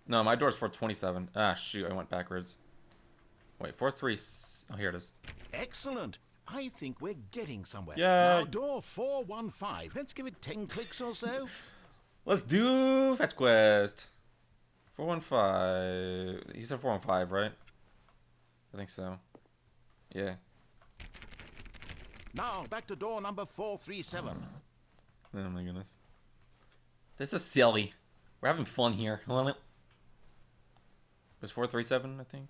No, my door's 427. Ah, shoot, I went backwards. Wait, 43... Oh, here it is. Excellent. I think we're getting somewhere. Yeah. Now, door 415. Let's give it 10 clicks or so. Let's do fetch quest. 415. You said 415, right? I think so. Yeah. Now, back to door number 437. Oh my goodness. This is silly. We're having fun here. It was 437, I think.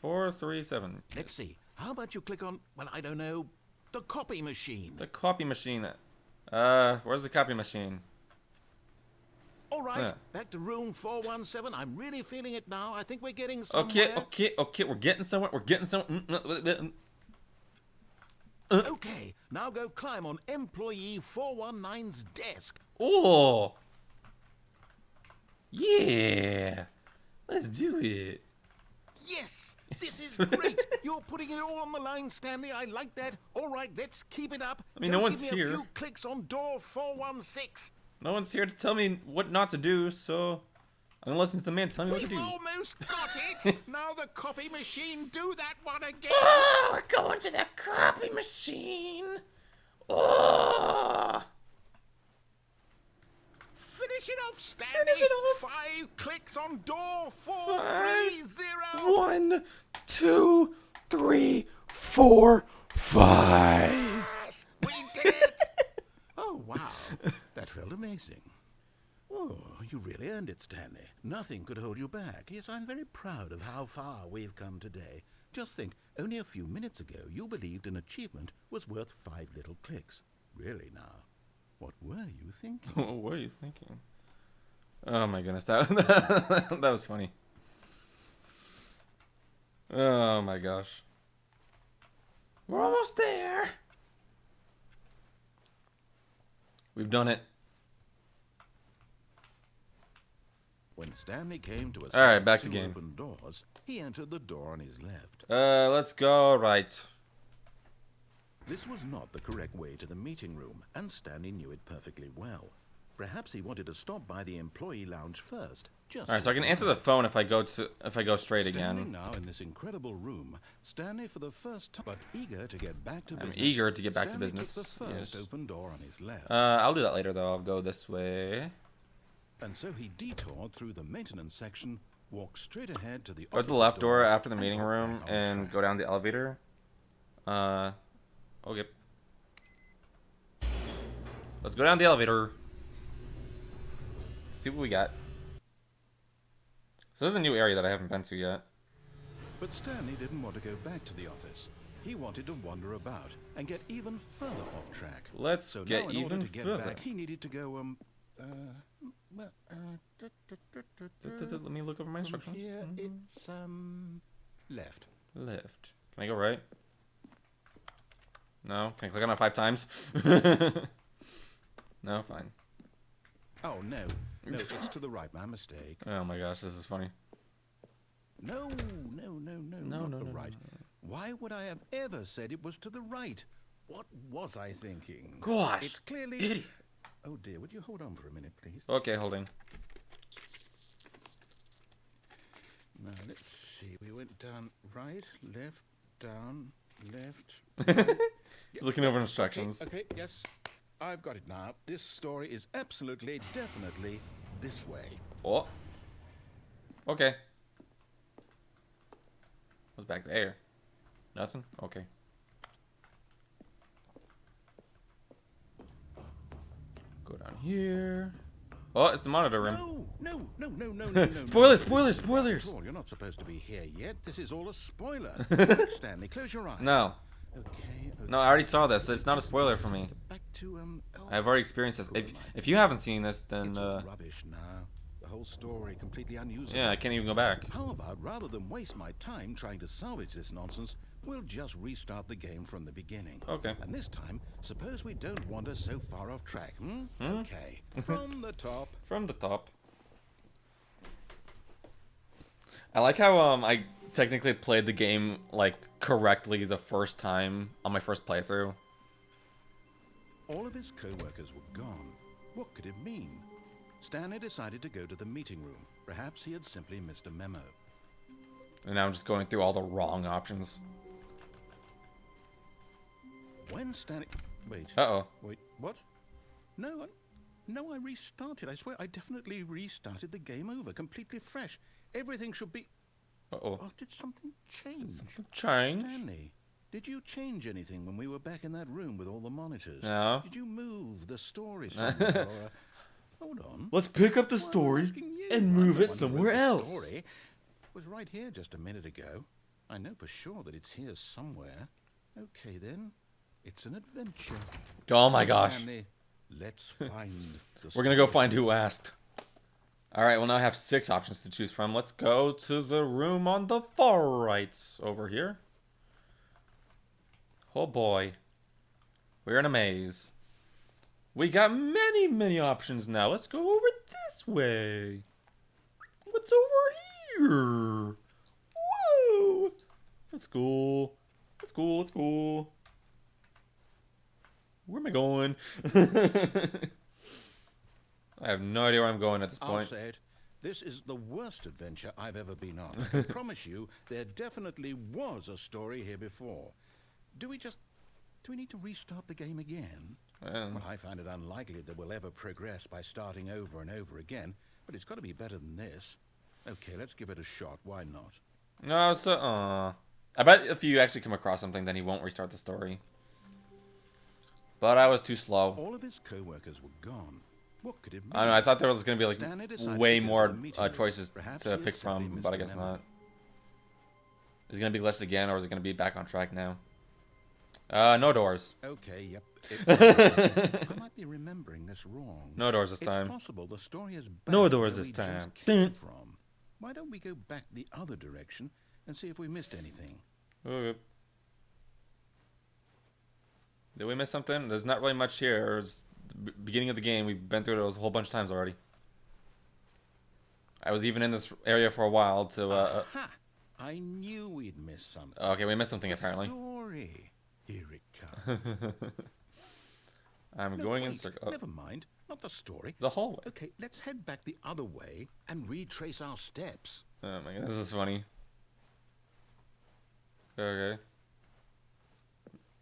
437. Let's see. How about you click on, well, I don't know, the copy machine. The copy machine. Where's the copy machine? All right, back to room 417. I'm really feeling it now. I think we're getting somewhere. Okay. We're getting somewhere. Okay, now go climb on employee 419's desk. Oh. Yeah. Let's do it. Yes, this is great. You're putting it all on the line, Stanley. I like that. All right, let's keep it up. I mean, no one's give me here. A few clicks on door 416. No one's here to tell me what not to do, so I'm gonna listen to the man tell me what to do. We've almost got it. Now the copy machine, do that one again. Oh, we're going to the copy machine. Oh. Finish it off, Stanley. Finish it off. 5 clicks on door 430. 1, 2, 3, 4, 5. Yes, we did it. Oh, wow. That felt amazing. Oh, you really earned it, Stanley. Nothing could hold you back. Yes, I'm very proud of how far we've come today. Just think, only a few minutes ago, you believed an achievement was worth 5 little clicks. Really now, what were you thinking? What were you thinking? Oh my goodness, that was funny. Oh my gosh. We're almost there. We've done it. When Stanley came to a All right, set of back to 2 game. open doors, he entered the door on his left. Let's go right. This was not the correct way to the meeting room, and Stanley knew it perfectly well. Perhaps he wanted to stop by the employee lounge first. All right, so I can answer the phone if I go straight Standing again. now in this incredible room, Stanley for the first time, but eager to get back to business. I'm eager to get back to Stanley business. took the first Yes. open door on his left, I'll do that later though. I'll go this way. and so he detoured through the maintenance section Walk straight ahead to the Go to the opposite left door after the and meeting hop room back on and track. go down the elevator. Okay. Let's go down the elevator. See what we got. So this is a new area that I haven't been to yet. But Stanley didn't want to go back to the office. He wanted to wander about and get even further off track. Let's So get now, in order even to get further. back, he needed to go Let me look over my from instructions. here it's left. Left. Can I go right? No. Can I click on it 5 times? No, fine. Oh no, it's to the right. My mistake. Oh my gosh, this is funny. No, not the right. Why would I have ever said it was to the right? What was I thinking? Gosh, It's clearly... idiot. Oh dear, would you hold on for a minute, please? Okay, holding. Now, let's see. We went down right, left, down, left. Right. He's looking over instructions. Okay, yes. I've got it now. This story is absolutely, definitely this way. Oh. Okay. What's back there? Nothing? Okay. Go down here. Oh, it's the monitor room. No. Spoilers, No. spoilers. Not at all. You're not supposed to be here yet. This is all a spoiler. Look, Stanley, close your eyes. No. Okay. No, I already saw this. It's not a spoiler for me. Back to I've already experienced this. If you haven't seen this, then It's all rubbish now. The whole story completely unusable. yeah, I can't even go back. How about rather than waste my time trying to salvage this nonsense, we'll just restart the game from the beginning. Okay. And this time, suppose we don't wander so far off track, hmm? Okay. From the top. From the top. I like how I technically played the game like correctly the first time on my first playthrough. All of his co-workers were gone. What could it mean? Stanley decided to go to the meeting room. Perhaps he had simply missed a memo. And now I'm just going through all the wrong options. When Stanley... Wait. Uh-oh. Wait, what? No, I restarted. I swear, I definitely restarted the game over, completely fresh. Everything should be... Uh-oh. Oh, did something change? Change? Stanley, did you change anything when we were back in that room with all the monitors? No. Did you move the story somewhere or... Hold on. Let's pick up the Well, I'm story asking you. and I'm move the it one who somewhere wrote the else. Story was right here just a minute ago. I know for sure that it's here somewhere. Okay, then. It's an adventure. Oh my gosh. Stanley, let's find the We're gonna go story. find who asked. Alright, well now I have 6 options to choose from. Let's go to the room on the far right over here. Oh boy. We're in a maze. We got many options now. Let's go over this way. What's over here? Whoa! Let's go. Let's go. Where am I going? I have no idea where I'm going at this I'll point. say it. This is the worst adventure I've ever been on. I can promise you there definitely was a story here before. Do we need to restart the game again? Well, I find it unlikely that we'll ever progress by starting over and over again, but it's got to be better than this. Okay, let's give it a shot. Why not? No, so, I bet if you actually come across something, then he won't restart the story. But I was too slow. All of his co-workers were gone. What could it mean? I don't know, I thought there was going to be, Stanley like, decided way to go to more the meeting room. choices Perhaps to he had pick simply from, missed but I a guess memo. not. Is it going to be glitched again, or is it going to be back on track now? No doors. Okay, yep. I might be remembering this wrong. No doors this It's time. possible the story is back No doors where this we just time. came from. Why don't we go back the other direction and see if we missed anything? Okay. Did we miss something? There's not really much here. It's the beginning of the game. We've been through those a whole bunch of times already. I was even in this area for a while to, Ha! I knew we'd miss something. Okay, we missed something apparently. Story. Here it comes. I'm No, going in wait, circle. never mind. Not the story. The hallway. Okay, let's head back the other way and retrace our steps. Oh my god, this is funny. Okay.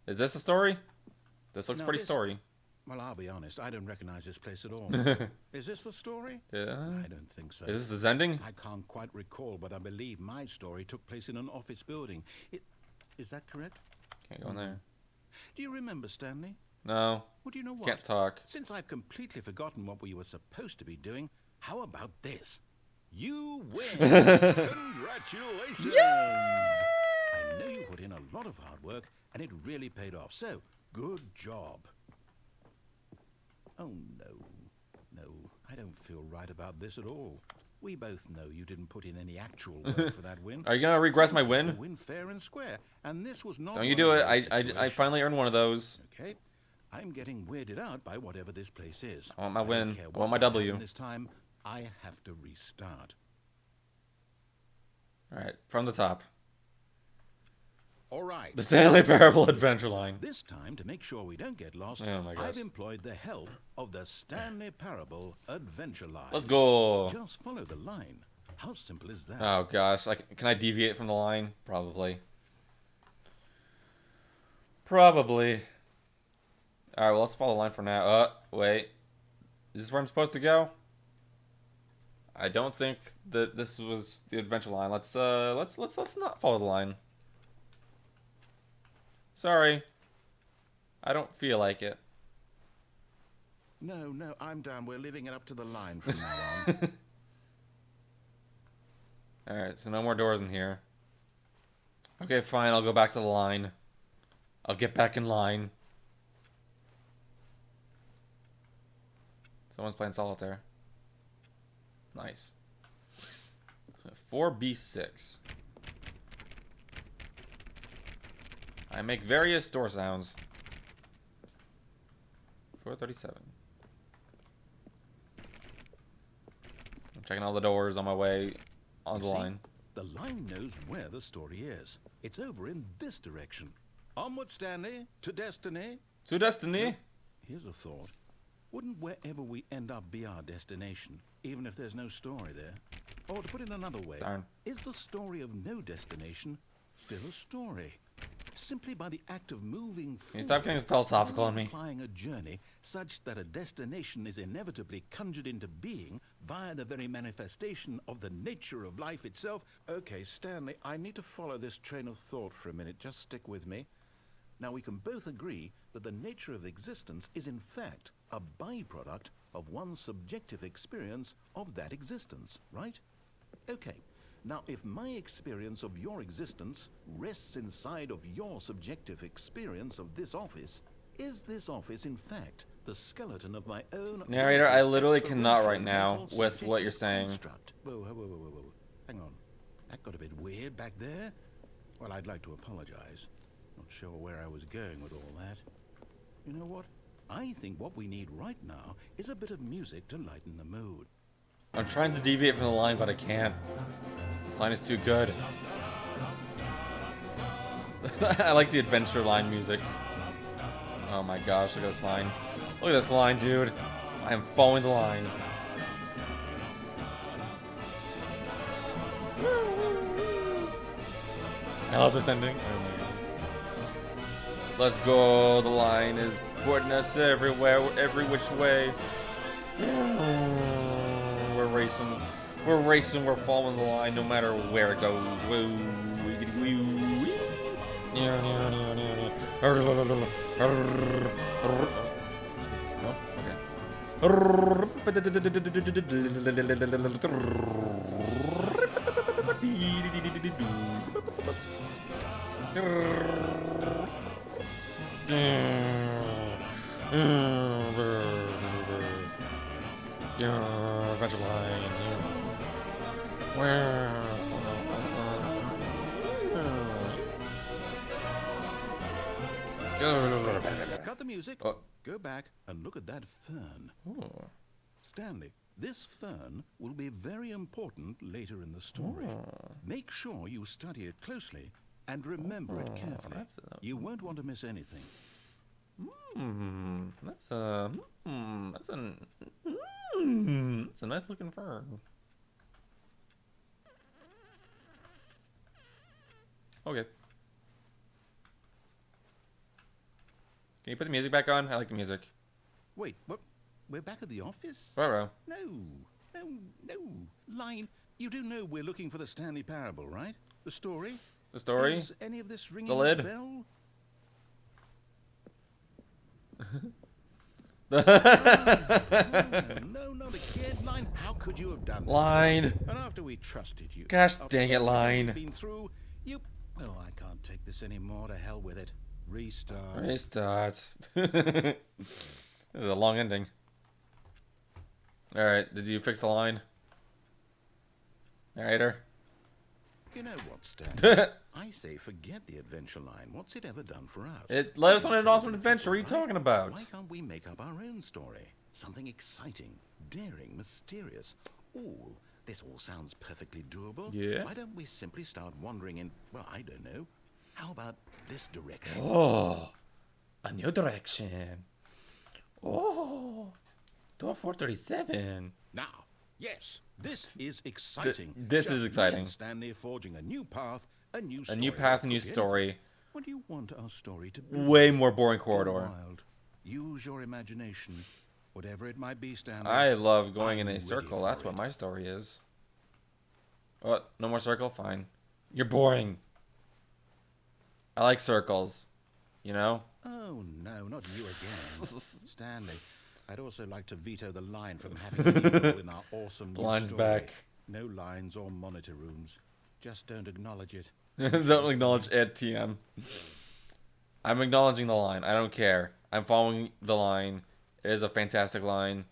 Is this the story? This looks Now pretty this- story. Well, I'll be honest, I don't recognize this place at all. Is this the story? Yeah. I don't think so. Is this his ending? I can't quite recall, but I believe my story took place in an office building. Is that correct? Can't go in there. Do you remember, Stanley? No. Well, do you know what? Can't talk. Since I've completely forgotten what we were supposed to be doing, how about this? You win! Congratulations! I know you put in a lot of hard work, and it really paid off. So, good job. Oh, no, I don't feel right about this at all. We both know you didn't put in any actual work for that win. Are you gonna regress my win? Win fair and square, and this was not. Don't you do it? I finally earned one of those. Okay, I'm getting weirded out by whatever this place is. I want my don't win. care I want my what W. happened this time, I have to restart. All right, from the top. All right. The Stanley Parable Adventure Line. This time, to make sure we don't get lost, Oh my gosh. I've employed the help of the Stanley Parable Adventure Line. Let's go. Just follow the line. How simple is that? Oh gosh, can I deviate from the line? Probably. Probably. All right, well let's follow the line for now. Wait, is this where I'm supposed to go? I don't think that this was the adventure line. Let's not follow the line. Sorry. I don't feel like it. No, I'm down. We're leaving it up to the line from now on. Alright, so no more doors in here. Okay, fine, I'll go back to the line. I'll get back in line. Someone's playing solitaire. Nice. 4B6. I make various door sounds. 437. I'm checking all the doors on my way on the line. The line knows where the story is. It's over in this direction. Onward, Stanley, to destiny. To destiny. Here's a thought. Wouldn't wherever we end up be our destination, even if there's no story there? Or to put it another way, Darn. is the story of no destination still a story? Simply by the act of moving forward, Can you stop getting philosophical on me? applying a journey such that a destination is inevitably conjured into being via the very manifestation of the nature of life itself. Okay, Stanley, I need to follow this train of thought for a minute. Just stick with me. Now, we can both agree that the nature of existence is in fact a byproduct of one's subjective experience of that existence, right? Okay. Now, if my experience of your existence rests inside of your subjective experience of this office, is this office, in fact, the skeleton of my own... Narrator, I literally cannot right now with what you're saying. Construct? Whoa. Hang on. That got a bit weird back there. Well, I'd like to apologize. Not sure where I was going with all that. You know what? I think what we need right now is a bit of music to lighten the mood. I'm trying to deviate from the line, but I can't. This line is too good. I like the adventure line music. Oh my gosh, look at this line. Look at this line, dude. I am following the line. I love this ending. Oh my goodness. Let's go. The line is putting us everywhere, every which way. We're racing. We're racing. We're following the line no matter where it goes. Woo. Adventure line. Cut the music. Oh. Go back and look at that fern. Oh. Stanley, this fern will be very important later in the story. Make sure you study it closely and remember it carefully. You won't want to miss anything. That's a nice looking fern. Okay. Can you put the music back on? I like the music. Wait, what? We're back at the office? Ruh-roh. No. Line, you do know we're looking for the Stanley Parable, right? The story? The story? Is any of this ringing The lid? a bell? No, not again, Line. How could you have done this? Line. And after we trusted you. Gosh after dang it, all Line. we've been through, you... Oh, I can't take this anymore. To hell with it. Restart. Restart. This is a long ending. Alright, did you fix the line? Narrator? You know what, Stan? I say forget the adventure line. What's it ever done for us? It led us on an awesome adventure. What are you talking about? Why can't we make up our own story? Something exciting, daring, mysterious. Ooh, this all sounds perfectly doable. Yeah? Why don't we simply start wandering in, well, I don't know. How about this direction? Oh, a new direction. Oh, door 437. Now, yes, this is exciting. This is Just me exciting. and Stanley forging a new path, a new story. A new path, a new Could be story. anything. What do you want our story to be? Way more boring Go corridor. wild. Use your imagination. Whatever it might be, Stanley. I love going in I'm a ready circle. for That's what it. my story is. What? No more circle? Fine. You're boring. I like circles. You know? Oh, no, not you again. Stanley, I'd also like to veto the line from having a people in our awesome The new line's story. back. No lines or monitor rooms. Just don't acknowledge it. Don't acknowledge it, TM. I'm acknowledging the line. I don't care. I'm following the line. It is a fantastic line.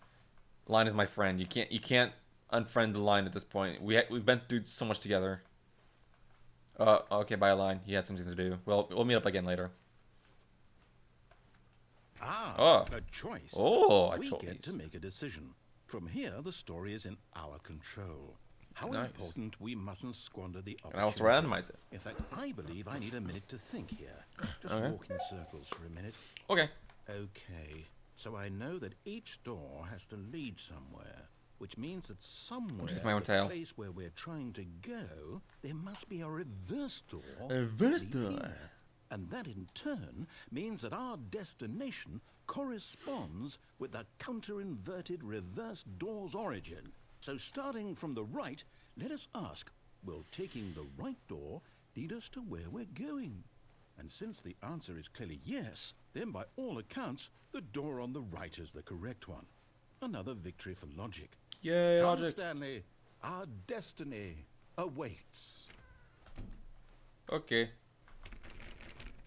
Line is my friend. You can't unfriend the line at this point. We've been through so much together. Okay, bye, line. He had something to do. We'll meet up again later. Ah, a choice. Oh, a we choice. get to make a decision. From here, the story is in our control. How Nice. important we mustn't squander the opportunity. And I also randomize it. In fact, I believe I need a minute to think here. Just Okay. walk in circles for a minute. Okay. Okay, so I know that each door has to lead somewhere, which means that somewhere Just my own the tail. place where we're trying to go, there must be a reverse door. A reverse that leads door. here. And that in turn means that our destination corresponds with the counter-inverted reverse door's origin. So starting from the right, let us ask, will taking the right door lead us to where we're going? And since the answer is clearly yes, then by all accounts, the door on the right is the correct one. Another victory for logic. Yay, Come, logic. Stanley, our destiny awaits. Okay.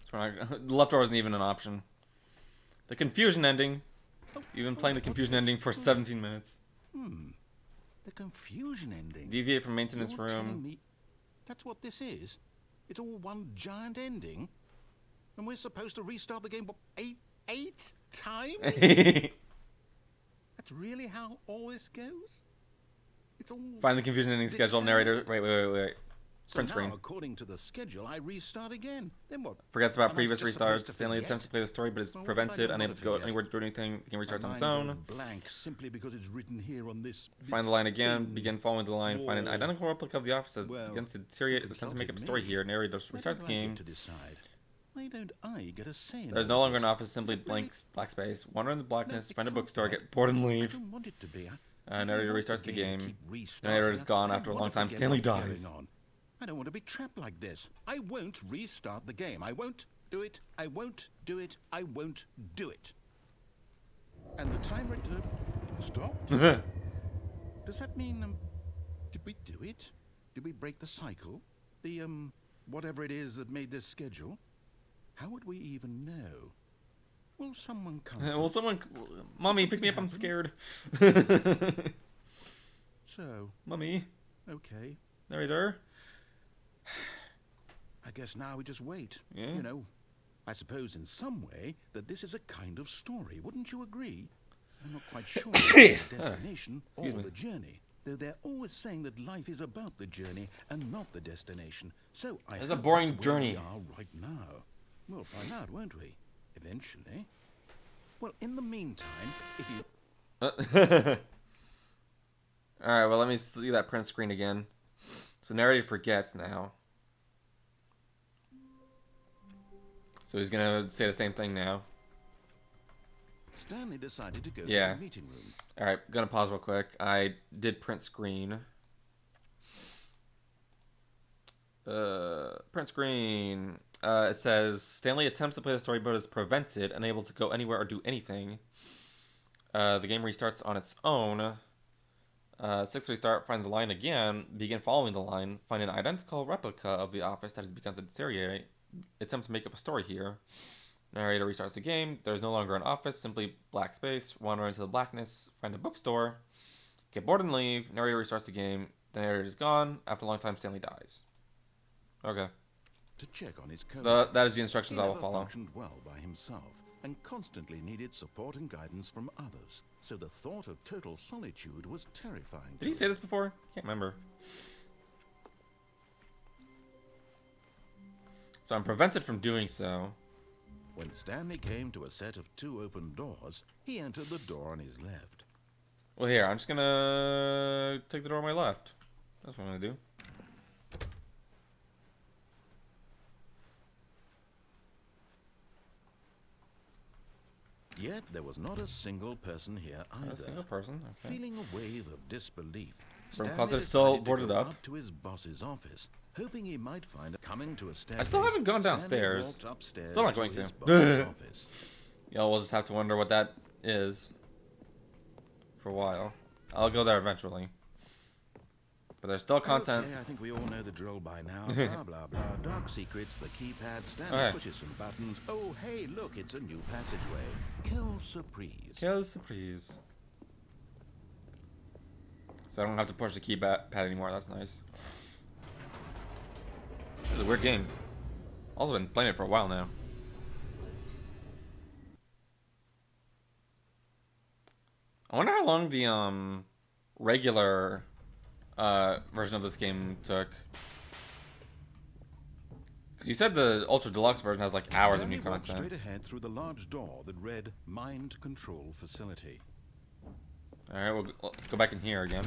So the left door wasn't even an option. The confusion ending. You've been playing the confusion ending for 17 minutes. The confusion ending. Deviate from maintenance You're telling room. me that's what this is? It's all one giant ending? And we're supposed to restart the game, what, eight times? That's really how all this goes? It's all... Find the confusion ending Is it schedule. so? Narrator. Wait. So Print now, screen. according to the schedule, I restart again. Then what? Forgets about Am I previous just supposed restarts. to Stanley forget? attempts to play the story, but is Well, what if I prevented, don't unable want to to go forget? anywhere to do anything. The game My restarts on mind its goes own. blank simply because it's written here on this... Find the this line again. thing. Begin following the line. Find an Whoa. identical replica of the office as Well, begins to attempt to make up a story me. here. Narrator Why restarts the don't I game. get to decide? Why don't I get a say in There's all no of longer an this? office, simply Is it really- blank black space. Wander in the blackness, No, it find a can't bookstore, be. get bored and I leave. don't want it to be. I don't Narrator want restarts the to game. keep restarting. Narrator is gone I after a don't long want to time. forget Stanley what's going dies. on. I don't want to be trapped like this. I won't restart the game. I won't do it. I won't do it. I won't do it. And the timer stopped? Does that mean, did we do it? Did we break the cycle? The, whatever it is that made this schedule? How would we even know? Will someone come? Well, someone... Mommy, pick me up. I'm Something scared. So, Mommy. okay. Narrator. I guess now we just wait. Yeah. You know, I suppose in some way that this is a kind of story. Wouldn't you agree? I'm not quite sure about the destination or Excuse me. the journey. Though they're always saying that life is about the journey and not the destination. So I It's a hope boring that's where journey. we are right now. We'll find out, won't we? Eventually. Well, in the meantime, if you... Alright, well, let me see that print screen again. So narrator forgets now. So he's gonna say the same thing now. Stanley decided to go to Yeah. the meeting room. Alright, gonna pause real quick. I did print screen. Print screen. It says Stanley attempts to play the story but is prevented, unable to go anywhere or do anything. The game restarts on its own. 6 restart, find the line again, begin following the line, find an identical replica of the office that has begun to deteriorate. Attempt to make up a story here. Narrator restarts the game. There's no longer an office, simply black space. Wander into the blackness, find a bookstore, get bored and leave. Narrator restarts the game. The narrator is gone. After a long time, Stanley dies. Okay. To check on his code. So that is the instructions He I will never follow. functioned well by himself and constantly needed support and guidance from others. So the thought of total solitude was terrifying. Did he say this before? Can't remember. So I'm prevented from doing so. When Stanley came to a set of 2 open doors, he entered the door on his left. Well, here, I'm just gonna take the door on my left. That's what I'm gonna do. Yet there was not a single person here either. Not a single person. Okay. Feeling a wave of disbelief, Broom Stanley closet is still decided to boarded go up. to his boss's office, hoping he might find coming to a staircase. I still haven't gone Stanley downstairs. walked upstairs Still not going his to. boss's office. Y'all will just have to wonder what that is for a while. I'll go there eventually. But there's still content. Okay, I think we all know the drill by now. Blah, blah, blah. Dark secrets, the keypad, Stanley Okay. pushes some buttons. Oh, hey, look, it's a new passageway. Quelle surprise. Quelle surprise. So I don't have to push the keypad anymore. That's nice. This is a weird game. Also been playing it for a while now. I wonder how long the regular version of this game took. Because you said the Ultra Deluxe version has like hours of new Stanley walked content. straight ahead through the large door that read Mind Control Facility. Alright, well, let's go back in here again.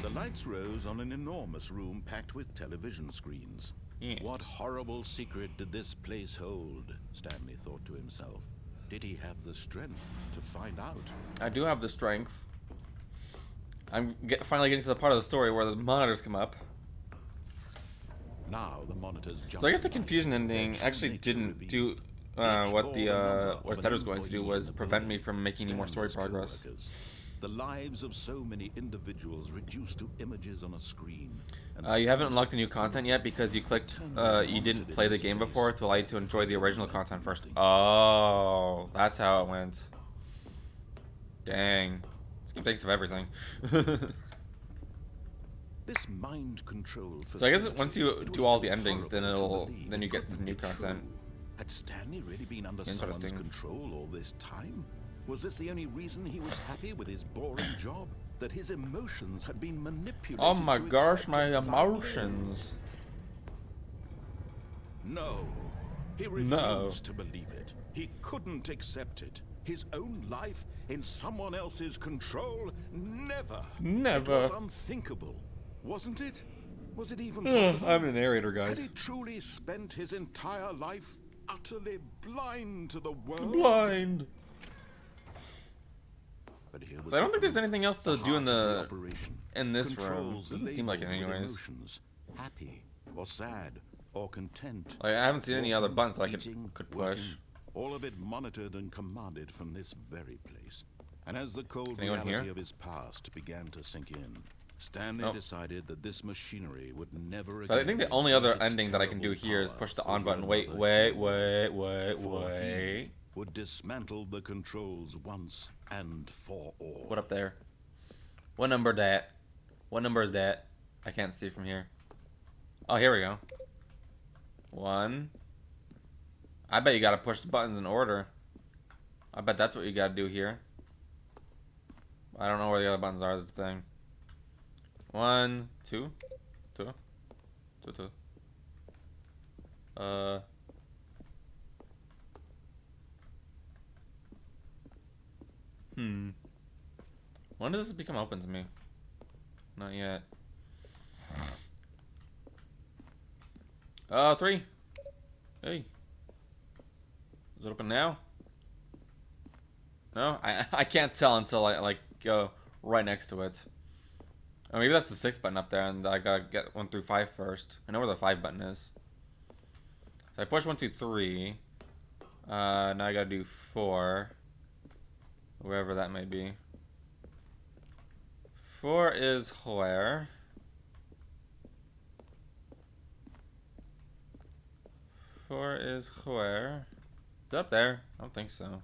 The lights rose on an enormous room packed with television screens. Yeah. What horrible secret did this place hold? Stanley thought to himself. Did he have the strength to find out? I do have the strength. I'm finally getting to the part of the story where the monitors come up. Now the monitors jumped. So I guess the to life. confusion ending Their actually nature didn't revealed. do Each what bore the number what of it said it an was going to do employee was in the prevent me building. from making any more story Stanley's progress. co-workers. The lives of so many individuals reduced to images on a screen. And You haven't unlocked the new content yet because you clicked you didn't play the game before to allow you to enjoy the original content first. Oh, that's how it went. Dang. This game thinks of everything. This mind control So I guess facility, once you it do was all too the endings, then horrible to believe then you it get the couldn't new be content. true. Had Stanley really been under someone's Interesting. control all this time? Was this the only reason he was happy with his boring job? That his emotions had been manipulated? Oh my to gosh, accept my a blind emotions. No, he No. refused to believe it. He couldn't accept it. His own life in someone else's control? Never. Never. It was unthinkable, wasn't it? Was it even possible? I'm the narrator, Had guys. he truly spent his entire life utterly blind to the world? Blind. But here was So I don't the think there's proof. anything else to The do heart in of the operation. in this room. Controls Doesn't seem like it labeled with anyways. emotions, happy or sad or content. Like I haven't seen any other Walking, buttons that I eating, could push. working, all of it monitored and commanded from this very place. And as the cold Can I go in reality here? of his past began to sink in, Stanley Oh. decided that this machinery would never So I again think the exert only other its ending that I can do terrible here is power push the on over button. Wait, another wait, human. wait, wait, For wait. he would dismantle the controls once and for all. What up there? What number that? What number is that? I can't see from here. Oh, here we go. 1. I bet you gotta push the buttons in order. I bet that's what you gotta do here. I don't know where the other buttons are. Is the thing. 1, 2, 2, 2, 2. When does this become open to me? Not yet. 3. Hey. Is it open now? No? I can't tell until I, like, go right next to it. Oh, maybe that's the 6 button up there, and I gotta get 1 through 5 first. I know where the 5 button is. So I push 1, 2, 3. Now I gotta do 4. Wherever that may be. 4 is where? 4 is where? Is it up there? I don't think so.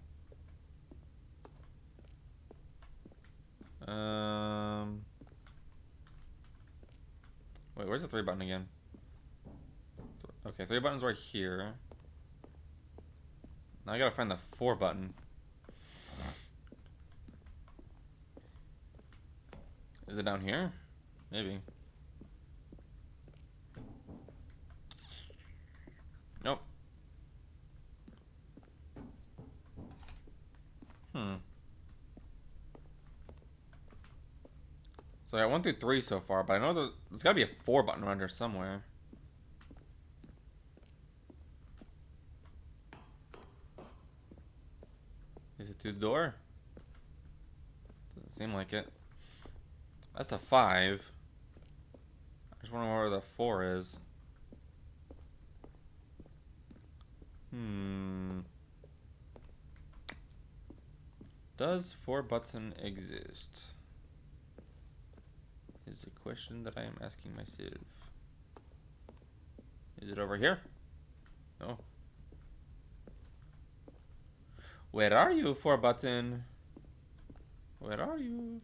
Wait, where's the 3 button again? Okay, 3 buttons right here. Now I gotta find the 4 button. Is it down here? Maybe. Nope. So I got 1 through 3 so far, but I know there's gotta be a 4 button around here somewhere. Is it through the door? Doesn't seem like it. That's the 5. I just wonder where the 4 is. Does 4 button exist? Is a question that I am asking myself. Is it over here? No. Where are you, 4 button? Where are you?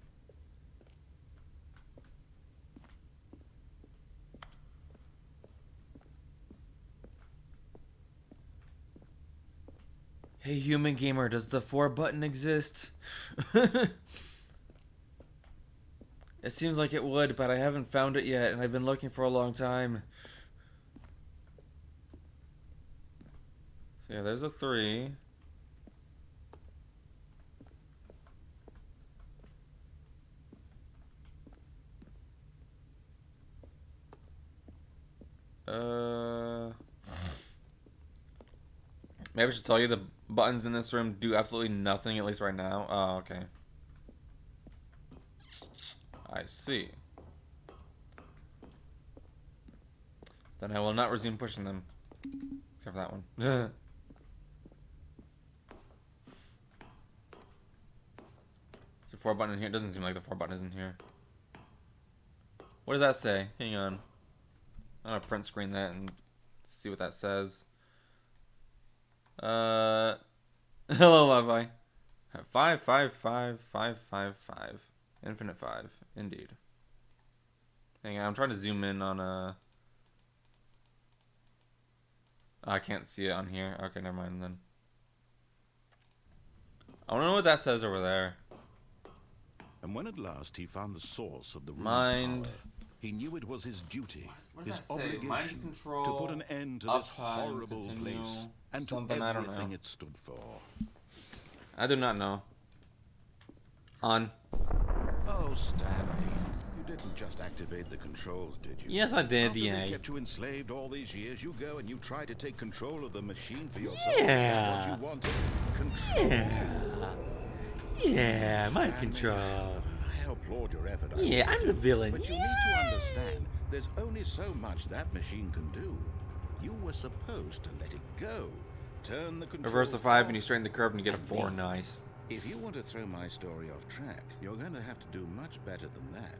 Hey, human gamer, does the 4 button exist? It seems like it would, but I haven't found it yet, and I've been looking for a long time. So yeah, there's a 3. Maybe I should tell you the buttons in this room do absolutely nothing, at least right now. Oh, okay. I see. Then I will not resume pushing them. Except for that one. Is the 4 button in here? It doesn't seem like the 4 button is in here. What does that say? Hang on. I'm gonna print screen that and see what that says. Hello, Levi. 5, 5, 5, 5, 5, 5. Infinite 5, indeed. Hang on, I'm trying to zoom in on I can't see it on here. Okay, never mind then. I wanna know what that says over there. And when at last he found the source of the room's Mind. power, he knew it was his duty, What does his that say? Mind obligation, control, to put an end to this uptime, horrible continue, place and to something, I don't everything know. it stood for. I do not know. On. Oh, Stanley, you didn't just activate the controls, did you? Yes, I did, After yeah. they kept you enslaved all these years, you go and you try to take control of the machine for yourself. Yeah. Is that what you wanted? Control. Yeah, mind Stanley, control. I applaud your effort. Yeah, I'm the villain. But you need to understand, there's only so much that machine can do. You were supposed to let it go. Turn the controls Reverse the 5 and you off. straighten the curve and you get a 4. Nice. If you want to throw my story off track, you're going to have to do much better than that.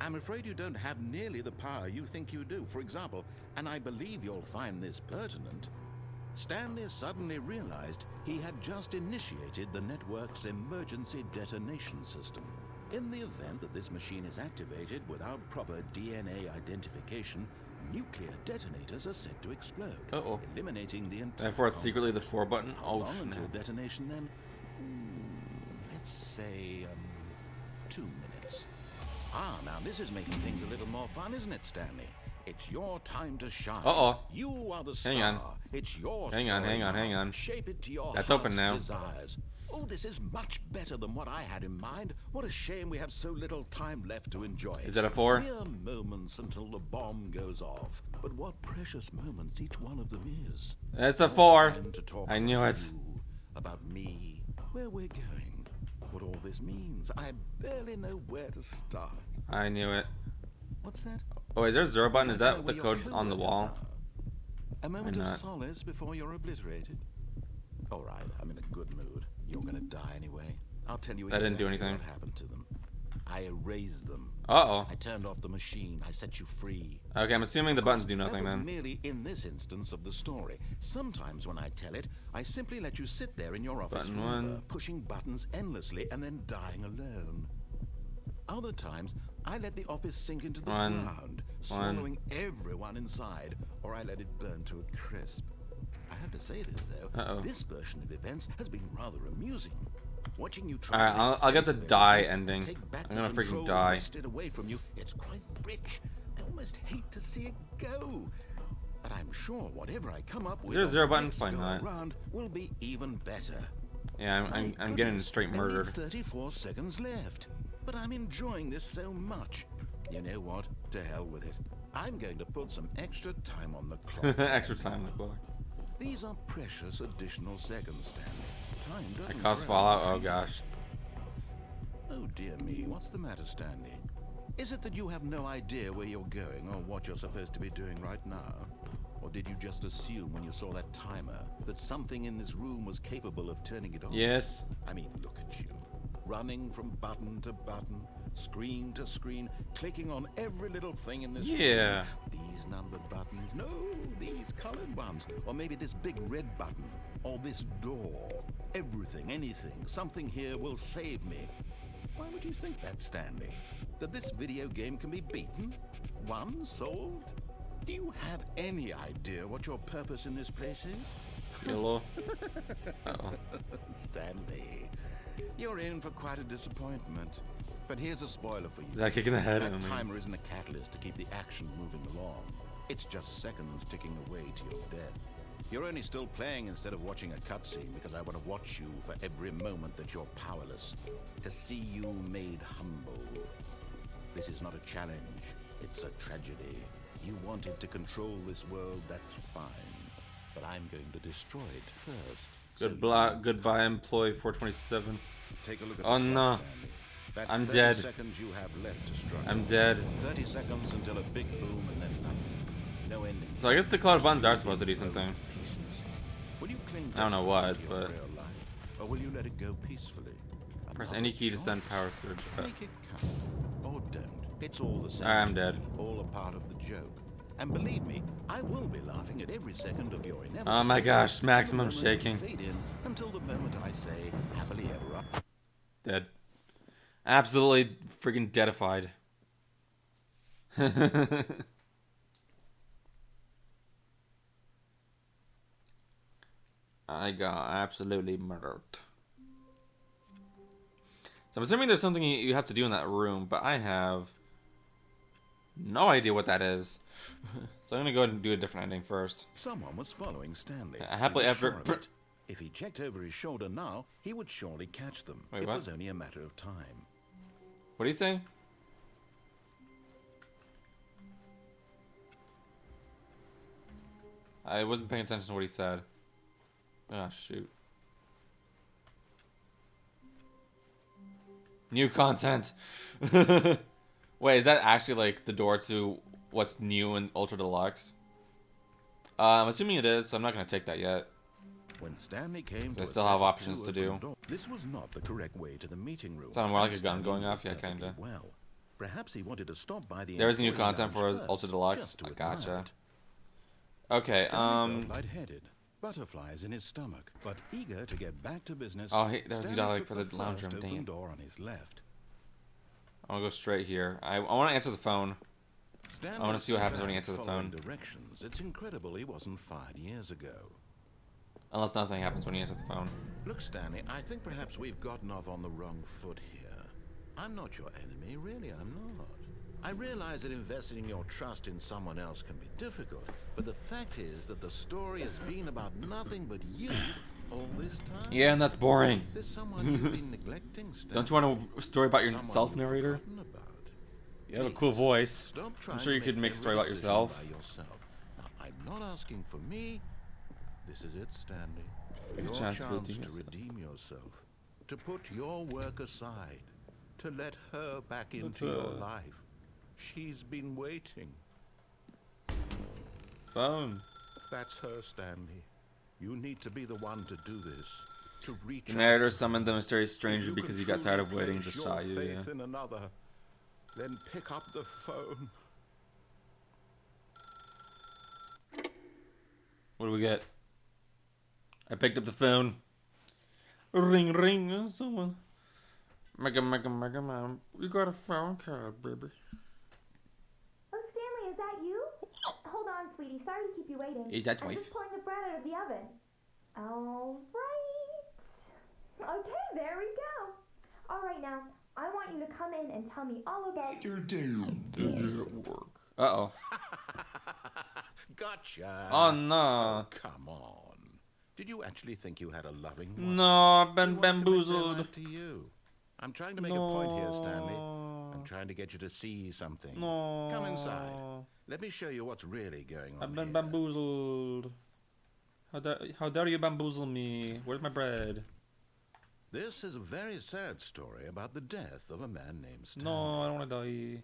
I'm afraid you don't have nearly the power you think you do. For example, and I believe you'll find this pertinent, Stanley suddenly realized he had just initiated the network's emergency detonation system. In the event that this machine is activated without proper DNA identification, nuclear detonators are said to explode, eliminating the entire... Therefore, it's secretly the 4 button. How Oh, long snap. until detonation then? Let's say 2 minutes. Ah, now this is making things a little more fun, isn't it, Stanley? It's your time to shine. Uh-oh. You are the star. Hang on. It's your Hang on, story hang on, now. hang on. Shape it to your That's heart's open now. desires. Oh, this is much better than what I had in mind. What a shame we have so little time left to enjoy it. Is that a 4? Mere moments until the bomb goes off. But what precious moments each one of them is. It's a 4. Time to talk I knew about it. you, about me, where we're going, what all this means. I barely know where to start. I knew it. What's that? Oh, is there a 0 button? Is I'd like that to the know where code your on the co-workers wall? are. A moment of not? solace before you're obliterated. All right, I'm in a good mood. You're gonna die anyway. I'll tell you That didn't do exactly anything. what happened to them. I erased them. Uh-oh. I turned off the machine. I set you free. Okay, I'm assuming the buttons do nothing that was then. merely in this instance of the story. Sometimes when I tell it, I simply let you sit there in your office Button forever, 1. pushing buttons endlessly and then dying alone. Other times, I let the office sink into the 1. ground, swallowing everyone inside, or I let it burn to a crisp. I have to say this, though. Uh-oh. This version of events has been rather amusing. Watching you try Alright, to make I'll get the sense of die everything, ending. take back I'm the gonna freaking control die. wrested away from you. It's quite rich. I almost hate to see it go. But I'm sure whatever I come up with there a on 0 the button? next Probably go not. around will be even better. Yeah, My I'm getting goodness, straight only murdered. 34 seconds left. But I'm enjoying this so much. You know what? To hell with it. I'm going to put some extra time on the clock. Extra time on the clock. These are precious additional seconds, Stanley. Time doesn't That caused grow. Fallout. Oh gosh. Oh dear me, what's the matter, Stanley? Is it that you have no idea where you're going or what you're supposed to be doing right now? Or did you just assume when you saw that timer that something in this room was capable of turning it on? Yes. I mean, look at you. Running from button to button, screen to screen, clicking on every little thing in this Yeah. room. These numbered buttons, no, these colored ones. Or maybe this big red button, or this door. Everything, anything, something here will save me. Why would you think that, Stanley? That this video game can be beaten? Won? Solved? Do you have any idea what your purpose in this place is? Yellow. Uh-oh. Stanley, you're in for quite a disappointment. But here's a spoiler for you. Is that kicking the head? That Oh, man. timer isn't a catalyst to keep the action moving along. It's just seconds ticking away to your death. You're only still playing instead of watching a cutscene because I want to watch you for every moment that you're powerless. To see you made humble. This is not a challenge. It's a tragedy. You wanted to control this world, that's fine. But I'm going to destroy it first. Goodbye, employee 427. Take a look at Oh, the no. clock, Stanley. That's I'm 30 dead. seconds you have left to struggle. I'm dead. 30 seconds until a big boom and then nothing. No ending. So I guess the cloud buttons are supposed to do something. Pieces. Will you cling I don't know what, desperately to your but- frail life, or will you let it go peacefully? Press Another any key to choice. send power surge. Make it count, or don't. It's all the same. Alright, I'm to dead. me, all a part of the joke. And believe me, I will be laughing at every second of your inevitable. Oh my gosh, from maximum the moment you shaking. fade in until the moment I say happily ever after. Dead. Absolutely freaking deadified. I got absolutely murdered. So I'm assuming there's something you have to do in that room, but I have no idea what that is. So I'm gonna go ahead and do a different ending first. Someone was following Stanley. Happily He was ever- sure of it. If he checked over his shoulder now, he would surely catch them. Wait, it what? was only a matter of time. What do you say? I wasn't paying attention to what he said. Ah, shoot. New content. Wait, is that actually like the door to what's new in Ultra Deluxe? I'm assuming it is, so I'm not gonna take that yet. When Stanley came to I a still set have of options two to do. open doors, this was not the correct way to the meeting room. Sounded more like and a gun Stanley going knew off. Yeah, perfectly kinda. Well, perhaps he wanted to stop by the. There's new employee content for lounge his first, Ultra Deluxe. just to I admire gotcha. it. Okay, Stanley felt lightheaded, butterflies in his stomach, but eager to get back to business. Oh, hey, there's Stanley $2 took for the lounge first room, dang open it. door on his left. I'm gonna go straight here. I want to answer the phone. Stanley I wanna see what set happens when he out answers the following phone. Directions. It's incredible he wasn't fired years ago. Unless nothing happens when he answers the phone. Look, Stanley, I think perhaps we've gotten off on the wrong foot here. I'm not your enemy, really, I'm not. I realize that investing your trust in someone else can be difficult, but the fact is that the story has been about nothing but you all this time. Yeah, and that's boring. There's someone you've been neglecting, Stanley. Don't you want a story about Someone yourself, you've narrator? forgotten about. You have a cool voice. Stop trying I'm sure you to could make a every story about decision yourself. by yourself. Now, I'm not asking for me. This is it, Stanley. Take a Your chance chance to redeem to yourself. redeem yourself. To put your work aside. To let her back into your life. She's been waiting. Phone. That's her, Stanley. You need to be the one to do this. To reach The out narrator to summoned the her. mysterious If stranger you because can he got tired of truly waiting place to saw you. your Yeah. faith in another, then pick up the phone. What do we get? I picked up the phone. Ring, ring, someone. Mega, man. We got a phone call, baby. Oh, Stanley, is that you? Hold on, sweetie. Sorry to keep you waiting. Is that I'm wife? just pulling the bread out of the oven. All right. Okay, there we go. All right, now, I want you to come in and tell me all about your day. Did you work? Uh-oh. Gotcha. Oh, no. Oh, come on. Did you actually think you had a loving wife? No, I've been They won't commit their bamboozled. life to you. I'm trying to make a point here, Stanley. I'm trying to get you to see something. No. Come inside. Let me show you what's really going on I've been here. bamboozled. How dare you bamboozle me? Where's my bread? This is a very sad story about the death of a man named Stanley. No, I don't want to die.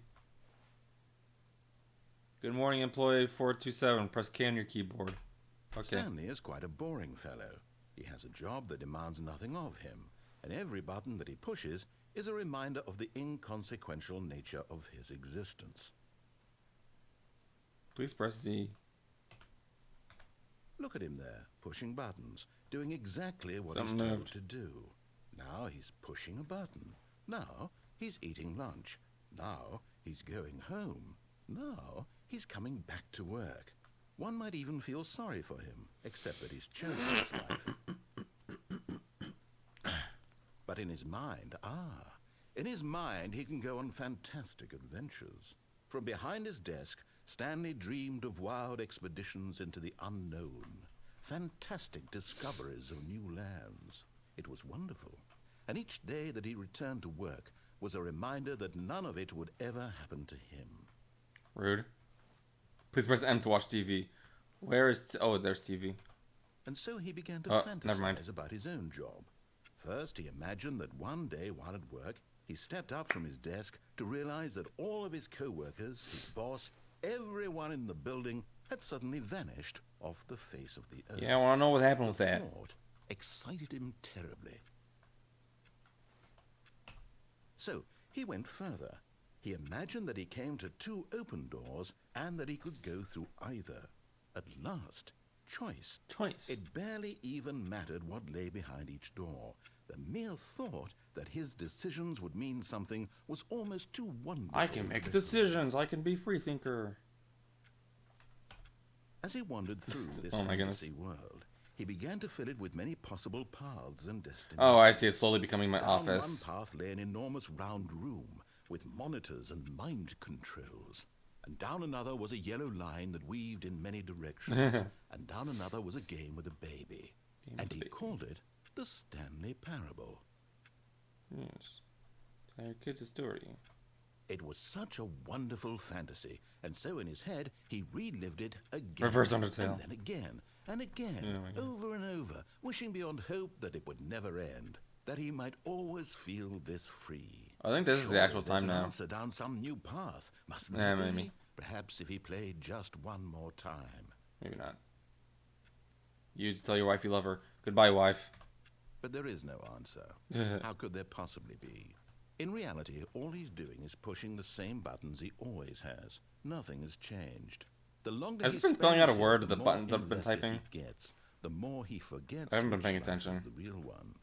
Good morning, employee 427. Press K on your keyboard. Okay. Stanley is quite a boring fellow. He has a job that demands nothing of him, and every button that he pushes is a reminder of the inconsequential nature of his existence. Please press Z. Look at him there, pushing buttons, doing exactly what Something he's told moved. to do. Now he's pushing a button. Now he's eating lunch. Now he's going home. Now he's coming back to work. One might even feel sorry for him, except that he's chosen this life. But in his mind, he can go on fantastic adventures. From behind his desk, Stanley dreamed of wild expeditions into the unknown, fantastic discoveries of new lands. It was wonderful, and each day that he returned to work was a reminder that none of it would ever happen to him. Rude. Please press M to watch TV. Where is... oh, there's TV. And so he began to never mind. fantasize about his own job. First, he imagined that one day while at work, he stepped up from his desk to realize that all of his co-workers, his boss, everyone in the building had suddenly vanished off the face of the earth. Yeah, I want to know what happened with The that. thought excited him terribly. So he went further. He imagined that he came to two open doors and that he could go through either. At last, choice. Choice. It barely even mattered what lay behind each door. The mere thought that his decisions would mean something was almost too wonderful. I can to make let decisions. I can be free thinker. As he wandered through this Oh my goodness. fantasy world, he began to fill it with many possible paths and destinations. Oh, I see. It's slowly becoming my Down office. one path lay an enormous round room with monitors and mind controls. And down another was a yellow line that weaved in many directions. And down another was a game with a baby. And he called it the Stanley Parable. Yes. Tell your kids a story. It was such a wonderful fantasy, and so in his head he relived it again. Reverse Undertale. And then again, and again, Oh my goodness. over and over, wishing beyond hope that it would never end, that he might always feel this free. I think this is the actual Surely there's time an now. answer down some new path, mustn't Yeah, there be? maybe. Perhaps if he played just one more time. Maybe not. You tell your wife you love her. Goodbye, wife. But there is no answer. How could there possibly be? In reality, all he's doing is pushing the same buttons he always has. Nothing has changed. The longer Has he it been spelling out a spends word here, of the more buttons I've been invested typing? he gets, the more he forgets I haven't been which paying life attention. is the real one.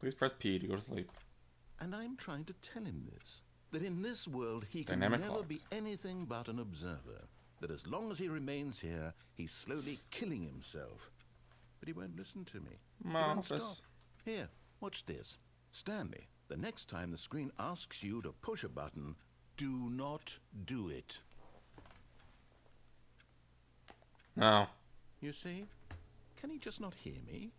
Please press P to go to sleep. And I'm trying to tell him this, that in this world he can Dynamic never clock. be anything but an observer, that as long as he remains here, he's slowly killing himself. But he won't listen to me. My He won't office. stop. Here, watch this. Stanley, The next time the screen asks you to push a button, do not do it. No. You see? Can he just not hear me?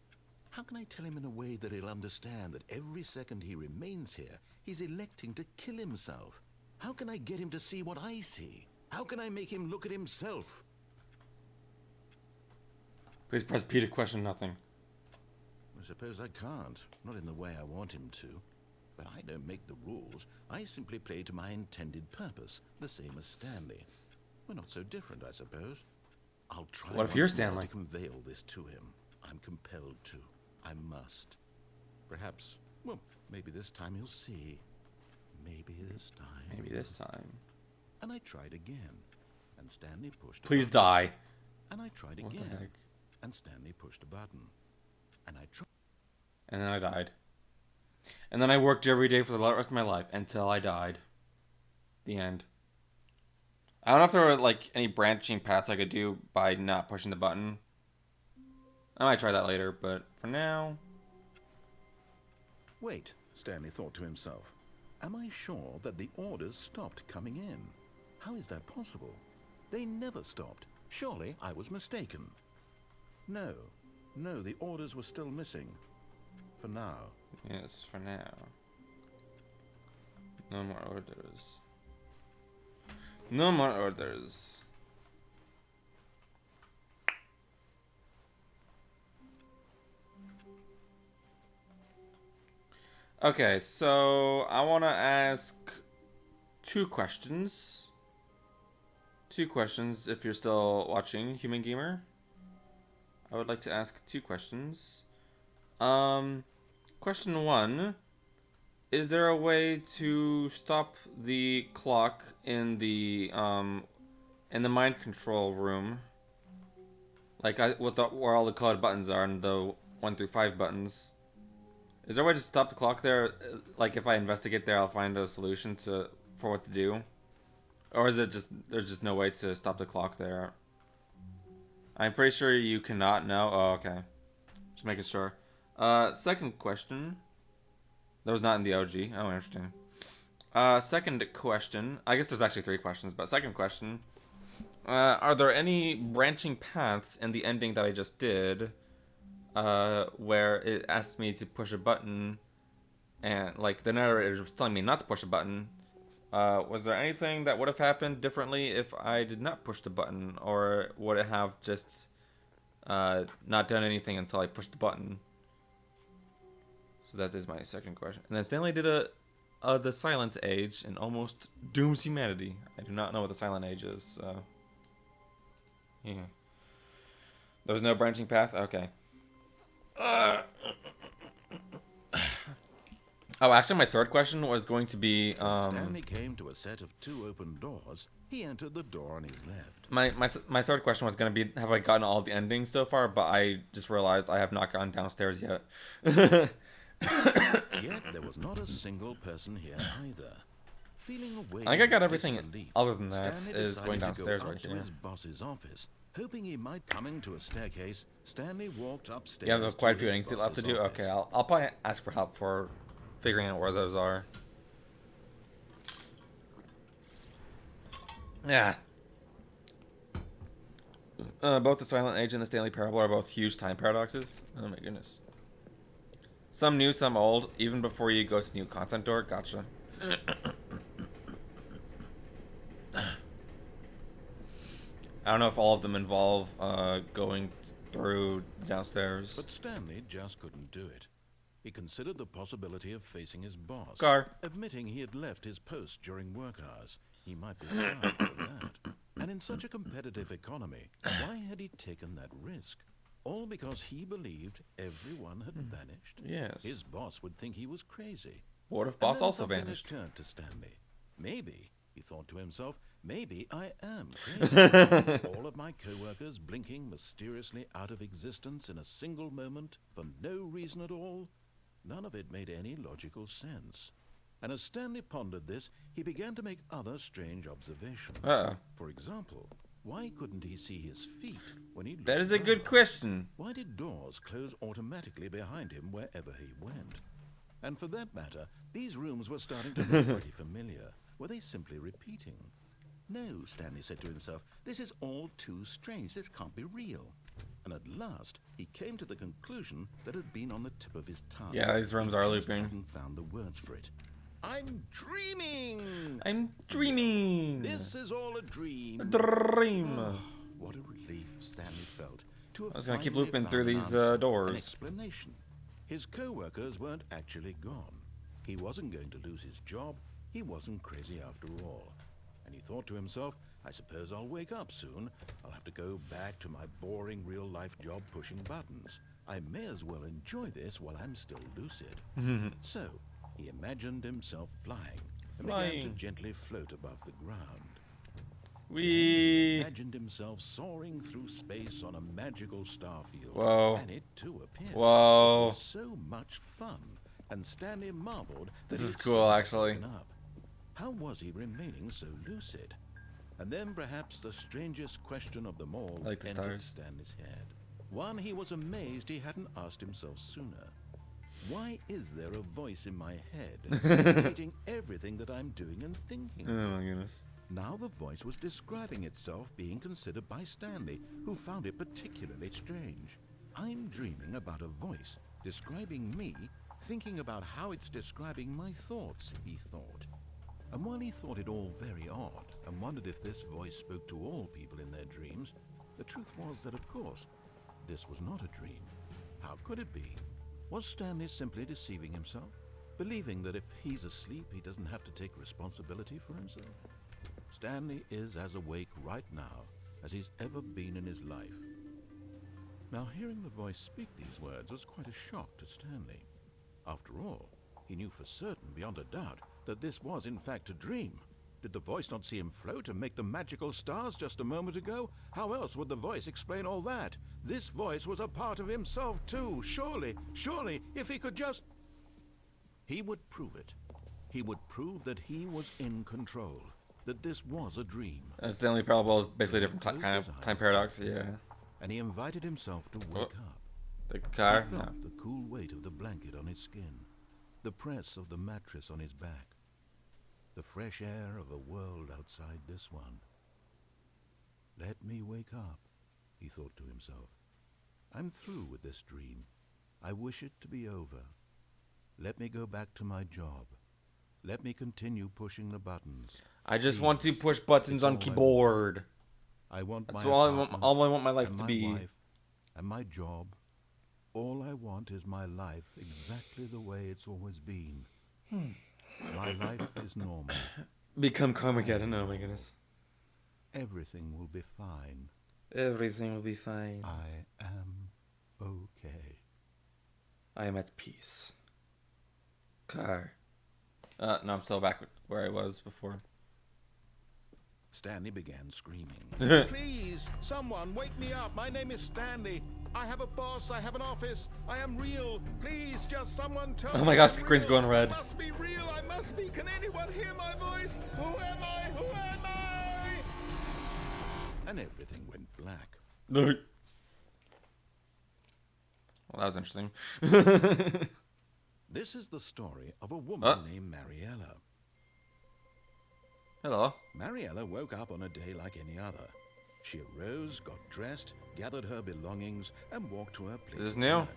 How can I tell him in a way that he'll understand that every second he remains here, he's electing to kill himself? How can I get him to see what I see? How can I make him look at himself? Please press P to question nothing. I suppose I can't. Not in the way I want him to. But I don't make the rules. I simply play to my intended purpose, the same as Stanley. We're not so different, I suppose. I'll try What if you're once more Stanley? to convey all this to him. I'm compelled to. I must. Perhaps, well, maybe this time he'll see. Maybe this time. Maybe this time. And I tried again. And Stanley pushed a Please button. die. And I tried What the again. heck? And Stanley pushed a button. And I tried. And then I died. And then I worked every day for the rest of my life until I died. The end. I don't know if there were like any branching paths I could do by not pushing the button. I might try that later, but for now... Wait, Stanley thought to himself. Am I sure that the orders stopped coming in? How is that possible? They never stopped. Surely I was mistaken. No, the orders were still missing. For now. Yes, for now. No more orders. No more orders. Okay, so I want to ask two questions. Two questions if you're still watching, Human Gamer. I would like to ask two questions. Question one. Is there a way to stop the clock in the mind control room? Like where all the colored buttons are and the 1 through 5 buttons. Is there a way to stop the clock there? Like if I investigate there, I'll find a solution for what to do, or is it just there's just no way to stop the clock there? I'm pretty sure you cannot. No. Oh, okay. Just making sure. Second question. That was not in the OG. Oh, interesting. Second question. I guess there's actually 3 questions, but second question. Are there any branching paths in the ending that I just did? Where it asked me to push a button, and like the narrator was telling me not to push a button. Was there anything that would have happened differently if I did not push the button, or would it have just not done anything until I pushed the button? So that is my second question. And then Stanley did the Silent Age and almost dooms humanity. I do not know what the Silent Age is, so yeah. There was no branching path? Okay. Oh, actually, my third question was going to be Stanley came to a set of 2 open doors. He entered the door on his left. my third question was going to be, have I gotten all the endings so far? But I just realized I have not gone downstairs yet. Yet there was not a single person here either. Feeling away, I think I got everything disbelief, other than that Stanley is going decided to go downstairs up right to here. his boss's office. Hoping he might coming to a staircase, Stanley walked upstairs. You have quite a to few his endings still left to boss's do? office. Okay, I'll probably ask for help for figuring out where those are. Yeah. Both the Silent Age and the Stanley Parable are both huge time paradoxes. Oh my goodness. Some new, some old, even before you go to new content door. Gotcha. I don't know if all of them involve going through downstairs. But Stanley just couldn't do it. He considered the possibility of facing his boss. Car. Admitting he had left his post during work hours. He might be proud for that. And in such a competitive economy, why had he taken that risk? All because he believed everyone had vanished? Yes. His boss would think he was crazy. What if And boss then also something vanished? occurred to Stanley. Maybe, he thought to himself, maybe I am crazy. All of my co-workers blinking mysteriously out of existence in a single moment for no reason at all. None of it made any logical sense. And as Stanley pondered this, he began to make other strange observations. Uh-oh. For example, why couldn't he see his feet when he That looked is a good around? question. Why did doors close automatically behind him wherever he went? And for that matter, these rooms were starting to look pretty familiar. Were they simply repeating? No, Stanley said to himself, this is all too strange. This can't be real. And at last, he came to the conclusion that had been on the tip of his tongue. Yeah, these rooms are He looping. hadn't found the words for it. I'm dreaming! I'm dreaming. This is all a dream. A dream. Oh, what a relief Stanley felt to have I was gonna keep finally looping found through an these answer, doors. An explanation. His co-workers weren't actually gone. He wasn't going to lose his job. He wasn't crazy after all. And he thought to himself, I suppose I'll wake up soon. I'll have to go back to my boring real-life job pushing buttons. I may as well enjoy this while I'm still lucid. So, he imagined himself flying and began to gently float above the ground. He imagined himself soaring through space on a magical starfield. Whoa. And it too appeared. Whoa. It was so much fun. And Stanley marveled that This is he'd cool, still actually. woken up. How was he remaining so lucid? And then perhaps the strangest question of them all I like the entered stars. Stanley's head. One he was amazed he hadn't asked himself sooner. Why is there a voice in my head dictating everything that I'm doing and thinking? Oh my goodness. Now the voice was describing itself being considered by Stanley, who found it particularly strange. I'm dreaming about a voice describing me, thinking about how it's describing my thoughts, he thought. And while he thought it all very odd and wondered if this voice spoke to all people in their dreams, the truth was that, of course, this was not a dream. How could it be? Was Stanley simply deceiving himself, believing that if he's asleep, he doesn't have to take responsibility for himself? Stanley is as awake right now as he's ever been in his life. Now, hearing the voice speak these words was quite a shock to Stanley. After all, he knew for certain, beyond a doubt, that this was in fact a dream. Did the voice not see him float and make the magical stars just a moment ago? How else would the voice explain all that? This voice was a part of himself too. Surely, if he could just... He would prove it. He would prove that he was in control, that this was a dream. Stanley Parable is basically a different kind of time paradox, yeah. And he invited himself to wake up. Take the car? He No. felt the cool weight of the blanket on his skin, the press of the mattress on his back, the fresh air of a world outside this one. Let me wake up, he thought to himself. I'm through with this dream. I wish it to be over. Let me go back to my job. Let me continue pushing the buttons. I just Please. want to push buttons It's on all I keyboard. I want That's my all apartment I want my life and to my be. wife and my job. All I want is my life exactly the way it's always been. My life is normal. Become Carmageddon, oh my goodness. Everything will be fine. Everything will be fine. I am okay. I am at peace. Car. No, I'm still back where I was before. Stanley began screaming. Please, someone wake me up. My name is Stanley. I have a boss. I have an office. I am real. Please, just someone tell me. Oh my gosh, I'm screen's real. going red. I must be real. I must be. Can anyone hear my voice? Who am I? Who am I? And everything went black. Well, that was interesting. This is the story of a woman named Mariella. Hello. Mariella woke up on a day like any other. She arose, got dressed, gathered her belongings, and walked to her place This is of new. work.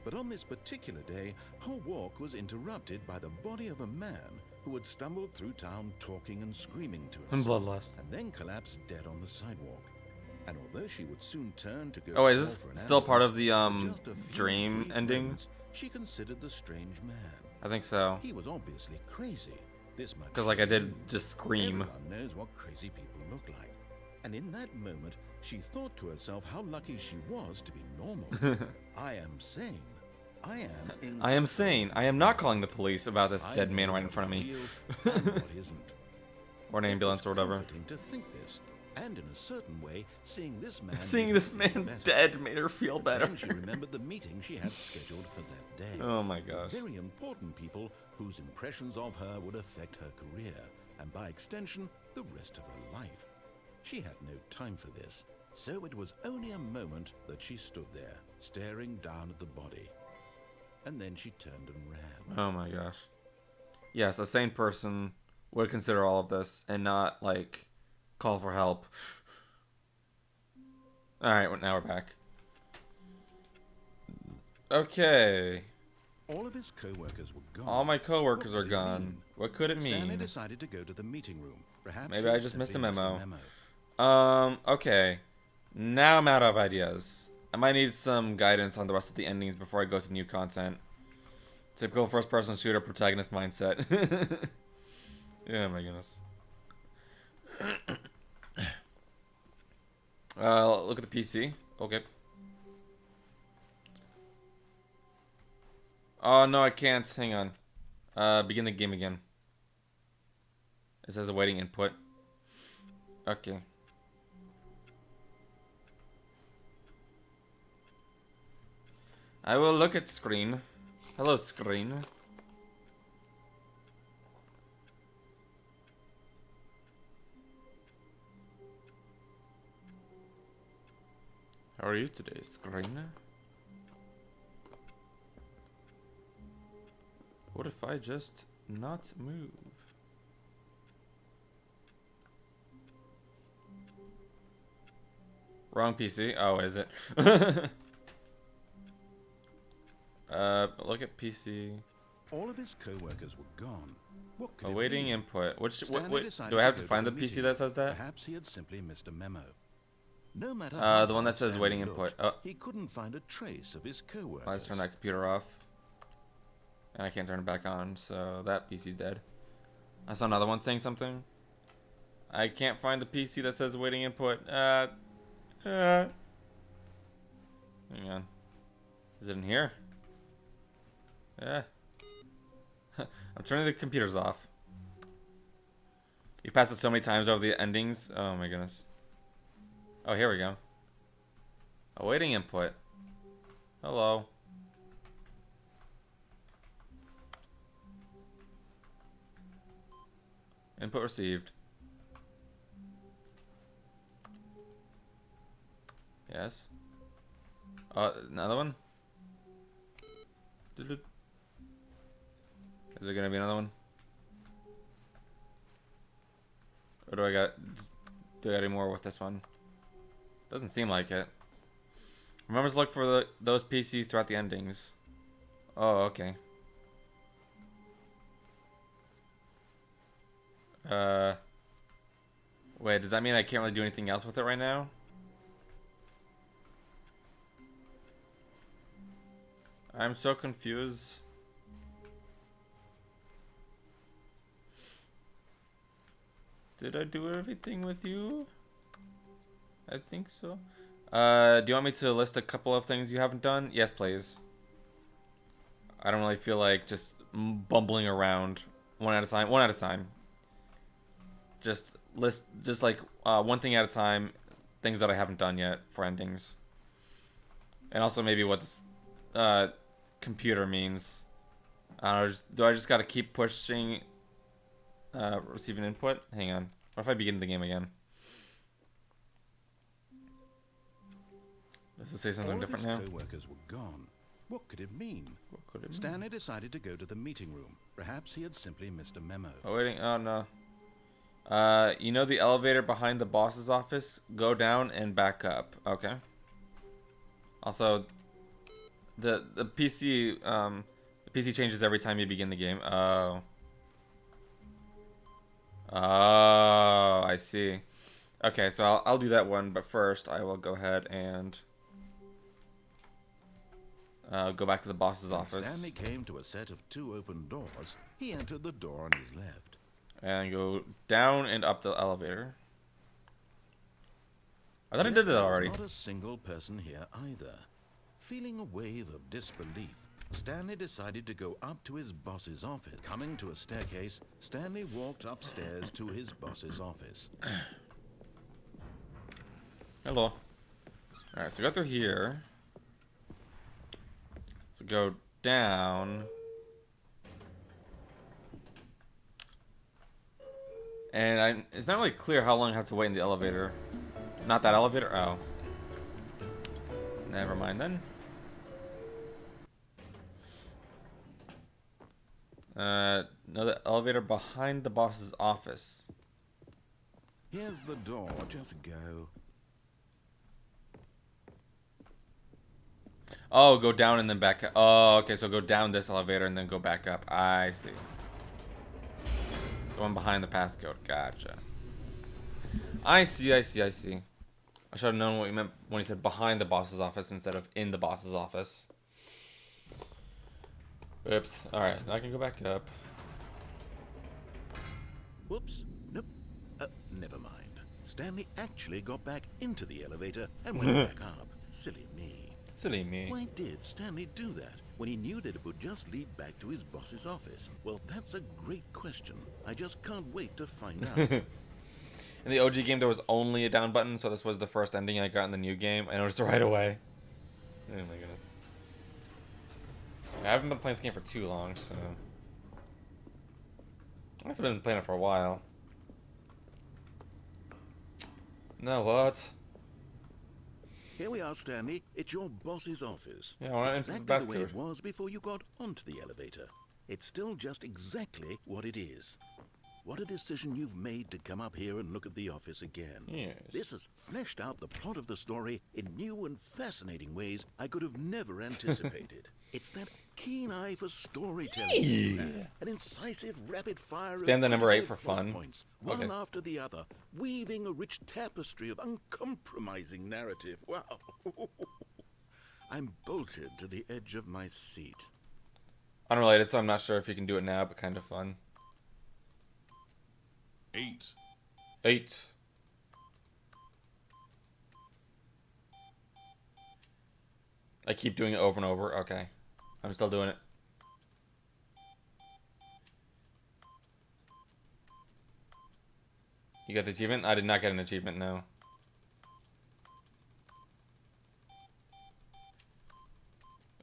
But on this particular day, her walk was interrupted by the body of a man who had stumbled through town talking and screaming to And himself, bloodlust. and then collapsed dead on the sidewalk. And although she would soon turn to go Oh, is call this for an still part of ambulance, the, for just a few dream brief ending? moments, she considered the strange man. I think so. He was obviously crazy. This much Because like I she did knew. just scream. Everyone knows what crazy people look like. And in that moment, she thought to herself how lucky she was to be normal. I am sane. I am in I am sane. I am not calling the police about this I dead know man right in what front of is me. real and what isn't. Or an ambulance or It was whatever. comforting to think this, and in a certain way, seeing this man Seeing made this her feel man better. dead made her feel better. Then she remembered the meeting she had scheduled for that day. Oh my gosh. Very important people whose impressions of her would affect her career, and by extension, the rest of her life. She had no time for this, so it was only a moment that she stood there, staring down at the body. and then she turned and ran. Oh my gosh. Yes, a sane person would consider all of this and not, like, call for help. Alright, now we're back. Okay. All of his co-workers were gone. All my co-workers What are could it gone. mean? What could it Stanley mean? decided to go to the meeting room. Perhaps Maybe he I had just missed a simply memo. memo. Okay. Now I'm out of ideas. I might need some guidance on the rest of the endings before I go to new content. Typical first-person shooter protagonist mindset. Yeah, my goodness. Look at the PC. Okay. Oh, no, I can't. Hang on. Begin the game again. It says awaiting input. Okay. I will look at screen. Hello, screen. How are you today, screen? What if I just not move? Wrong PC. Oh, is it? Look at PC. All of his co-workers were gone. What could Awaiting it mean? input. What Stanley do decided I have go to find the meeting PC room. that says that? Perhaps he had simply missed a memo. No matter The one that says Stanley waiting looked, input. Oh, he couldn't find a trace of his co-workers. I just turned that computer off. And I can't turn it back on, so that PC's dead. I saw another one saying something. I can't find the PC that says waiting input. Hang on. Is it in here? Yeah. I'm turning the computers off. You passed it so many times over the endings. Oh my goodness. Oh, here we go. Awaiting input. Hello. Input received. Yes. Another one? Is there gonna be another one? Or do I got any more with this one? Doesn't seem like it. Remember to look for those PCs throughout the endings. Oh, okay. Wait, does that mean I can't really do anything else with it right now? I'm so confused. Did I do everything with you? I think so. Do you want me to list a couple of things you haven't done? Yes, please. I don't really feel like just bumbling around one at a time. One at a time. Just list, like one thing at a time, things that I haven't done yet for endings. And also maybe what this computer means. Do I just gotta keep pushing receiving input? Hang on. What if I begin the game again? Does it say something different now? All of his co-workers were gone. What could it mean? What could it mean? Stanley decided to go to the meeting room. Perhaps he had simply missed a memo. Oh, waiting. Oh, no. You know the elevator behind the boss's office? Go down and back up. Okay. Also, the PC changes every time you begin the game. Oh. Oh, I see. Okay, so I'll do that one, but first I will go ahead and go back to the boss's office. Stanley came to a set of 2 open doors. He entered the door on his left. And go down and up the elevator. I thought I did that already. Not a single person here either. Feeling a wave of disbelief, Stanley decided to go up to his boss's office. Coming to a staircase, Stanley walked upstairs to his boss's office. Hello. Alright, so go through here. So go down. And it's not really clear how long I have to wait in the elevator. Not that elevator? Oh. Never mind then. No, the elevator behind the boss's office. Here's the door. Just go. Oh, go down and then back up. Oh, okay, so go down this elevator and then go back up. I see. The one behind the passcode. Gotcha. I see, I see, I see. I should have known what you meant when you said behind the boss's office instead of in the boss's office. Oops. Alright, so now I can go back up. Whoops. Nope. Never mind. Stanley actually got back into the elevator and went back up. Silly me. Silly me. Why did Stanley do that when he knew that it would just lead back to his boss's office? Well, that's a great question. I just can't wait to find out. In the OG game, there was only a down button, so this was the first ending I got in the new game. I noticed it right away. Oh my goodness. I haven't been playing this game for too long, so... I guess I've been playing it for a while. No, what? Here we are, Stanley. It's your boss's office. Yeah, I want to enter Exactly the the way it passcode. was before you got onto the elevator. It's still just exactly what it is. What a decision you've made to come up here and look at the office again. Yes. This has fleshed out the plot of the story in new and fascinating ways I could have never anticipated. It's that keen eye for storytelling, you have, an incisive, rapid fire. Spam the number 8 for plot fun. points, one Okay. after the other, weaving a rich tapestry of uncompromising narrative. Wow! I'm bolted to the edge of my seat. Unrelated, so I'm not sure if you can do it now, but kind of fun. 8. 8. I keep doing it over and over. Okay. I'm still doing it. You got the achievement? I did not get an achievement, no.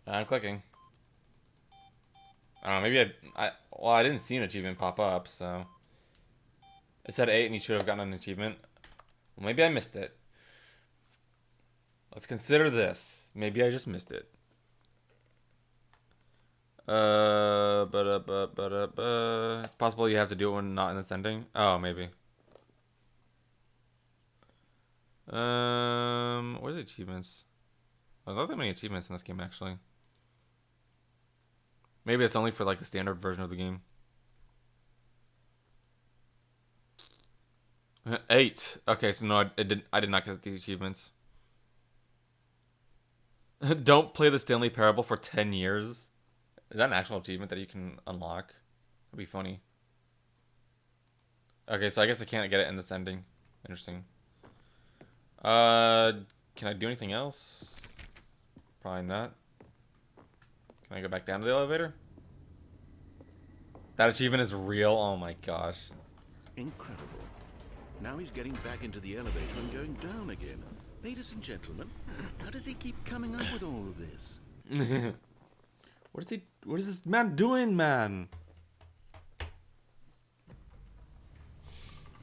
I'm clicking. I don't know, maybe well, I didn't see an achievement pop up, so... It said 8 and you should have gotten an achievement. Well, maybe I missed it. Let's consider this. Maybe I just missed it. It's possible you have to do it when not in this ending. Oh, maybe. Where's the achievements? There's not that many achievements in this game, actually. Maybe it's only for like the standard version of the game. 8. Okay, so no, I did not get the achievements. Don't play the Stanley Parable for 10 years. Is that an actual achievement that you can unlock? That'd be funny. Okay, so I guess I can't get it in this ending. Interesting. Can I do anything else? Probably not. Can I go back down to the elevator? That achievement is real? Oh my gosh. Incredible. Now he's getting back into the elevator and going down again. Ladies and gentlemen, how does he keep coming up with all of this? What is this man doing, man?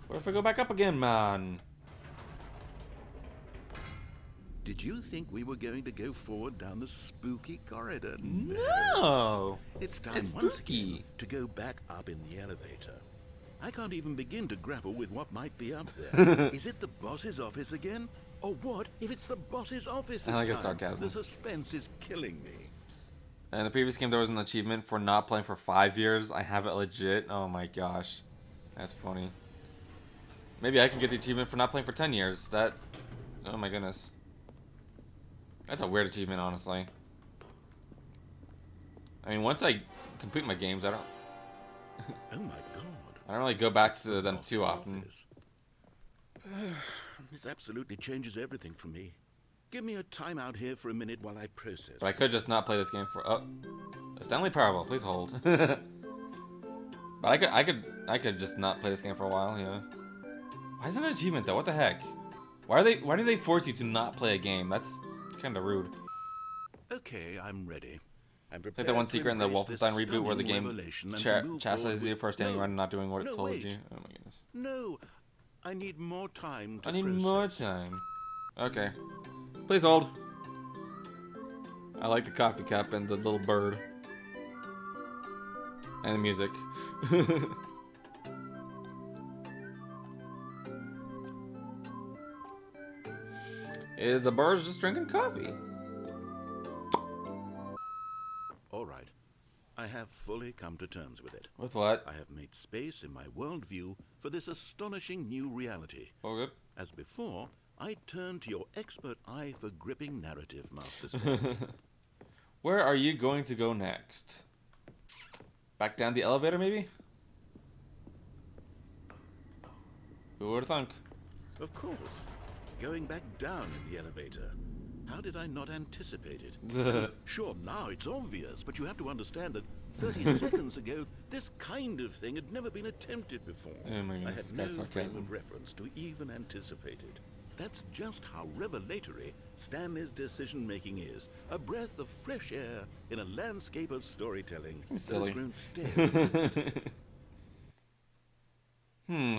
What if I go back up again, man? Did you think we were going to go forward down the spooky corridor? No! It's time It's once spooky. again to go back up in the elevator. I can't even begin to grapple with what might be up there. Is it the boss's office again? Or what if it's the boss's office this I like his time? sarcasm. The suspense is killing me. In the previous game, there was an achievement for not playing for 5 years. I have it legit. Oh my gosh. That's funny. Maybe I can get the achievement for not playing for 10 years. That... Oh my goodness. That's a weird achievement, honestly. I mean, once I complete my games, I don't Oh my god. really go back to them too often. This absolutely changes everything for me. Give me a time out here for a minute while I process. But I could just not play this game for... Oh. Stanley Parable, please hold. But I could just not play this game for a while, yeah. Why isn't it an achievement, though? What the heck? Why do they force you to not play a game? That's kind of rude. Okay, I'm ready. I'm It's like the one prepared to secret in the embrace this Wolfenstein reboot where the stunning game revelation and to move chastises forward you for standing with- around and not doing what No, it told wait. you. Oh my goodness. No, I need more time to I need process. more time. Okay. Please hold. I like the coffee cup and the little bird. And the music. The bar's just drinking coffee. All right. I have fully come to terms with it. With what? I have made space in my worldview for this astonishing new reality. Oh, good. As before, I turn to your expert eye for gripping narrative, Master Stanley. Where are you going to go next? Back down the elevator, maybe? Who would have thunk? Of course. Going back down in the elevator. How did I not anticipate it? Sure, now it's obvious, but you have to understand that 30 seconds ago, this kind of thing had never been attempted before. Oh my I goodness, had that's no frame sarcasm. of reference to even anticipate it. That's just how revelatory Stanley's decision-making is. A breath of fresh air in a landscape of storytelling that has Silly. grown stale.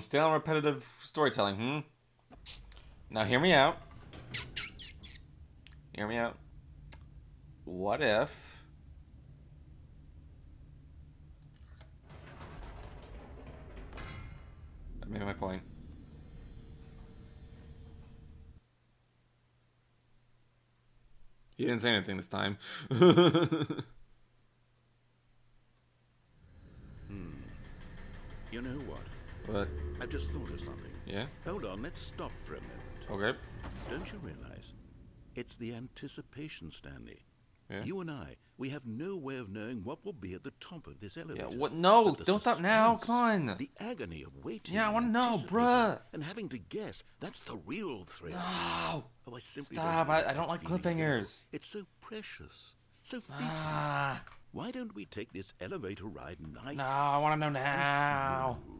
Stale and repetitive storytelling, Now hear me out. Hear me out. What if... I made my point. He didn't say anything this time. You know what? But, I've just thought of something. yeah? Hold on, let's stop for a moment. Okay. Don't you realize? It's the anticipation, Stanley. Yeah. You and I, we have no way of knowing what will be at the top of this elevator. Yeah, what? No, But the don't stop now. suspense, Come on. The agony of waiting. Yeah, I and wanna know, anticipating bruh. And having to guess, that's the real thrill. No. Oh, I simply Stop, don't know I that don't like feeling cliffhangers. anymore. It's so precious, so fleeting. Ah, Why don't we take this elevator ride nice? no, I want to know and now. slow?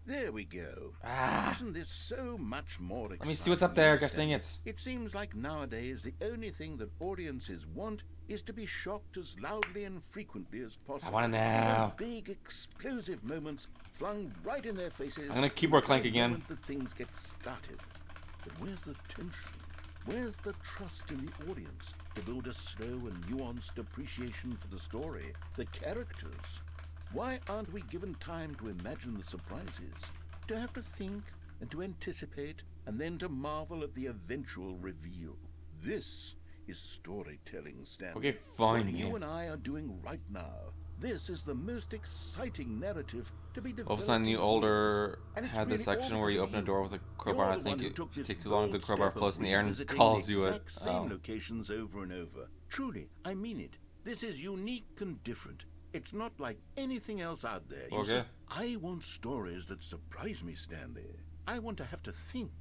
There we go. Ah. Isn't this so much more exciting? Let me see what's up there, than gosh dang it. It seems like nowadays the only thing that audiences want is to be shocked as loudly and frequently as possible. I wanna know. And big explosive moments flung right in their faces. I'm gonna keyboard clank the again. moment that things get started. But where's the tension? Where's the trust in the audience to build a slow and nuanced appreciation for the story, the characters? Why aren't we given time to imagine the surprises, to have to think and to anticipate, and then to marvel at the eventual reveal? This is storytelling, Stanley. Okay, fine, What you man. and I are doing right now. This is the most exciting narrative to be developed. All of a sudden, you in older years. And it's had this really section all where you because open a of door with a crowbar. You're I the think one who it took this takes too long. The bold crowbar step of floats in the air and revisiting calls the you it. exact same locations over and over. Truly, I mean it. This is unique and different. It's not like anything else out there. You Okay. see, I want stories that surprise me, Stanley. I want to have to think.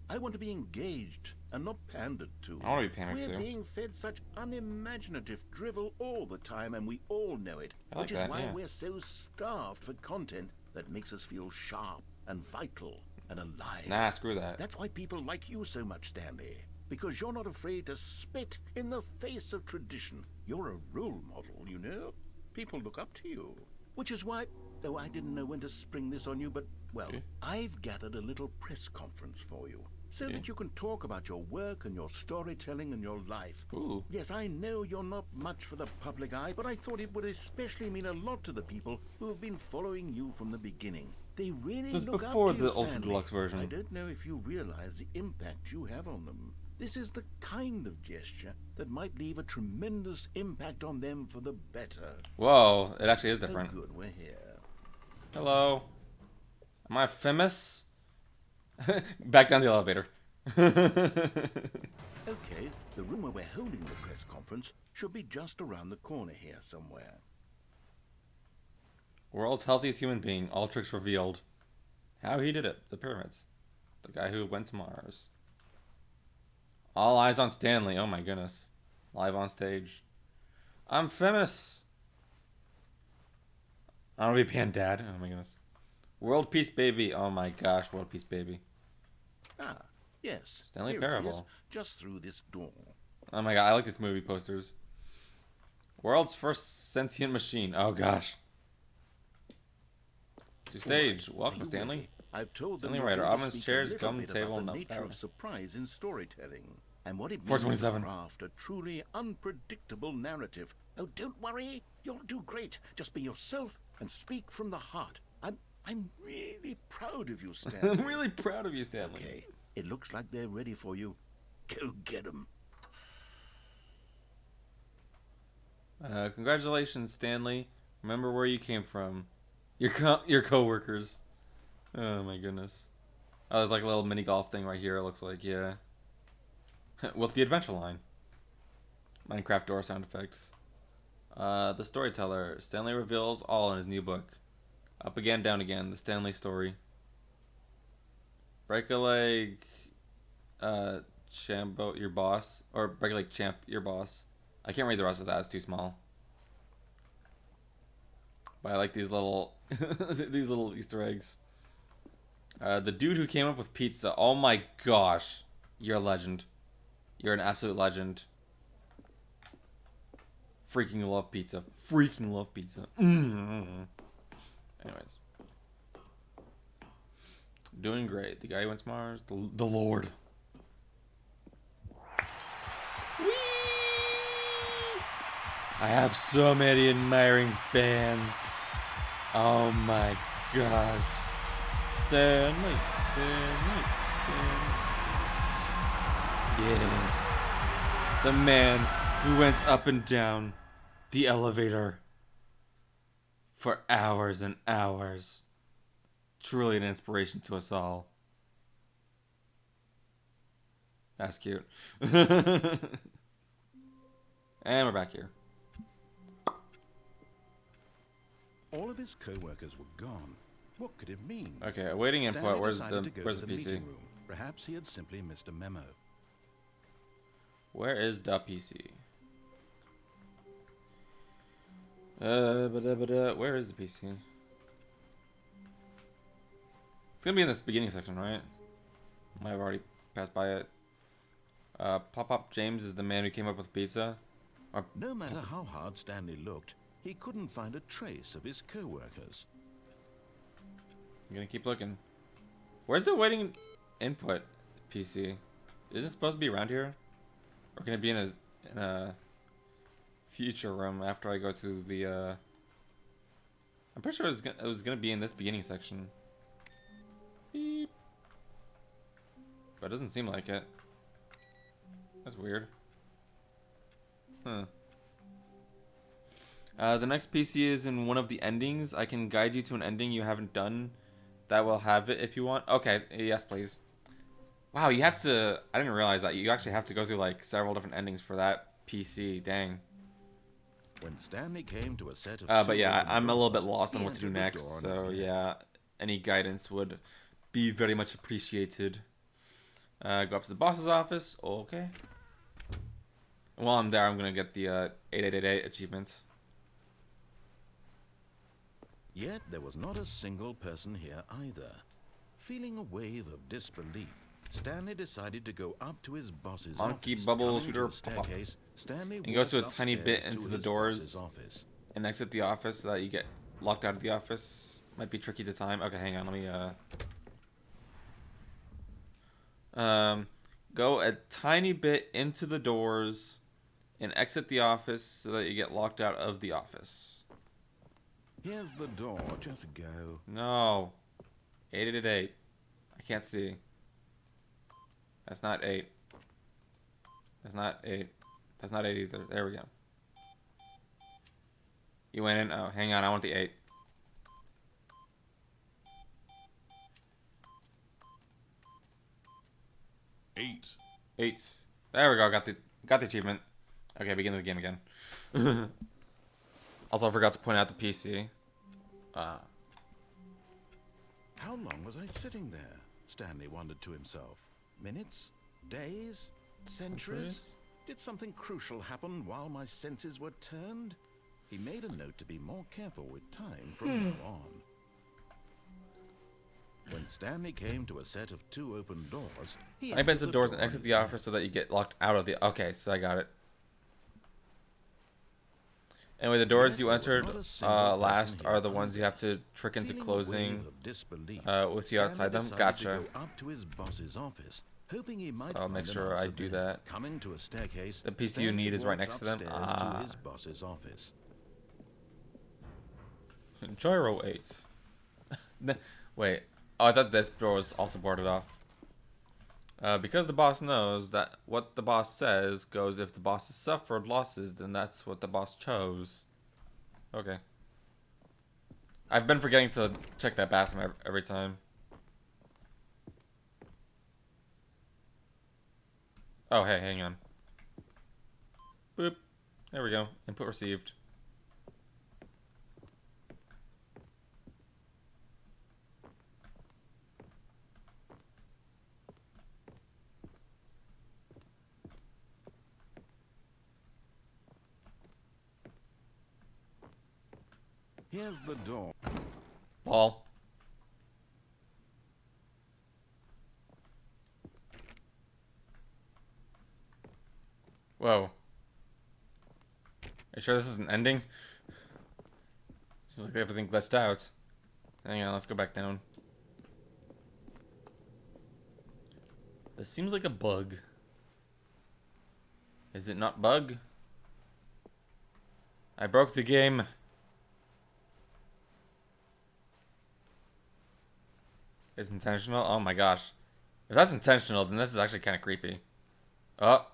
I want to be engaged and not pandered to. I want to be pandered We're to. being fed such unimaginative drivel all the time, and we all know it. I like which is that, why yeah. we're so starved for content that makes us feel sharp and vital and alive. Nah, screw that. That's why people like you so much, Stanley. Because you're not afraid to spit in the face of tradition. You're a role model, you know? People look up to you. Which is why... Oh, I didn't know when to spring this on you, but, well, Okay. I've gathered a little press conference for you. So Okay. that you can talk about your work and your storytelling and your life. Ooh. Yes, I know you're not much for the public eye, but I thought it would especially mean a lot to the people who have been following you from the beginning. They really So it's look before up to you, the Ultra Stanley. Deluxe version. I don't know if you realize the impact you have on them. This is the kind of gesture that might leave a tremendous impact on them for the better. Whoa, it actually is Oh, different. good, we're here. Hello. Am I famous? Back down the elevator. Okay, the room where we're holding the press conference should be just around the corner here somewhere. World's healthiest human being. All tricks revealed. How he did it. The pyramids. The guy who went to Mars. All eyes on Stanley. Oh my goodness. Live on stage. I'm famous. I want to be Pan-Dad. Oh my goodness. World Peace Baby. Oh my gosh. World Peace Baby. Ah, yes. Stanley here it is, Parable. just through this door. Oh my god. I like these movie posters. World's first sentient machine. Oh gosh. To stage. Welcome, Are you Stanley. ready? I've told them Stanley you're Ryder, going to ovens, speak a chairs, little gum bit table, about the no nature power. of surprise in storytelling. and what it means to 427. craft a truly unpredictable narrative. Oh, don't worry. You'll do great. Just be yourself and speak from the heart. I'm really proud of you, Stanley. I'm really proud of you, Stanley. Okay, it looks like they're ready for you. Go get them. Congratulations, Stanley. Remember where you came from. Your coworkers. Oh my goodness. Oh, there's like a little mini golf thing right here. It looks like, yeah. With the adventure line. Minecraft door sound effects. The storyteller. Stanley reveals all in his new book. Up again, down again. The Stanley story. Break a leg. Chambo, your boss. Or break a leg, champ, your boss. I can't read the rest of that. It's too small. But I like these little these little Easter eggs. The dude who came up with pizza. Oh my gosh. You're a legend. You're an absolute legend. Freaking love pizza. Freaking love pizza. Anyways. Doing great. The guy who went to Mars. The Lord. Whee! I have so many admiring fans. Oh my god. Stanley. Yes. The man who went up and down the elevator for hours and hours. Truly an inspiration to us all. That's cute. And we're back here. All of his co-workers were gone. What could it mean? Okay, awaiting input. Stanley Where's decided the to go where's to the PC? meeting room. Perhaps he had simply missed a memo. Where is the PC? Where is the PC? It's gonna be in this beginning section, right? Might have already passed by it. Pop-Up James is the man who came up with pizza. No matter how hard Stanley looked, he couldn't find a trace of his co-workers. I'm gonna keep looking. Where's the waiting input PC? Is it supposed to be around here? Or can it be in a future room after I go to the I'm pretty sure it was gonna be in this beginning section. Beep. But it doesn't seem like it. That's weird. Huh. The next PC is in one of the endings. I can guide you to an ending you haven't done. That will have it if you want. Okay, yes, please. Wow, you have to... I didn't realize that. You actually have to go through, like, several different endings for that PC. Dang. When Stanley came to a set of but yeah, I'm a little bit doors, lost on he what to do entered the next. door on So, his yeah, left. any guidance would be very much appreciated. Go up to the boss's office. Okay. And while I'm there, I'm going to get the 8888 achievements. Yet there was not a single person here either. Feeling a wave of disbelief, Stanley decided to go up to his boss's Monkey office. bubble Coming to shooter a staircase, Stanley And go to a walked tiny bit upstairs into to the his doors. boss's office. And exit the office so that you get locked out of the office. Might be tricky to time. Okay, hang on. Let me go a tiny bit into the doors and exit the office so that you get locked out of the office. Here's the door, just go. No. 888. I can't see. That's not 8. That's not 8. That's not 8 either. There we go. You went in. Oh, hang on. I want the 8. Eight. There we go. Got the achievement. Okay, begin the game again. Also, I forgot to point out the PC. How long was I sitting there? Stanley wondered to himself. Minutes? Days? Centuries? Did something crucial happen while my senses were turned? He made a note to be more careful with time from now on. When Stanley came to a set of 2 open doors, he I bend entered the doors door and exit on the his office so that you get locked out of the... Okay, so I got it. Anyway, the doors you entered last are the ones you have to trick into closing with you outside them. Gotcha. Up to his boss's office. Hoping he might So I'll make find an sure I answer do there, that. Coming to a staircase, The PC you Stanley need is right walked next to them. upstairs to his boss's office. Gyro 8. Wait. Oh, I thought this door was also boarded off. Because the boss knows that what the boss says goes, if the boss has suffered losses, then that's what the boss chose. Okay. I've been forgetting to check that bathroom every time. Oh, hey, hang on. Boop. There we go. Input received. Here's the door. Lol. Whoa. Are you sure this is an ending? Seems like everything glitched out. Hang on, let's go back down. This seems like a bug. Is it not bug? I broke the game. It's intentional? Oh my gosh. If that's intentional, then this is actually kind of creepy. Oh.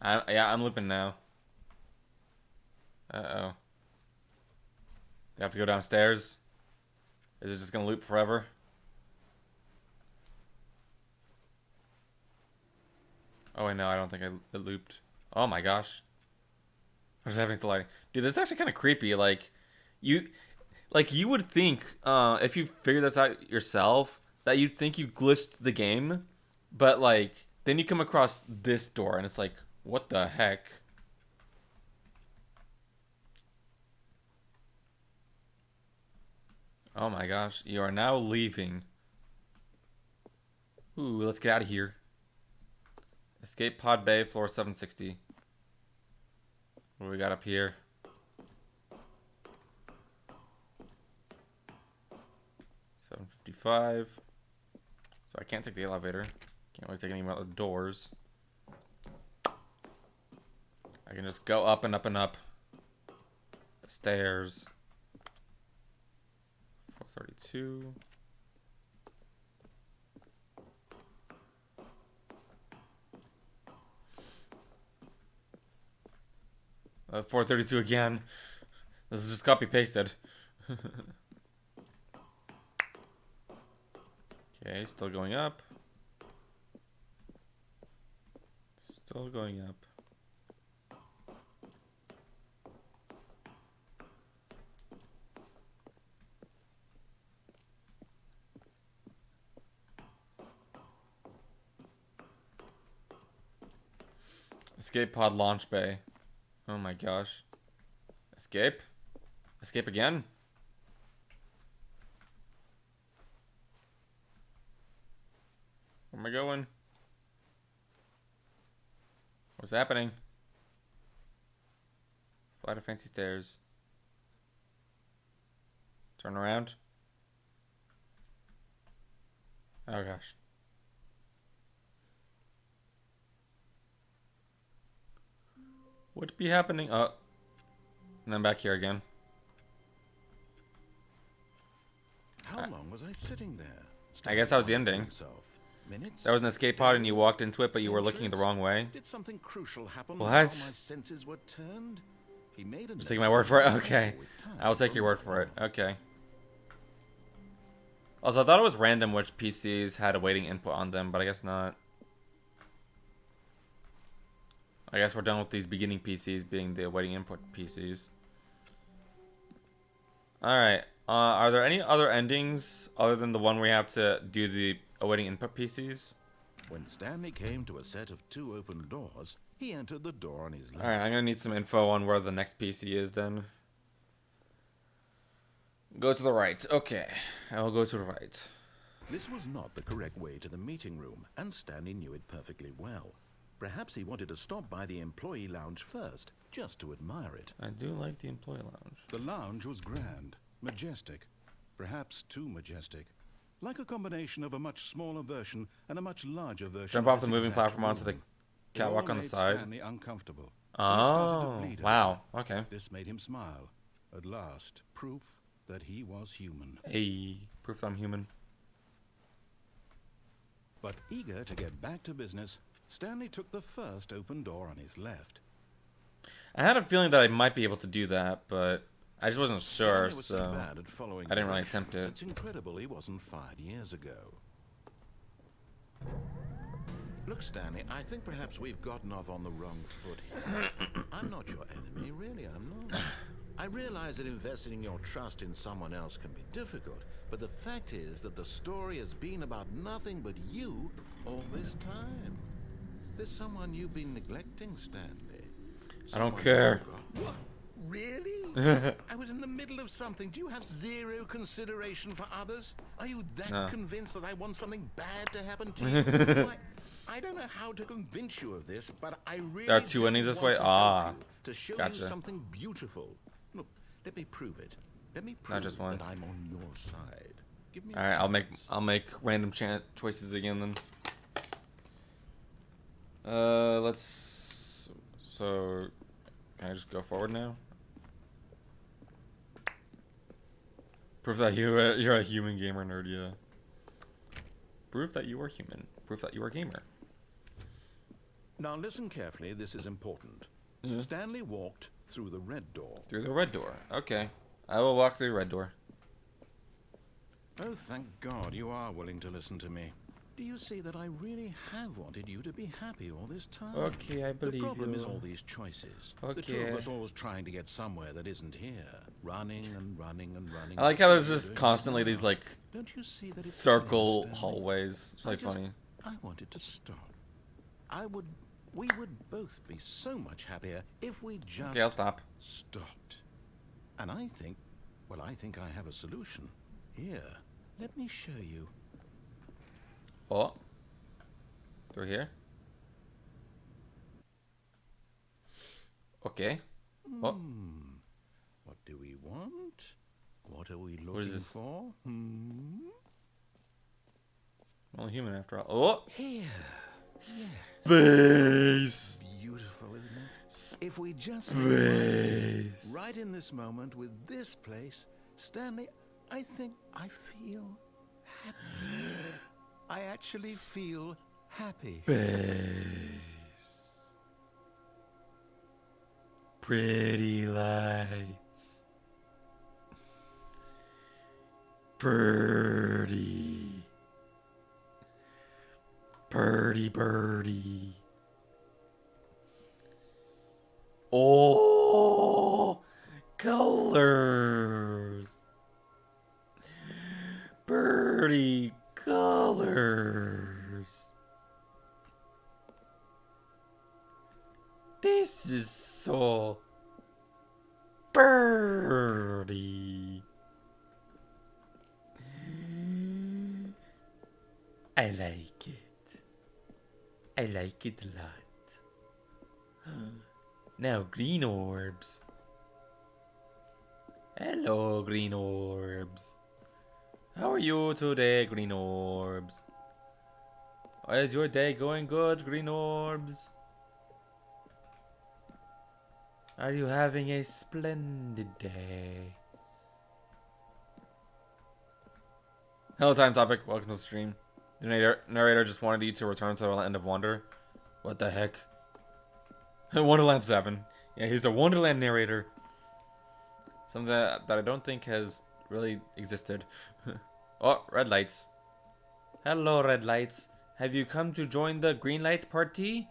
Yeah, I'm looping now. Uh-oh. Do I have to go downstairs? Is it just gonna loop forever? Oh, wait, no, I don't think it looped. Oh my gosh. What's happening to the lighting? Dude, this is actually kind of creepy. Like, you would think, if you figure this out yourself, that you'd think you glitched the game. But, like, then you come across this door, and it's like, what the heck? Oh my gosh, you are now leaving. Ooh, let's get out of here. Escape pod bay, floor 760. What do we got up here? $755. So I can't take the elevator. Can't really take any more doors. I can just go up and up and up. The stairs. 432. Uh, 432 again. This is just copy pasted. Okay, still going up. Still going up. Escape pod launch bay. Oh my gosh. Escape? Escape again? Where am I going? What's happening? Flight of fancy stairs. Turn around. Oh gosh. What be happening? Oh. And I'm back here again. How long was I sitting there? I guess that was the ending. Minutes? There was an escape pod and you Days? walked into it, but you were looking the Centuries? wrong way. Did something crucial happen What? while my senses were turned? He made a Just note taking my word for it? to Okay. with time I'll take from your word for it. now. Okay. Also, I thought it was random which PCs had awaiting input on them, but I guess not. I guess we're done with these beginning PCs being the awaiting input PCs. Alright. Are there any other endings other than the one where we have to do the awaiting input PCs? When Stanley came to a set of 2 open doors, he entered the door on his left. Alright, I'm gonna need some info on where the next PC is then. Go to the right. Okay. I will go to the right. This was not the correct way to the meeting room, and Stanley knew it perfectly well. Perhaps he wanted to stop by the employee lounge first, just to admire it. I do like the employee lounge. The lounge was grand, majestic, perhaps too majestic. like a combination of a much smaller version and a much larger version. Jump of off the this moving exact platform onto the room. It all catwalk on the made side. Stanley uncomfortable. He Oh, started to bleed a wow. little. Okay. This made him smile. At last, proof that he was human. Hey, proof I'm human. But eager to get back to business, Stanley took the first open door on his left. I had a feeling that I might be able to do that, but I just wasn't sure, Stanley was so bad at following I didn't really directions. attempt it. It's incredible he wasn't fired years ago. Look, Stanley, I think perhaps we've gotten off on the wrong foot here. I'm not your enemy, really, I'm not. I realize that investing your trust in someone else can be difficult, but the fact is that the story has been about nothing but you all this time. There's someone you've been neglecting, Stanley. I don't care. What? Really? I was in the middle of something. Do you have zero consideration for others? Are you that convinced that I want something bad to happen to you? I don't know how to convince you of this, but I really There are two endings this way? to show Gotcha. you something beautiful. Look, let me prove it. Let me prove Not just one. that I'm on your side. Give me a All right, chance. I'll make random choices again then. Let's. So, can I just go forward now? Proof that you're a human gamer nerd, yeah. Proof that you are human. Proof that you are a gamer. Now listen carefully, this is important. Yeah. Stanley walked through the red door. Through the red door. Okay. I will walk through the red door. Oh, thank God you are willing to listen to me. Do you see that I really have wanted you to be happy all this time? Okay, I believe The problem you. is all these choices. The Okay. two of us always trying to get somewhere that isn't here. Running and running and running. I like how there's just constantly these like Don't you see that it's circle Stanley? hallways. It's really funny. I wanted to stop. We would both be so much happier if we just Okay, I'll stop. stopped. And I think I have a solution. Here, let me show you. Oh. Through here. Okay. Oh. What do we want? What are we is looking this? for? I'm only human after all. Oh. Here. Space. Beautiful, isn't it? If we just Space. right in this moment with this place, Stanley, I think I feel happy. I actually feel happy. Pretty lights. Birdie. Birdie, birdie. Oh, colors. Birdie colors. This is so birdie. I like it. I like it a lot. Now green orbs. Hello, green orbs. How are you today, green orbs? Is your day going good, green orbs? Are you having a splendid day? Hello, Time Topic. Welcome to the stream. The narrator just wanted you to return to the Land of Wonder. What the heck? Wonderland 7. Yeah, he's a Wonderland narrator. Something that I don't think has really existed. Oh, red lights. Hello, red lights. Have you come to join the green light party?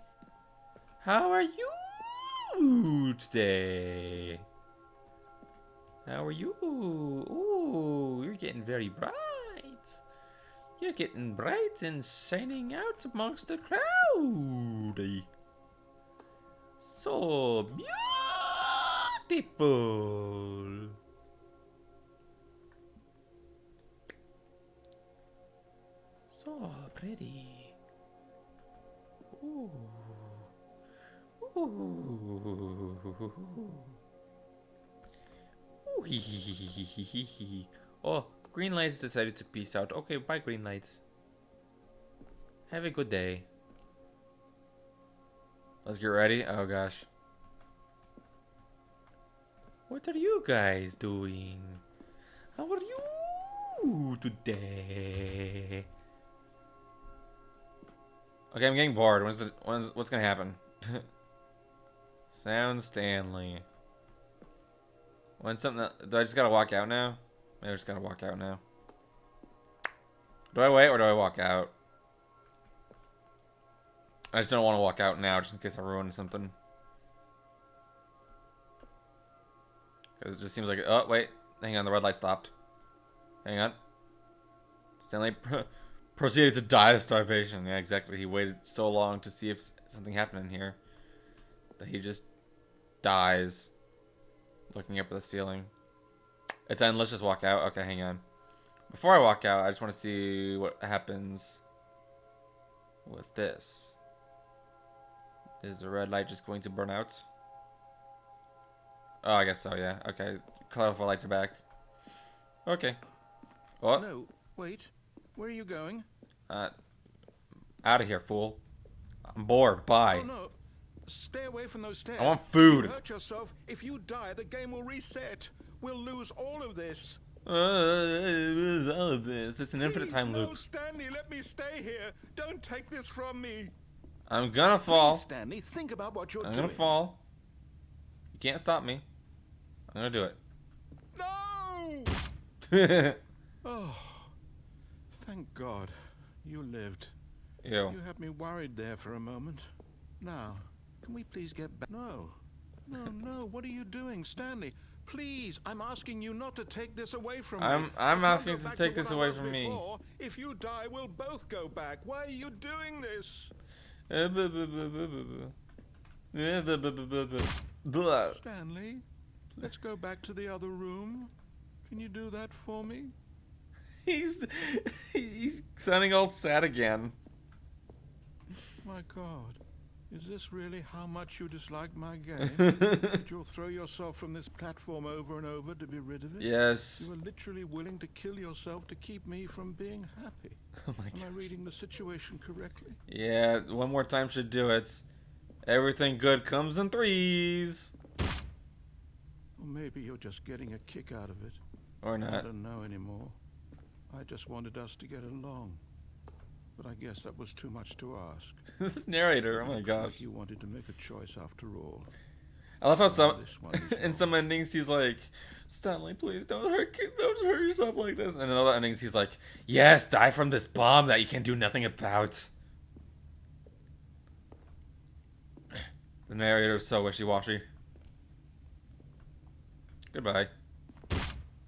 How are you today? How are you? Ooh, you're getting very bright. You're getting bright and shining out amongst the crowd. So beautiful. So pretty. Ooh. Ooh. Ooh. Hee hee hee hee hee hee. Oh, Green lights decided to peace out. Okay, bye green lights. Have a good day. Let's get ready. Oh gosh. What are you guys doing? How are you today? Okay, I'm getting bored. What's gonna happen? Sound Stanley. When something do I just gotta walk out now? Maybe I just gotta walk out now. Do I wait or do I walk out? I just don't want to walk out now just in case I ruin something. Because it just seems like... Oh, wait. Hang on, the red light stopped. Hang on. Stanley proceeded to die of starvation. Yeah, exactly. He waited so long to see if something happened in here that he just dies looking up at the ceiling. It's on. Let's just walk out. Okay, hang on. Before I walk out, I just want to see what happens with this. Is the red light just going to burn out? Oh, I guess so, yeah. Okay. Colorful lights are back. Okay. What? No, wait. Where are you going? Out of here, fool. I'm bored. Bye. Oh, no. Stay away from those stairs. I want food. If you hurt yourself, if you die, the game will reset. We'll lose all of this. All of this. It's an infinite time loop. No, Stanley, let me stay here. Don't take this from me. I'm gonna fall. Please, Stanley, think about what you're I'm doing. gonna fall. You can't stop me. I'm gonna do it. No! Oh, thank God. You lived. Ew. You had me worried there for a moment. Now, can we please get back? No. No. What are you doing, Stanley? Please, I'm asking you not to take this away from me. I'm asking you to take this away from me. If you die, we'll both go back. Why are you doing this? Stanley, let's go back to the other room. Can you do that for me? He's sounding all sad again. My God. Is this really how much you dislike my game? That you'll throw yourself from this platform over and over to be rid of it? Yes. You were literally willing to kill yourself to keep me from being happy. Oh my God. Am I reading the situation correctly? Yeah, one more time should do it. Everything good comes in threes. Or maybe you're just getting a kick out of it. Or I not. don't know anymore. I just wanted us to get along. But I guess that was too much to ask. This narrator, oh my Looks gosh. like you wanted to make a choice after all. I love how some This one is in some endings he's like, Stanley, please don't hurt yourself like this. And in other endings he's like, yes, die from this bomb that you can do nothing about. The narrator is so wishy-washy. Goodbye.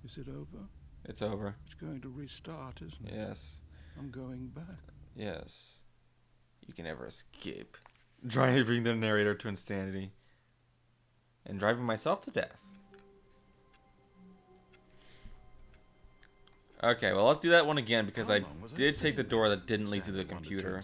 Is it over? It's over. It's going to restart, isn't it? Yes. I'm going back. Yes. You can never escape. Driving the narrator to insanity. And driving myself to death. Okay, well, let's do that one again because I did take the door that didn't lead to the computer.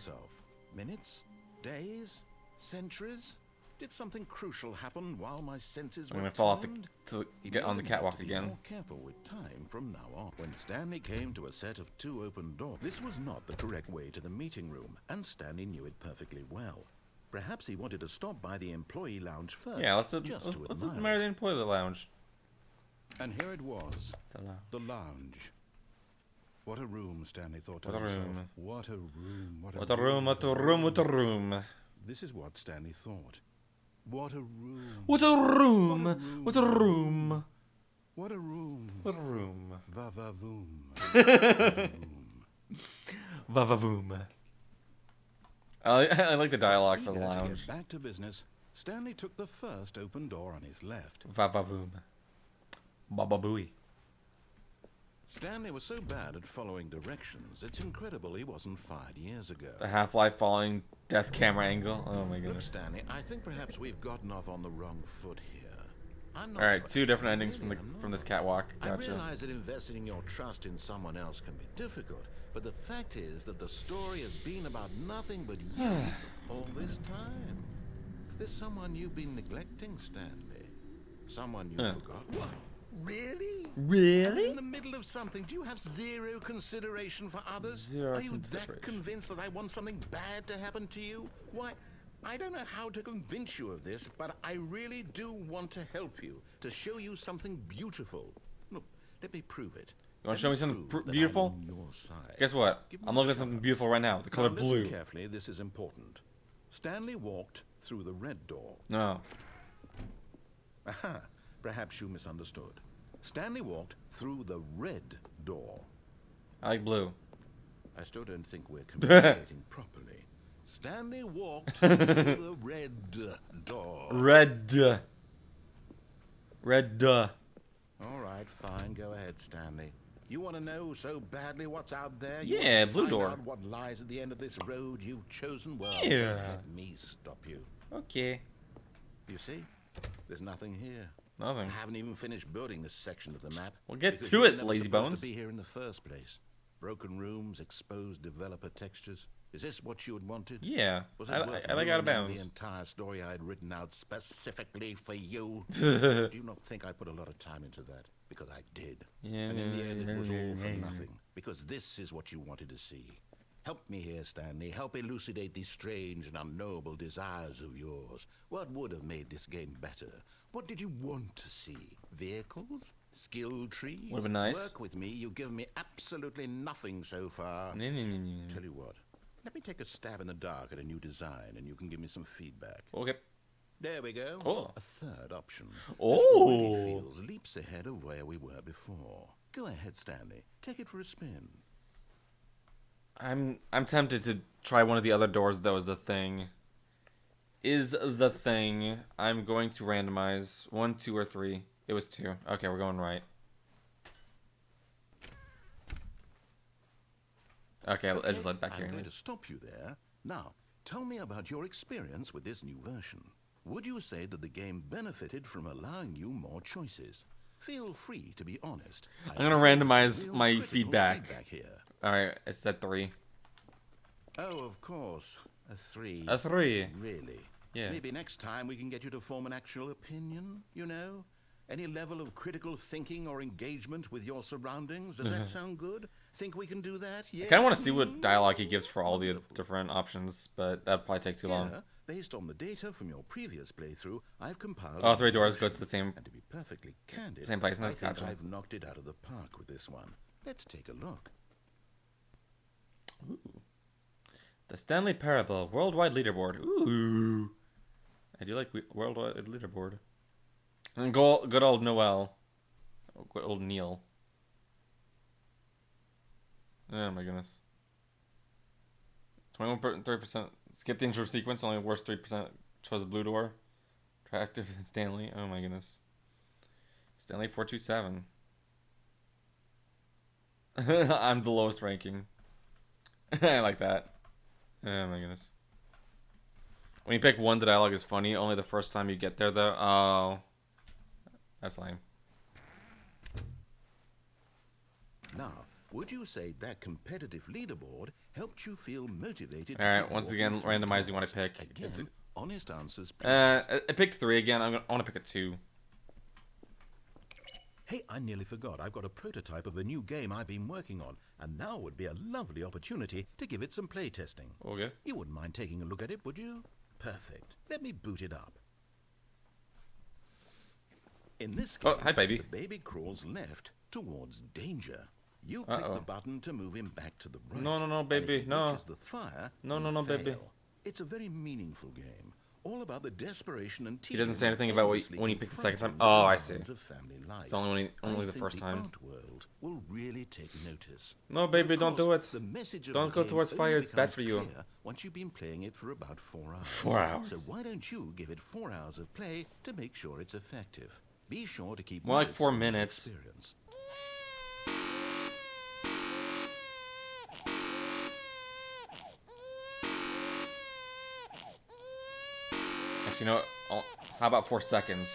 Minutes? Days? Centuries? Did something crucial happen while my senses were I'm gonna fall off turned? to He get on the made a note catwalk to be again. More careful with time from now on. When Stanley came to a set of 2 open doors, this was not the correct way to the meeting room, and Stanley knew it perfectly well. Perhaps he wanted to stop by the employee lounge first. Yeah, let's admire admire the employee lounge. And here it was, The lounge. the lounge. What a room, Stanley thought to What a himself. room. What a room. What a room, what a room, what a room. This is what Stanley thought. What a room. What a room, what a room. What a room. What a room. Va-va-voom. Va-va-voom. I like the dialogue for the Eager to lounge. get back to business, Stanley took the first open door on his left. Va-va-voom. Baba-booey. Stanley was so bad at following directions, it's incredible he wasn't fired years ago. The Half-Life falling death camera angle. Oh my Look, goodness. Stanley, I think perhaps we've gotten off on the wrong foot here. I'm not Alright, sure- 2 different endings Really, from this I'm not. catwalk. I Gotcha. realize that investing your trust in someone else can be difficult, but the fact is that the story has been about nothing but you all this time. There's someone you've been neglecting, Stanley. Someone you forgot. Really? I was Really? in the middle of something. Do you have zero consideration for others? Zero Are you that consideration. convinced that I want something bad to happen to you? Why, I don't know how to convince you of this, but I really do want to help you, to show you something beautiful. Look, let me prove it. You want to show me something Prove that I'm beautiful? on your side. Guess what? Give me I'm a looking at something chance. beautiful right now. The color Now, listen blue. carefully, this is important. Stanley walked through the red door. No. Aha, perhaps you misunderstood. Stanley walked through the red door. I like blue. I still don't think we're communicating properly. Stanley walked through the red door. Red. Red. All right, fine. Go ahead, Stanley. You want to know so badly what's out there? You Yeah, want to blue find door. out what lies at the end of this road you've chosen? Well, Yeah. don't let me stop you. Okay. You see? There's nothing here. Nothing. I haven't even finished building this section of the map. Well, get because to you were it, never lazy supposed bones. to be here in the first place. Broken rooms, exposed developer textures. Is this what you had wanted? Yeah. Was it I worth like out of ruining bounds. the entire story I had written out specifically for you? Do you not think I put a lot of time into that? Because I did. Yeah, And in the end, it was all for yeah. nothing. Because this is what you wanted to see. Help me here, Stanley. Help elucidate these strange and unknowable desires of yours. What would have made this game better? What did you want to see? Vehicles? Skill trees? Would've been nice. Work with me. You've given me absolutely nothing so far. Tell you what. Let me take a stab in the dark at a new design, and you can give me some feedback. Okay. There we go. Oh. A third option. Oh. This already feels leaps ahead of where we were before. Go ahead, Stanley. Take it for a spin. I'm tempted to try one of the other doors that was the thing. Is the thing. I'm going to randomize 1, 2, or 3. It was 2. Okay, we're going right. Okay, I just led back here I'm going to anyways. stop you there. Now, tell me about your experience with this new version. Would you say that the game benefited from allowing you more choices? Feel free to be honest. I'm gonna randomize Real my critical feedback. here. Alright, it said 3. Oh, of course. A 3. A 3. Really? Yeah. Maybe next time we can get you to form an actual opinion, you know? Any level of critical thinking or engagement with your surroundings? Does that sound good? Think we can do that? Yeah. I kind of want to see what dialogue he gives for all the different options, but that'd probably take too long. Here, based on the data from your previous playthrough, I've compiled... All 3 doors go to the same. And to be perfectly candid, Same place, and I that's think gotcha. I've knocked it out of the park with this one. Let's take a look. Ooh. The Stanley Parable Worldwide Leaderboard. Ooh. I do like Worldwide Leaderboard. And good old Noel. Oh, good old Neil. Oh my goodness. 21%, skip the intro sequence, only worst 3% chose the blue door. Attractive than Stanley. Oh my goodness. Stanley 427. I'm the lowest ranking. I like that. Oh my goodness. When you pick one, the dialogue is funny. Only the first time you get there, though. Oh. That's lame. Now, would you say that competitive leaderboard helped you feel motivated? Alright, once again, randomizing what I pick. Again, It's honest answers, please. I picked 3 again. I want to pick a 2. Hey, I nearly forgot. I've got a prototype of a new game I've been working on, and now would be a lovely opportunity to give it some playtesting. Okay. You wouldn't mind taking a look at it, would you? Perfect. Let me boot it up. In this game, Oh, hi, baby. the baby crawls left towards danger. You click the button to move him back to the right. No, baby, and if he no. reaches the fire, No, you baby. fail. It's a very meaningful game. All about the desperation and He doesn't say tedium anything about obviously when you pick the second time. confronting Oh, the I see. demands of family life. It's only the think first time. art world will really take notice. No, baby, Of don't do course, it. the message of Don't the go game towards only fire, it's bad becomes for you. clear once you've been playing it for about 4 hours. 4 hours. So why don't you give it 4 hours of play to make sure it's effective? Be sure to keep More like notes 4 on the minutes. experience. Actually, you know what? How about 4 seconds?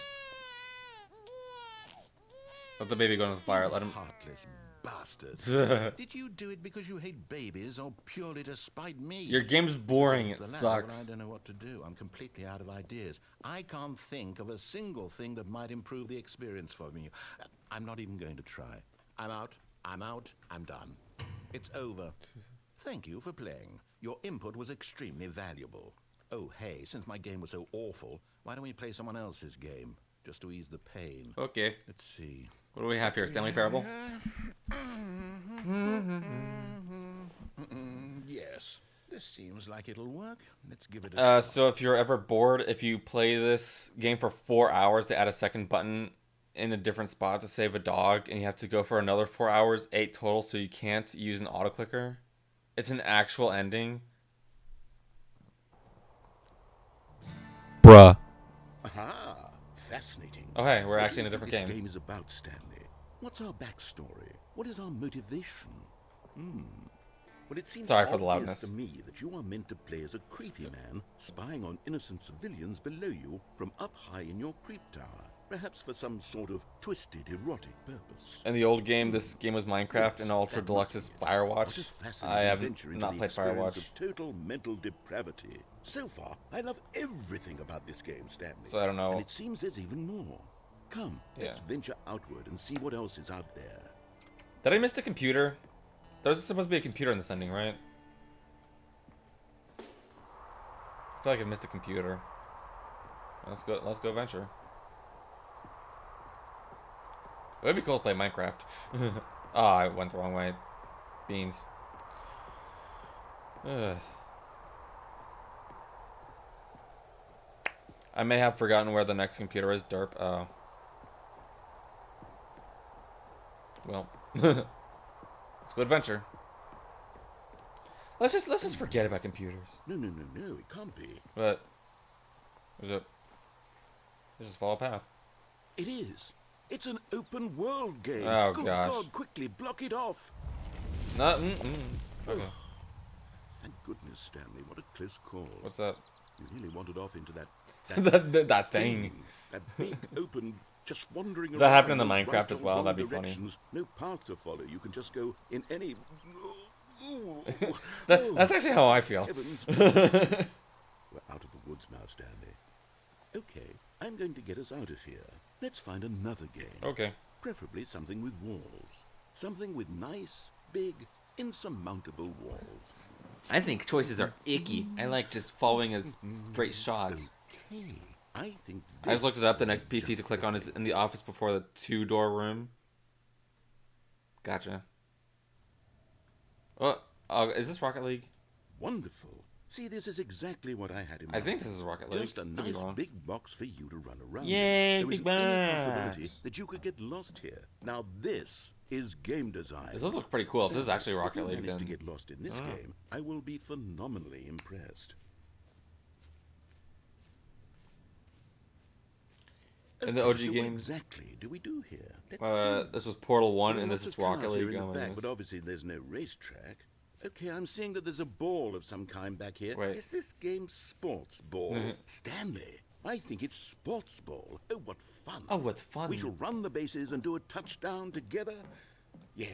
Let the baby go into the fire. Let him. Heartless bastard. Your Did you do it because you hate babies or purely to spite me? game's boring. If It it's the latter, sucks. I don't know what to do. I'm completely out of ideas. I can't think of a single thing that might improve the experience for me. I'm not even going to try. I'm out. I'm out. I'm done. It's over. Thank you for playing. Your input was extremely valuable. Oh, hey, since my game was so awful, why don't we play someone else's game? Just to ease the pain. Okay. Let's see. What do we have here? Stanley Parable? Yes. This seems like it'll work. Let's give it a shot. So if you're ever bored, if you play this game for 4 hours, they add a second button in a different spot to save a dog, and you have to go for another 4 hours, 8 total, so you can't use an auto clicker. It's an actual ending. Bruh. Aha! Fascinating. Oh hey, we're What actually in a do you think different this game. game is about, Stanley? What's our backstory? What is our motivation? Well, it seems Sorry for the obvious loudness. to me that you are meant to play as a creepy man spying on innocent civilians below you from up high in your creep tower, perhaps for some sort of twisted erotic purpose. In the old game, this game was Minecraft, and Ultra Deluxe is Firewatch. I have not played Firewatch. Of total mental depravity. So far, I love everything about this game, Stanley. So I don't know. And it seems there's even more. Come, let's venture outward and see what else is out there. Did I miss the computer? There's supposed to be a computer in this ending, right? I feel like I missed a computer. Let's go venture. It would be cool to play Minecraft. Oh, I went the wrong way. Beans. Ugh. I may have forgotten where the next computer is. Derp. Oh. Well. Let's go adventure. Let's just forget about computers. No, it can't be. What? Is it? Let's just follow a path. It is. It's an open world game. Oh, Good gosh. God, quickly block it off. No. Okay. Thank goodness, Stanley. What a close call. What's that? You nearly wandered off into that that thing. That big open, just wandering Does that around. happen in the no Minecraft right as or well? wrong That'd be funny. directions, no path to follow. You can just go in any. That's actually how I feel. Heavens. We're out of the woods now, Stanley. Okay, I'm going to get us out of here. Let's find another game. Okay. Preferably something with walls. Something with nice, big, insurmountable walls. I think choices are icky. I like just following a straight shots. Okay, I think I just looked it up. The next PC to click on is in the office before the 2-door room. Gotcha. Oh, is this Rocket League? Wonderful. See, this is exactly what I had in mind. I think this is Rocket League. Just a Could be nice wrong. big box for you to run around. Yay, There big isn't any box. possibility that you could get lost here. Now this is game design. This does look pretty cool. If this is actually If Rocket you League, manage then to get lost in this game, I will be phenomenally impressed. in the Okay, OG so what game, exactly do we do here? Let's see. this was Portal 1, There are and this lots is of cars Rocket here League. in Oh the my back, goodness. but obviously there's no racetrack. Okay, I'm seeing that there's a ball of some kind back here. Wait. Is this game sports ball? Stanley, I think it's sports ball. Oh, what fun. Oh, what fun. We shall run the bases and do a touchdown together? Yes,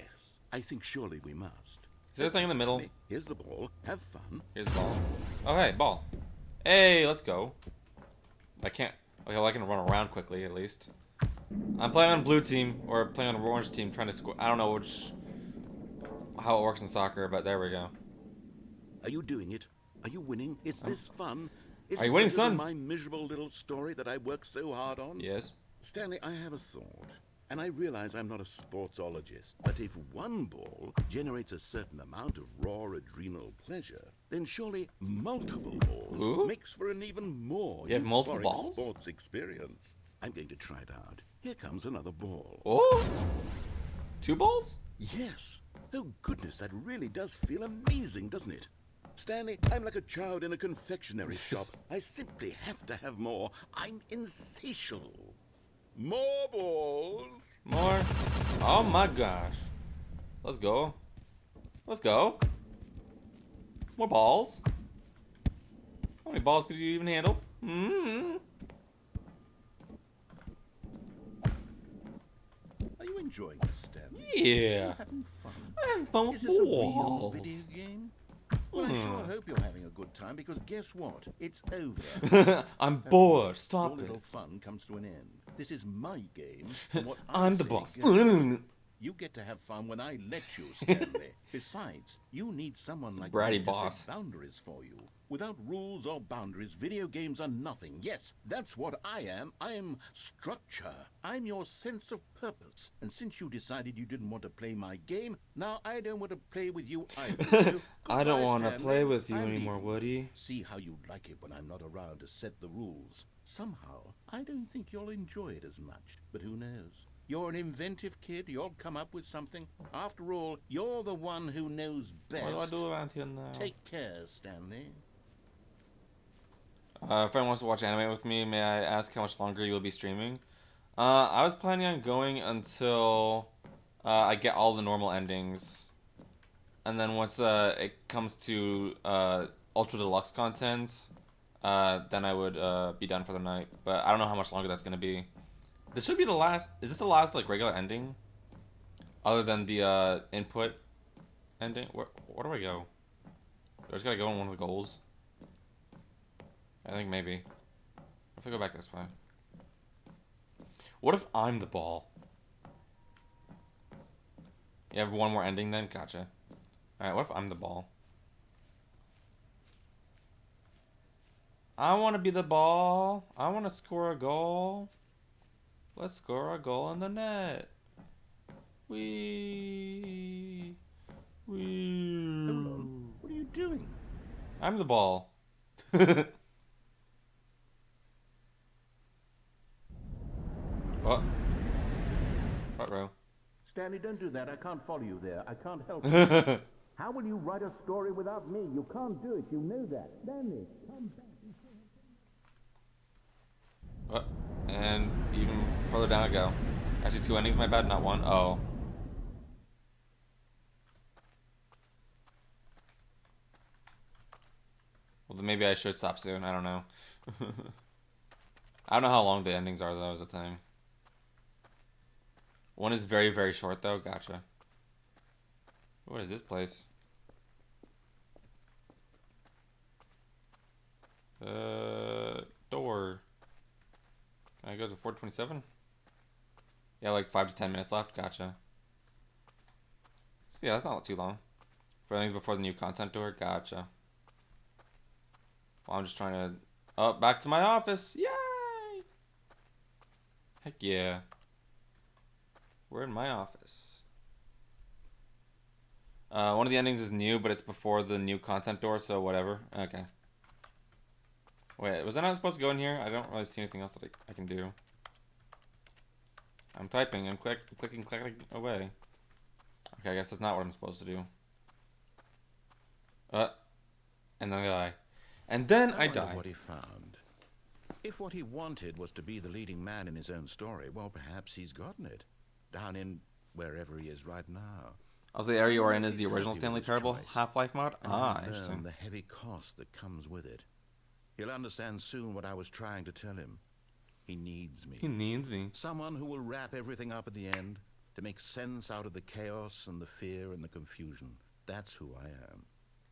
I think surely we must. Is there a thing in the middle? Stanley, here's the ball. Have fun. Here's the ball. Oh, hey, ball. Hey, let's go. I can't. Okay, well, I can run around quickly, at least. I'm playing on blue team, or playing on orange team, trying to score. I don't know how it works in soccer, but there we go. Are you doing it? Are you winning? Is this fun? Is Are you it winning, better than son? my miserable little story that I worked so hard on? Yes. Stanley, I have a thought. And I realize I'm not a sportsologist, but if one ball generates a certain amount of raw adrenal pleasure, then surely multiple balls Ooh. makes for an even more You have multiple euphoric balls? sports experience. I'm going to try it out. Here comes another ball. Oh! 2 balls? Yes. Oh, goodness, that really does feel amazing, doesn't it? Stanley, I'm like a child in a confectionery shop. I simply have to have more. I'm insatiable. More balls. More? Oh my gosh. Let's go. Let's go. More balls. How many balls could you even handle? Are you enjoying this, Stanley? Yeah. Are you having fun? I'm having fun with Is this a real balls. video game? Well, I sure hope you're having a good time, because guess what? It's over. I'm bored. Your Stop it. little fun comes to an end. This is my game, and what I'm the say boss. goes. You get to have fun when I let you, Stanley. Besides, you need someone like bratty me to boss. set boundaries for you. Without rules or boundaries, video games are nothing. Yes, that's what I am. I'm structure. I'm your sense of purpose. And since you decided you didn't want to play my game, now I don't want to play with you either. So, I don't goodbye, want to Stanley. play with you I'm anymore, leaving. Woody. See how you'd like it when I'm not around to set the rules. Somehow, I don't think you'll enjoy it as much. But who knows? You're an inventive kid. You'll come up with something. After all, you're the one who knows best. What do I do around here now? Take care, Stanley. If anyone wants to watch anime with me, may I ask how much longer you will be streaming? I was planning on going until I get all the normal endings. And then once it comes to Ultra Deluxe content, then I would be done for the night. But I don't know how much longer that's going to be. This should be the last... Is this the last, like, regular ending? Other than the input ending? Where do I go? Do I just gotta go in one of the goals? I think maybe. What if I go back this way? What if I'm the ball? You have one more ending then? Gotcha. Alright, what if I'm the ball? I want to be the ball. I want to score a goal. Let's score a goal in the net. Wee. Hold on. What are you doing? I'm the ball. What? What row? Stanley, don't do that. I can't follow you there. I can't help you. How will you write a story without me? You can't do it. You know that. Stanley, come back. What? And even further down I go. Actually, 2 endings, my bad, not 1. Oh. Well, then maybe I should stop soon. I don't know. I don't know how long the endings are, though, is the thing. 1 is very, very short, though. Gotcha. What is this place? Door. Can I go to 427? Yeah, like 5 to 10 minutes left. Gotcha. Yeah, that's not too long. For things before the new content door. Gotcha. Well, I'm just trying to... Oh, back to my office. Yay! Heck yeah. We're in my office. One of the endings is new, but it's before the new content door, so whatever. Okay. Wait, was I not supposed to go in here? I don't really see anything else that I can do. I'm typing and clicking away. Okay, I guess that's not what I'm supposed to do. And then I die. And then I die. What he found. If what he wanted was to be the leading man in his own story, well, perhaps he's gotten it. Down in wherever he is right now. Also, the area we're in is the original Stanley Parable Half-Life mod? Ah, And interesting. the heavy cost that comes with it. He'll understand soon what I was trying to tell him. He needs me. He needs me. Someone who will wrap everything up at the end to make sense out of the chaos and the fear and the confusion. That's who I am.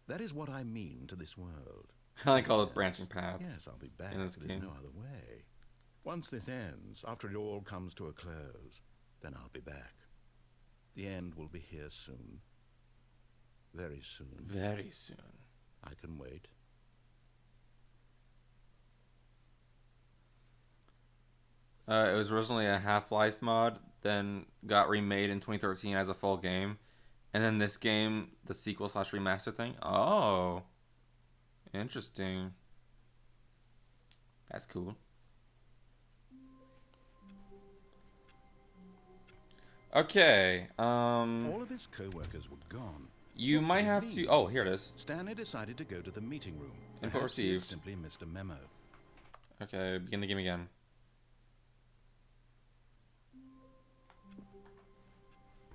That is what I mean to this world. I call it branching paths. Yes, I'll be back. in this There's game. no other way. Once this ends, after it all comes to a close, then I'll be back. The end will be here soon. Very soon. Very soon. I can wait. It was originally a Half-Life mod, then got remade in 2013 as a full game. And then this game, the sequel / remaster thing. Oh. Interesting. That's cool. Okay. All of his co-workers were gone. You What might did it have mean? to... Oh, here it is. Stanley decided to go to the meeting room. Input Perhaps he had received. simply missed a memo. Okay, begin the game again.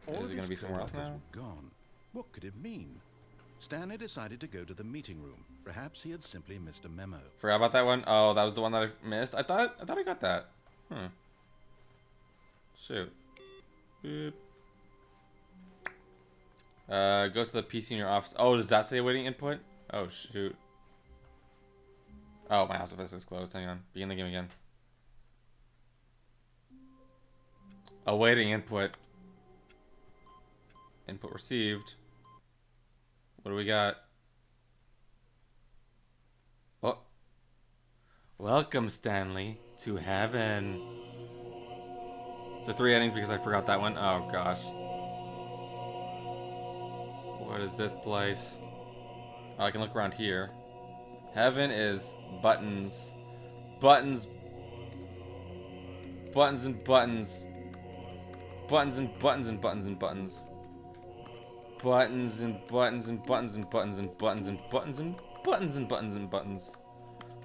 All Is of it his gonna be somewhere else co-workers now? were gone. What could it mean? Stanley decided to go to the meeting room. Perhaps he had simply missed a memo. Forgot about that one. Oh, that was the one that I missed. I thought I got that. Shoot. Boop. Go to the PC in your office. Oh, does that say awaiting input? Oh, shoot. Oh, my house office is closed. Hang on. Begin the game again. Awaiting input. Input received. What do we got? Oh. Welcome, Stanley, to heaven. So 3 endings because I forgot that one. Oh, gosh. What is this place? Oh, I can look around here. Heaven is buttons. Buttons. Buttons and buttons. Buttons and buttons and buttons and buttons. Buttons and buttons and buttons and buttons and buttons and buttons and buttons and buttons and buttons.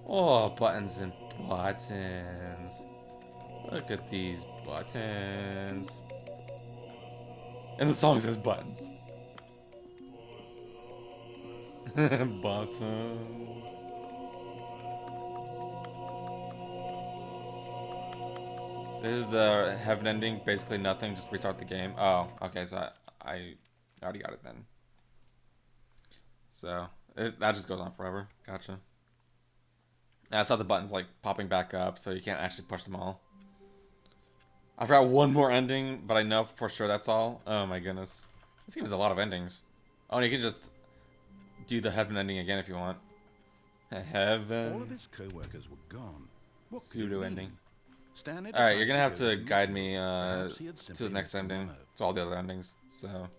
Oh, buttons and buttons. Look at these buttons. And the song says buttons. Buttons. This is the heaven ending. Basically nothing. Just restart the game. Oh, okay. So I already got it then. So that just goes on forever. Gotcha. And I saw the buttons like popping back up, so you can't actually push them all. I forgot one more ending, but I know for sure that's all. Oh my goodness. This game has a lot of endings. Oh, and you can just do the heaven ending again if you want. Heaven. All of his co-workers were gone. What could Pseudo it ending. mean? Stanley Alright, you're decided gonna have go to the guide meeting. me Perhaps he had to simply the next missed a ending. memo. To all the other endings. So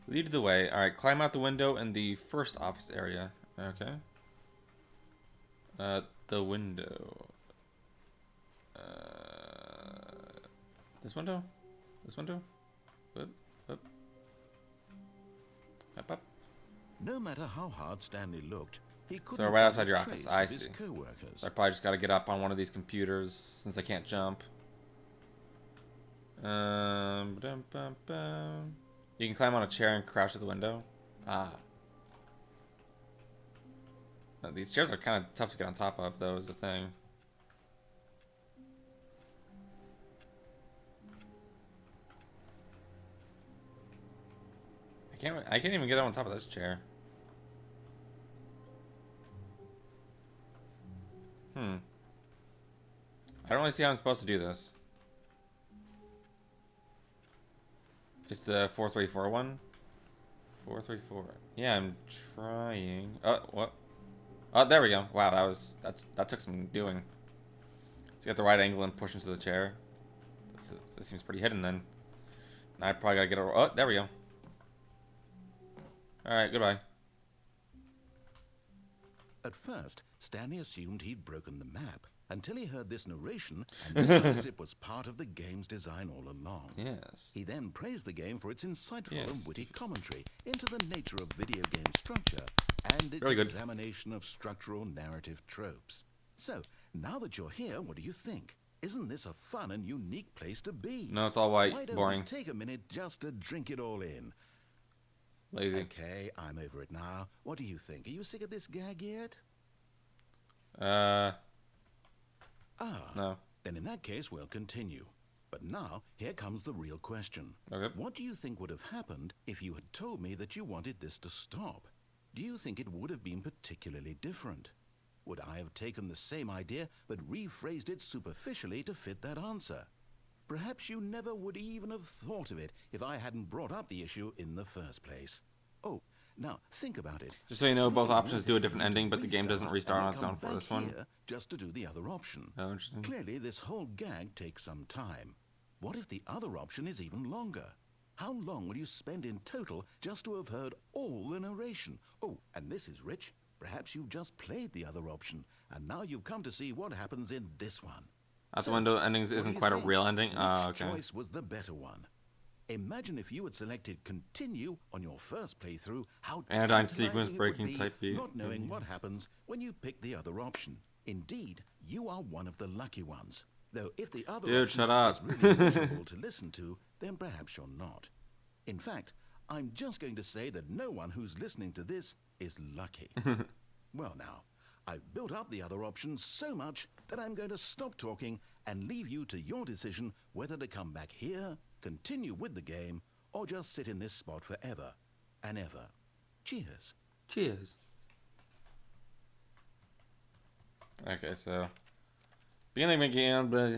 lead the way. Alright, climb out the window in the first office area. Okay. The window. This window? This window? Up, up. Up, up. No matter how hard Stanley looked, he couldn't So right find outside a your office. trace I of his see. co-workers. So I probably just gotta get up on one of these computers since I can't jump. Ba-dum-bum-bum. You can climb on a chair and crouch at the window. Ah. Now, these chairs are kind of tough to get on top of, though, is the thing. I can't even get on top of this chair. I don't really see how I'm supposed to do this. It's the 4341. 434. Yeah, I'm trying. Oh, what? Oh, there we go. Wow, that took some doing. So you got the right angle and push into the chair. This seems pretty hidden then. Now I probably gotta get over. Oh, there we go. Alright, goodbye. At first, Stanley assumed he'd broken the map until he heard this narration and realized it was part of the game's design all along. Yes. He then praised the game for its insightful Yes. and witty commentary into the nature of video game structure and its Very good. examination of structural narrative tropes. So, now that you're here, what do you think? Isn't this a fun and unique place to be? No, it's all white. Why don't Boring. we take a minute just to drink it all in? Lazy. Okay, I'm over it now. What do you think? Are you sick of this gag yet? No. Then in that case, we'll continue. But now, here comes the real question. Okay. What do you think would have happened if you had told me that you wanted this to stop? Do you think it would have been particularly different? Would I have taken the same idea but rephrased it superficially to fit that answer? Perhaps you never would even have thought of it if I hadn't brought up the issue in the first place. Oh, now think about it. Just so you know, both Would it options worth do a it different for you to ending, but the game doesn't restart and on its then own come for this back one. here just to do the other option? Oh, interesting. Clearly, this whole gag takes some time. What if the other option is even longer? How long will you spend in total just to have heard all the narration? Oh, and this is rich. Perhaps you've just played the other option, and now you've come to see what happens in this one. Out the So, window endings what do isn't you quite a think? real ending? Which Oh, okay. choice was the better one? Imagine if you had selected continue on your first playthrough, how Anodyne tantalizing sequence it would breaking be type beat. not knowing what happens when you pick the other option. Indeed, you are one of the lucky ones. Though if the other Dude, option shut up. is really miserable to listen to, then perhaps you're not. In fact, I'm just going to say that no one who's listening to this is lucky. Well now, I've built up the other option so much that I'm going to stop talking and leave you to your decision whether to come back here, continue with the game, or just sit in this spot forever and ever. Cheers. Cheers. Okay, so beginning of the game, but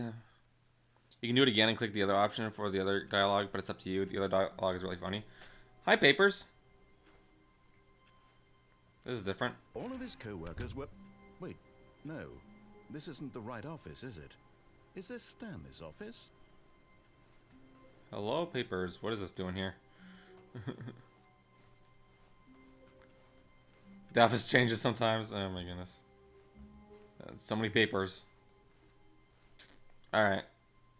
you can do it again and click the other option for the other dialogue, but it's up to you. The other dialogue is really funny. Hi, Papers. This is different. All of his co-workers were... Wait, no. This isn't the right office, is it? Is this Stanley's office? Hello, Papers. What is this doing here? The office changes sometimes. Oh my goodness. So many papers. Alright.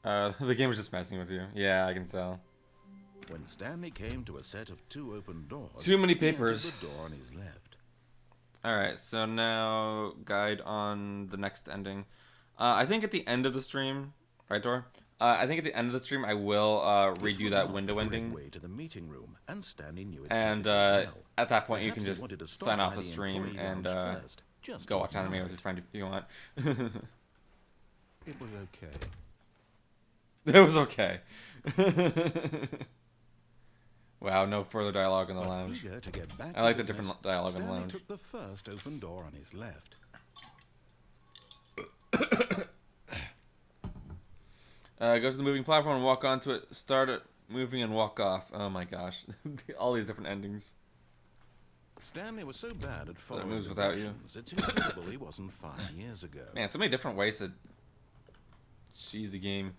The game was just messing with you. Yeah, I can tell. When Stanley came to a set of 2 open doors... Too many papers. He entered the door on his left. Alright, so now guide on the next ending. I think at the end of the stream... Right, Dor? I think at the end of the stream I will redo that window ending. Way to the meeting room, and Stanley knew it And well. at that point you can Perhaps just he wanted to stop sign by off the the stream employee and lounge first, just go to watch anime with admire your it. friend if you want. It was okay. It was okay. Wow, no further dialogue in the But lounge. eager to get back I like to the different business, dialogue in the Stanley lounge. took the first open door on his left. Go to the moving platform and walk onto it. Start it moving and walk off. Oh my gosh. All these different endings. Stanley was so bad at following moves without you. directions, it's incredible he wasn't 5 years ago. Man, so many different ways to cheese the game.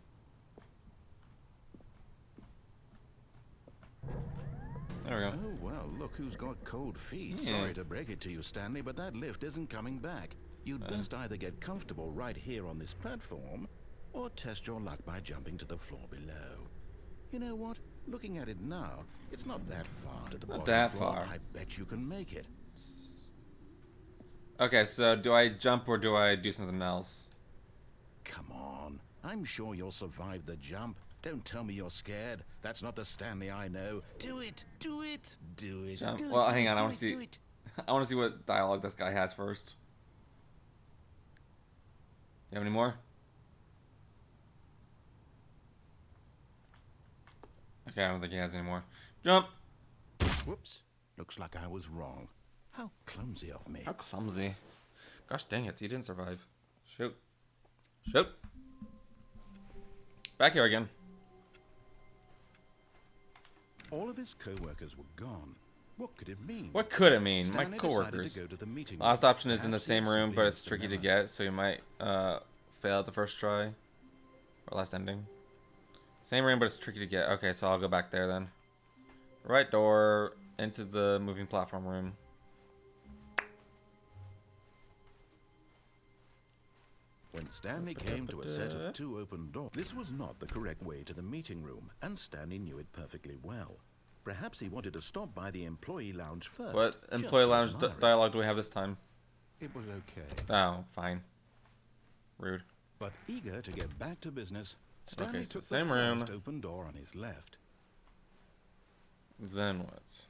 There we go. Oh, well, look who's got cold feet. Yeah. Sorry to break it to you, Stanley, but that lift isn't coming back. You'd best either get comfortable right here on this platform, or test your luck by jumping to the floor below. You know what? Looking at it now, it's not that far to the bottom that floor. far. I bet you can make it. Okay, so do I jump or do I do something else? Come on. I'm sure you'll survive the jump. Don't tell me you're scared. That's not the Stanley I know. Do it. Do it. Do it. Jump. Do it, Well, do hang it, on. I do want it, to see. do it. I want to see what dialogue this guy has first. You have any more? Okay, I don't think he has any more. Jump. Whoops. Looks like I was wrong. How clumsy of me. How clumsy. Gosh dang it, he didn't survive. Shoot. Shoot. Back here again. All of his co-workers were gone. What could it mean? What could it mean? Stanley My decided coworkers. to go to the meeting Last room. option is in the Perhaps same he'd room, simply but it's missed the tricky to memo. get, so you might fail at the first try. Or last ending. Same room, but it's tricky to get. Okay, so I'll go back there then. Right door into the moving platform room. When Stanley came to a set of 2 open doors, this was not the correct way to the meeting room, and Stanley knew it perfectly well. Perhaps he wanted to stop by the employee lounge first. What just employee to lounge admire it. dialogue do we have this time? It was okay. Oh, fine. Rude. But eager to get back to business, Stanley Okay, so took same the room. first open door on his left. Then what?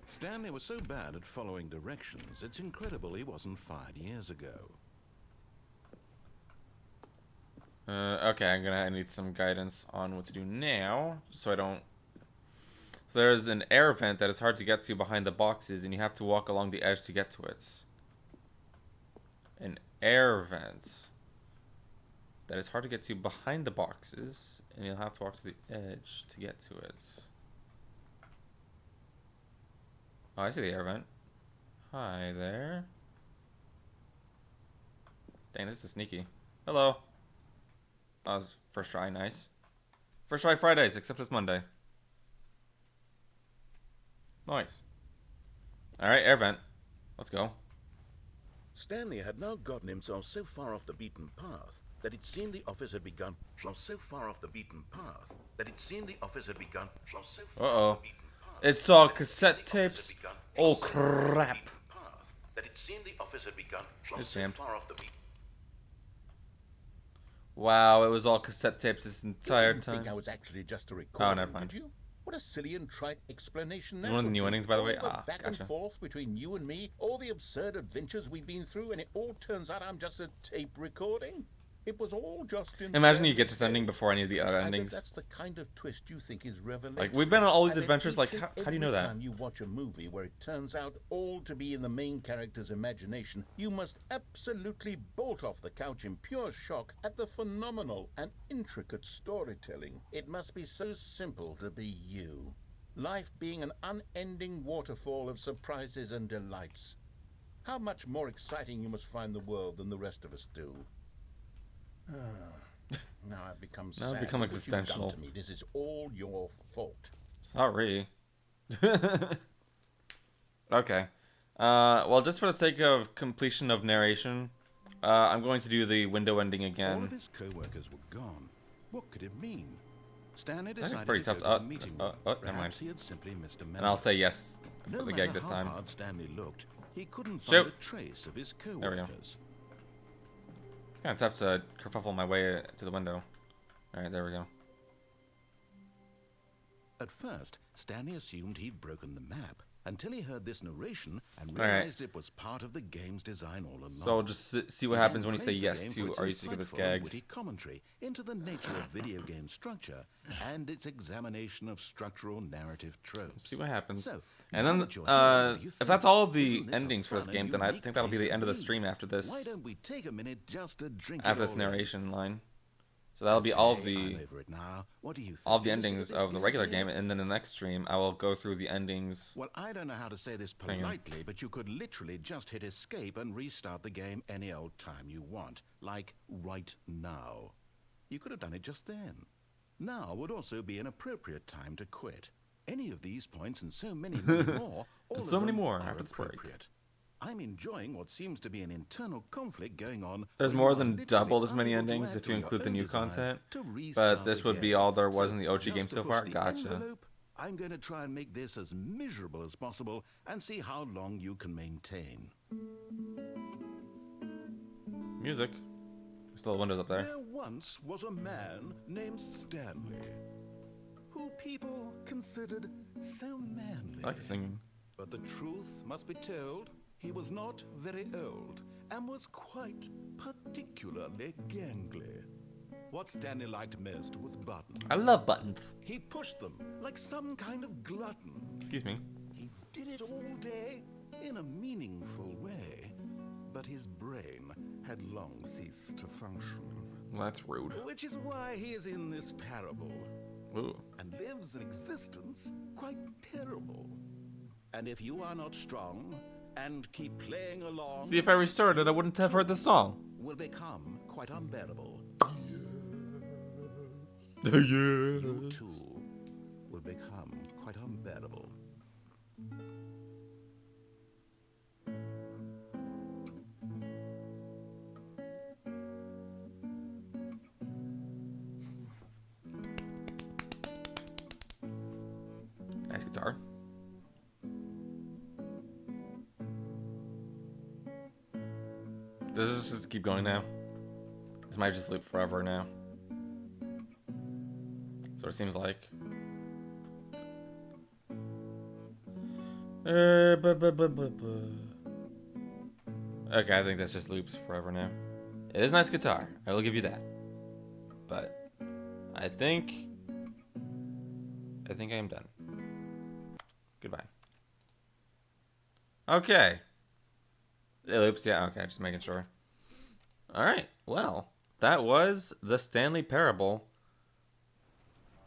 Stanley was so bad at following directions, it's incredible he wasn't 5 years ago. Okay, I need some guidance on what to do now, so I don't... So there's an air vent that is hard to get to behind the boxes, and you have to walk along the edge to get to it. An air vent that is hard to get to behind the boxes, and you'll have to walk to the edge to get to it. Oh, I see the air vent. Hi there. Dang, this is sneaky. Hello. Oh, first try, nice. First try Fridays, except it's Monday. Nice. Alright, air vent. Let's go. Stanley had now gotten himself so far off the beaten path that it seemed the office had begun. Uh-oh. It's all cassette tapes. Oh, crap. It's jammed. Wow, it was all cassette tapes this entire didn't think I time. was actually just a Oh, recording, never mind. did you? What a silly and trite explanation that One of the would new be. endings, by the way? All Ah, back gotcha. and forth between you and me, all the absurd adventures we've been through, and it all turns out I'm just a tape recording. It was all just in Imagine you Stanley's get this ending head. before any of the other I bet endings. that's the kind of twist you think is revelatory. Like, we've been on all these I bet adventures, like, each and how do you know every that? time you watch a movie where it turns out all to be in the main character's imagination, you must absolutely bolt off the couch in pure shock at the phenomenal and intricate storytelling. It must be so simple to be you. Life being an unending waterfall of surprises and delights. How much more exciting you must find the world than the rest of us do. Now I've become sad. Now I've become Look what you've done existential. to me. This is all your fault. Sorry. Okay. Well, just for the sake of completion of narration, I'm going to do the window ending All again. of his co-workers were gone. What could it mean? Stanley That's decided pretty to tough go to- to the meeting never mind. Perhaps he had simply missed a memo. And I'll say yes No for the matter gag this how time. hard Stanley looked, he couldn't Shoot. find a trace of his There we go. co-workers. Kind of tough to kerfuffle my way to the window. Alright, there we go. At first, Stanley assumed he'd broken the map until he heard this narration and All right. realized it was part of the game's design all along. So I'll just see what He happens then when you say praised the yes game for to its Are You Sick of This insightful and Gag? witty commentary into the nature of video game structure and its examination of structural narrative tropes. See what happens. So, And now then, that you're here, what do you if think? that's all of the Isn't this a endings for this fun game, and then I unique think that'll be place the to end of the be? stream after Why this. don't we take a minute just to drink After it this all in? narration line. So that'll be all of Okay, I'm the over it now. What do you think? all of the You sick endings this of the gag regular yet? game, and then in the next stream I will go through the endings. Well, I don't know how to say this Hang on. politely, but you could literally just hit escape and restart the game any old time you want, like right now. You could have done it just then. Now would also be an appropriate time to quit. Any of these points and so many more, all so of many them more are after this break. appropriate. I'm enjoying what seems to be an internal conflict going on. There's where more you are than literally double as many unable to endings act if you on your include the own new desires content, to but restart this the would be game. all there was So in the OG just game to so push far. the Gotcha. envelope, I'm going to try and make this as miserable as possible and see how long you can maintain. Music. Still the windows up there. There once was a man named Stanley, who people considered so manly. I like singing. But the truth must be told, he was not very old and was quite particularly gangly. What Stanley liked most was buttons. I love buttons. He pushed them like some kind of glutton. Excuse me. He did it all day in a meaningful way, but his brain had long ceased to function. Well, that's rude. Which is why he is in this parable Ooh. and lives an existence quite terrible. And if you are not strong and keep playing along, See, if I restarted, I wouldn't have heard the song. will become quite unbearable. Yeah. You too will become quite unbearable. Nice guitar. Does this just keep going now? This might just loop forever now. That's what it seems like. Okay, I think this just loops forever now. It is a nice guitar. I will give you that. But I think I am done. Goodbye. Okay. It loops, yeah, okay, just making sure. Alright, well, that was the Stanley Parable.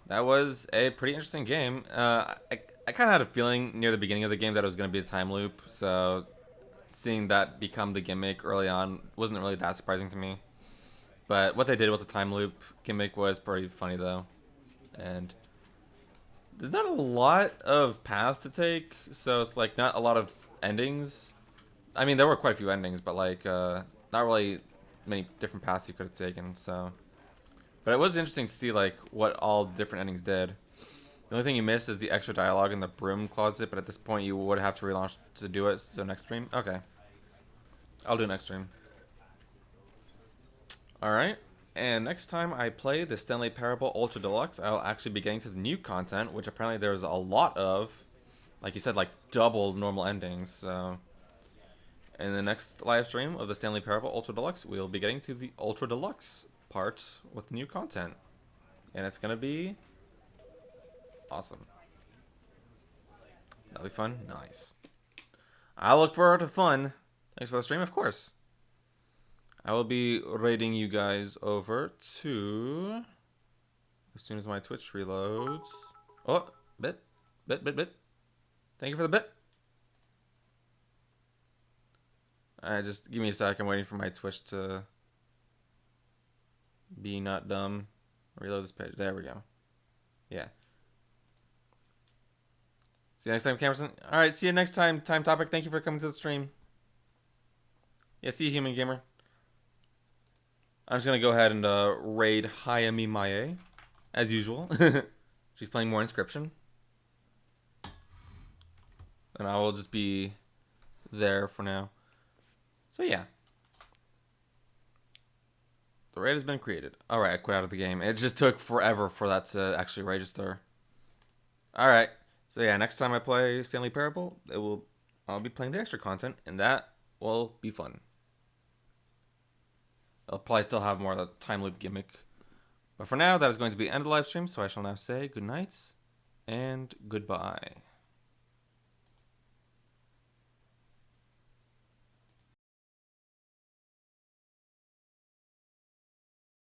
That was a pretty interesting game. I kind of had a feeling near the beginning of the game that it was going to be a time loop, so seeing that become the gimmick early on wasn't really that surprising to me. But what they did with the time loop gimmick was pretty funny, though. And there's not a lot of paths to take, so it's like not a lot of endings. I mean, there were quite a few endings, but like not really many different paths you could have taken. So, but it was interesting to see like what all different endings did. The only thing you missed is the extra dialogue in the broom closet, but at this point you would have to relaunch to do it. So next stream, okay, I'll do next stream. All right. And next time I play the Stanley Parable Ultra Deluxe, I'll actually be getting to the new content, which apparently there's a lot of. Like you said, like double normal endings. So, In the next live stream of the Stanley Parable Ultra Deluxe, we'll be getting to the Ultra Deluxe part with new content. And it's going to be awesome. That'll be fun. Nice. I look forward to fun. Thanks for the stream, of course. I will be raiding you guys over to... As soon as my Twitch reloads. Oh, bit. Thank you for the bit. Alright, just give me a sec. I'm waiting for my Twitch to be not dumb. Reload this page. There we go. Yeah. See you next time, Camerson. Alright, see you next time, Time Topic. Thank you for coming to the stream. Yeah, see you, Human Gamer. I'm just going to go ahead and raid Hayami Mae, as usual. She's playing more Inscription. And I will just be there for now. So yeah. The raid has been created. Alright, I quit out of the game. It just took forever for that to actually register. Alright. So yeah, next time I play Stanley Parable, I'll be playing the extra content, and that will be fun. I'll probably still have more of the time loop gimmick. But for now, that is going to be the end of the live stream, so I shall now say good night and goodbye.